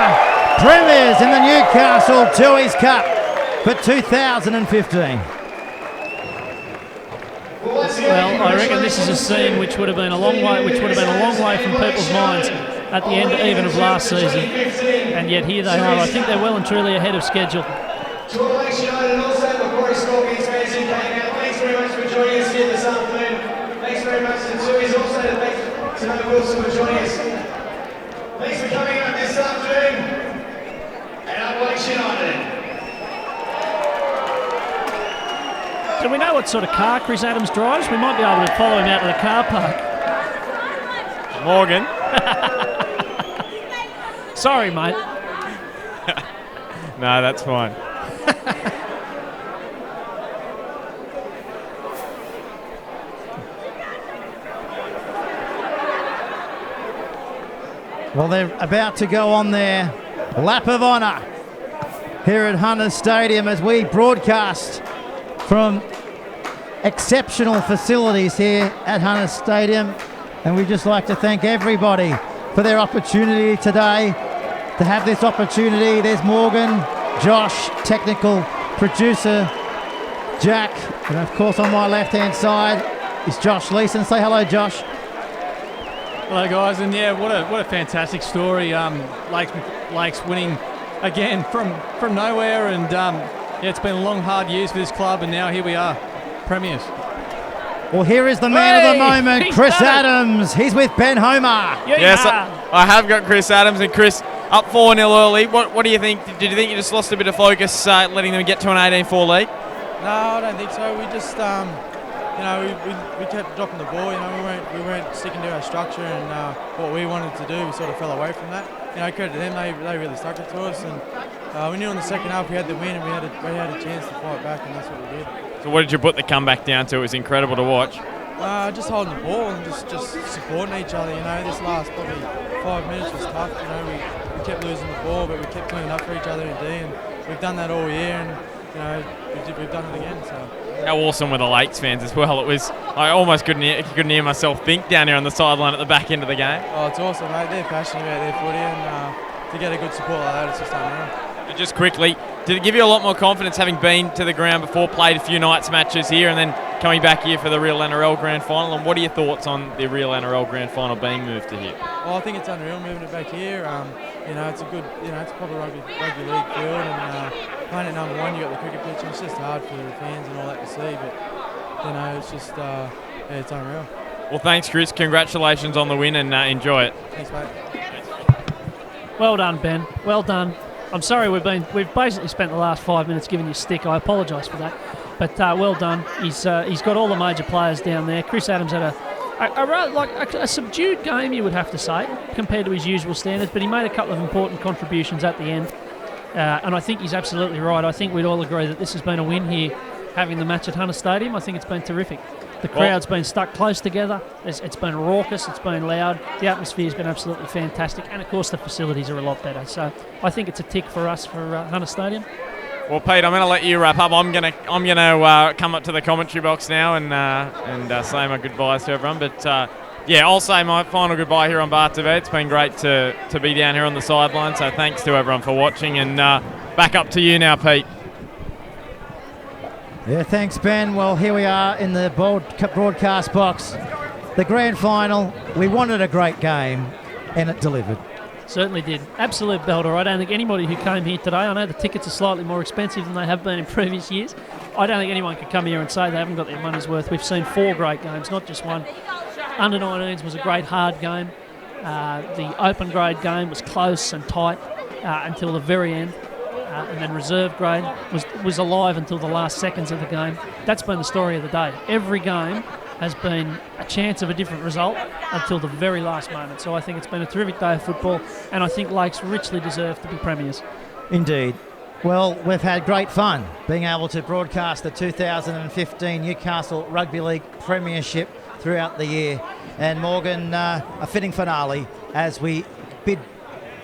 Premiers in the Newcastle Tui's Cup for 2015. Well, I reckon this is a scene which would have been a long way from people's minds at the end even of last season, and yet here they are. I think they're well and truly ahead of schedule. To all Lakes United and also Macquarie Scorpions fans who came out, thanks very much for joining us here this afternoon. Thanks very much to Tui's, also thanks to Matt Wilson for joining us. Thanks for coming out this afternoon, and up Lakes United. Do we know what sort of car Chris Adams drives? We might be able to follow him out to the car park. Morgan. Sorry, mate. No, that's fine. Well, they're about to go on their lap of honour here at Hunters Stadium as we broadcast from exceptional facilities here at Hunters Stadium, and we'd just like to thank everybody for their opportunity today to have this opportunity. There's Morgan, Josh, technical producer Jack, and of course on my left hand side is Josh Leeson. Say hello, Josh. Hello, guys, and yeah, what a fantastic story. Lakes winning again from nowhere, and yeah, it's been a long, hard years for this club, and now here we are, premiers. Well, here is the man of the moment, Chris Adams. He's with Ben Homer. Yes, I have got Chris Adams, and Chris up 4-0 early. What do you think? Did you think you just lost a bit of focus letting them get to an 18-4 lead? No, I don't think so. We just, we kept dropping the ball. We weren't sticking to our structure and what we wanted to do. We sort of fell away from that. Credit to them. They really stuck it to us, and we knew in the second half we had the win and we had a chance to fight back, and that's what we did. So what did you put the comeback down to? It was incredible to watch. Just holding the ball and just supporting each other. This last probably 5 minutes was tough. We kept losing the ball, but we kept cleaning up for each other in D, and we've done that all year, and we've done it again. So. How awesome were the Lakes fans as well? I almost couldn't hear myself think down here on the sideline at the back end of the game. Oh, it's awesome, mate. They're passionate about their footy, and to get a good support like that, it's just unreal. Just quickly, did it give you a lot more confidence having been to the ground before, played a few nights matches here, and then coming back here for the real NRL Grand Final? And what are your thoughts on the real NRL Grand Final being moved to here? Well, I think it's unreal moving it back here. It's a good, it's a proper rugby league field, and playing at number 1, you got the cricket pitch, and it's just hard for the fans and all that to see. But it's just, it's unreal. Well, thanks, Chris. Congratulations on the win, and enjoy it. Thanks, mate. Well done, Ben. Well done. I'm sorry we've basically spent the last 5 minutes giving you stick. I apologise for that, but well done. He's got all the major players down there. Chris Adams had a subdued game, you would have to say, compared to his usual standards, but he made a couple of important contributions at the end, and I think he's absolutely right. I think we'd all agree that this has been a win here, having the match at Hunter Stadium. I think it's been terrific. The crowd's been stuck close together. It's been raucous. It's been loud. The atmosphere's been absolutely fantastic. And, of course, the facilities are a lot better. So I think it's a tick for us for Hunter Stadium. Well, Pete, I'm going to let you wrap up. I'm going to come up to the commentary box now and say my goodbyes to everyone. But, I'll say my final goodbye here on Bar TV. It's been great to be down here on the sideline. So thanks to everyone for watching. And back up to you now, Pete. Yeah, thanks, Ben. Well, here we are in the broadcast box. The grand final. We wanted a great game, and it delivered. Certainly did. Absolute belter. I don't think anybody who came here today, I know the tickets are slightly more expensive than they have been in previous years. I don't think anyone could come here and say they haven't got their money's worth. We've seen 4 great games, not just one. Under 19s was a great hard game. The open grade game was close and tight until the very end. And then reserve grade was alive until the last seconds of the game. That's been the story of the day. Every game has been a chance of a different result until the very last moment. So I think it's been a terrific day of football, and I think Lakes richly deserve to be premiers. Indeed. Well, we've had great fun being able to broadcast the 2015 Newcastle Rugby League Premiership throughout the year. And Morgan, a fitting finale as we bid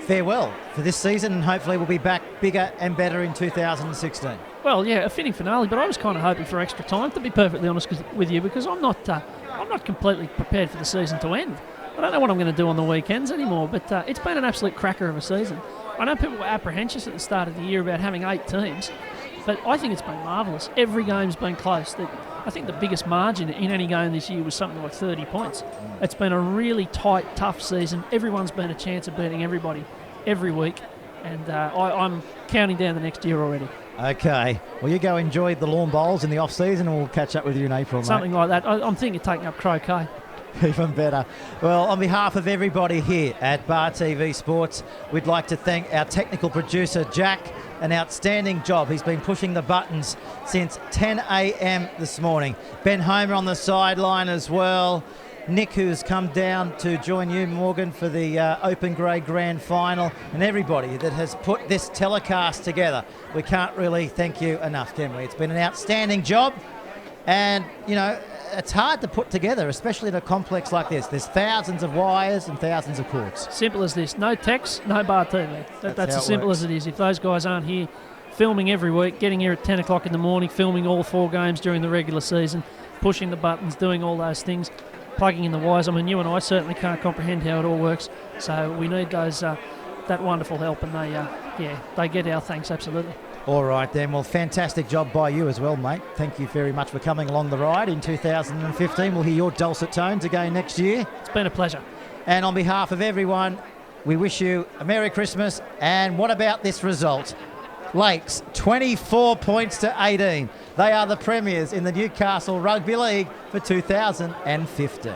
farewell for this season, and hopefully we'll be back bigger and better in 2016. Well, yeah, a fitting finale, but I was kind of hoping for extra time, to be perfectly honest with you, because I'm not completely prepared for the season to end. I don't know what I'm going to do on the weekends anymore, but it's been an absolute cracker of a season. I know people were apprehensive at the start of the year about having 8 teams, but I think it's been marvellous. Every game's been close. I think the biggest margin in any game this year was something like 30 points. It's been a really tight, tough season. Everyone's been a chance of beating everybody every week, and I'm counting down the next year already. Okay. Well, you go enjoy the lawn bowls in the off-season, and we'll catch up with you in April, Something like that. I'm thinking of taking up croquet. Even better. Well, on behalf of everybody here at Bar TV Sports, we'd like to thank our technical producer, Jack. An outstanding job. He's been pushing the buttons since 10 a.m. this morning. Ben Homer on the sideline as well. Nick, who's come down to join you, Morgan, for the Open Grade Grand Final, and everybody that has put this telecast together. We can't really thank you enough, can we? It's been an outstanding job, and, it's hard to put together, especially in a complex like this. There's thousands of wires and thousands of cords. Simple as this. No text, no Bar TV. That's as simple as it is. If those guys aren't here filming every week, getting here at 10 o'clock in the morning, filming all 4 games during the regular season, pushing the buttons, doing all those things, plugging in the wires. I mean, you and I certainly can't comprehend how it all works. So we need those that wonderful help, and they get our thanks, absolutely. All right, then. Well, fantastic job by you as well, mate. Thank you very much for coming along the ride in 2015. We'll hear your dulcet tones again next year. It's been a pleasure. And on behalf of everyone, we wish you a Merry Christmas. And what about this result? Lakes, 24 points to 18. They are the premiers in the Newcastle Rugby League for 2015.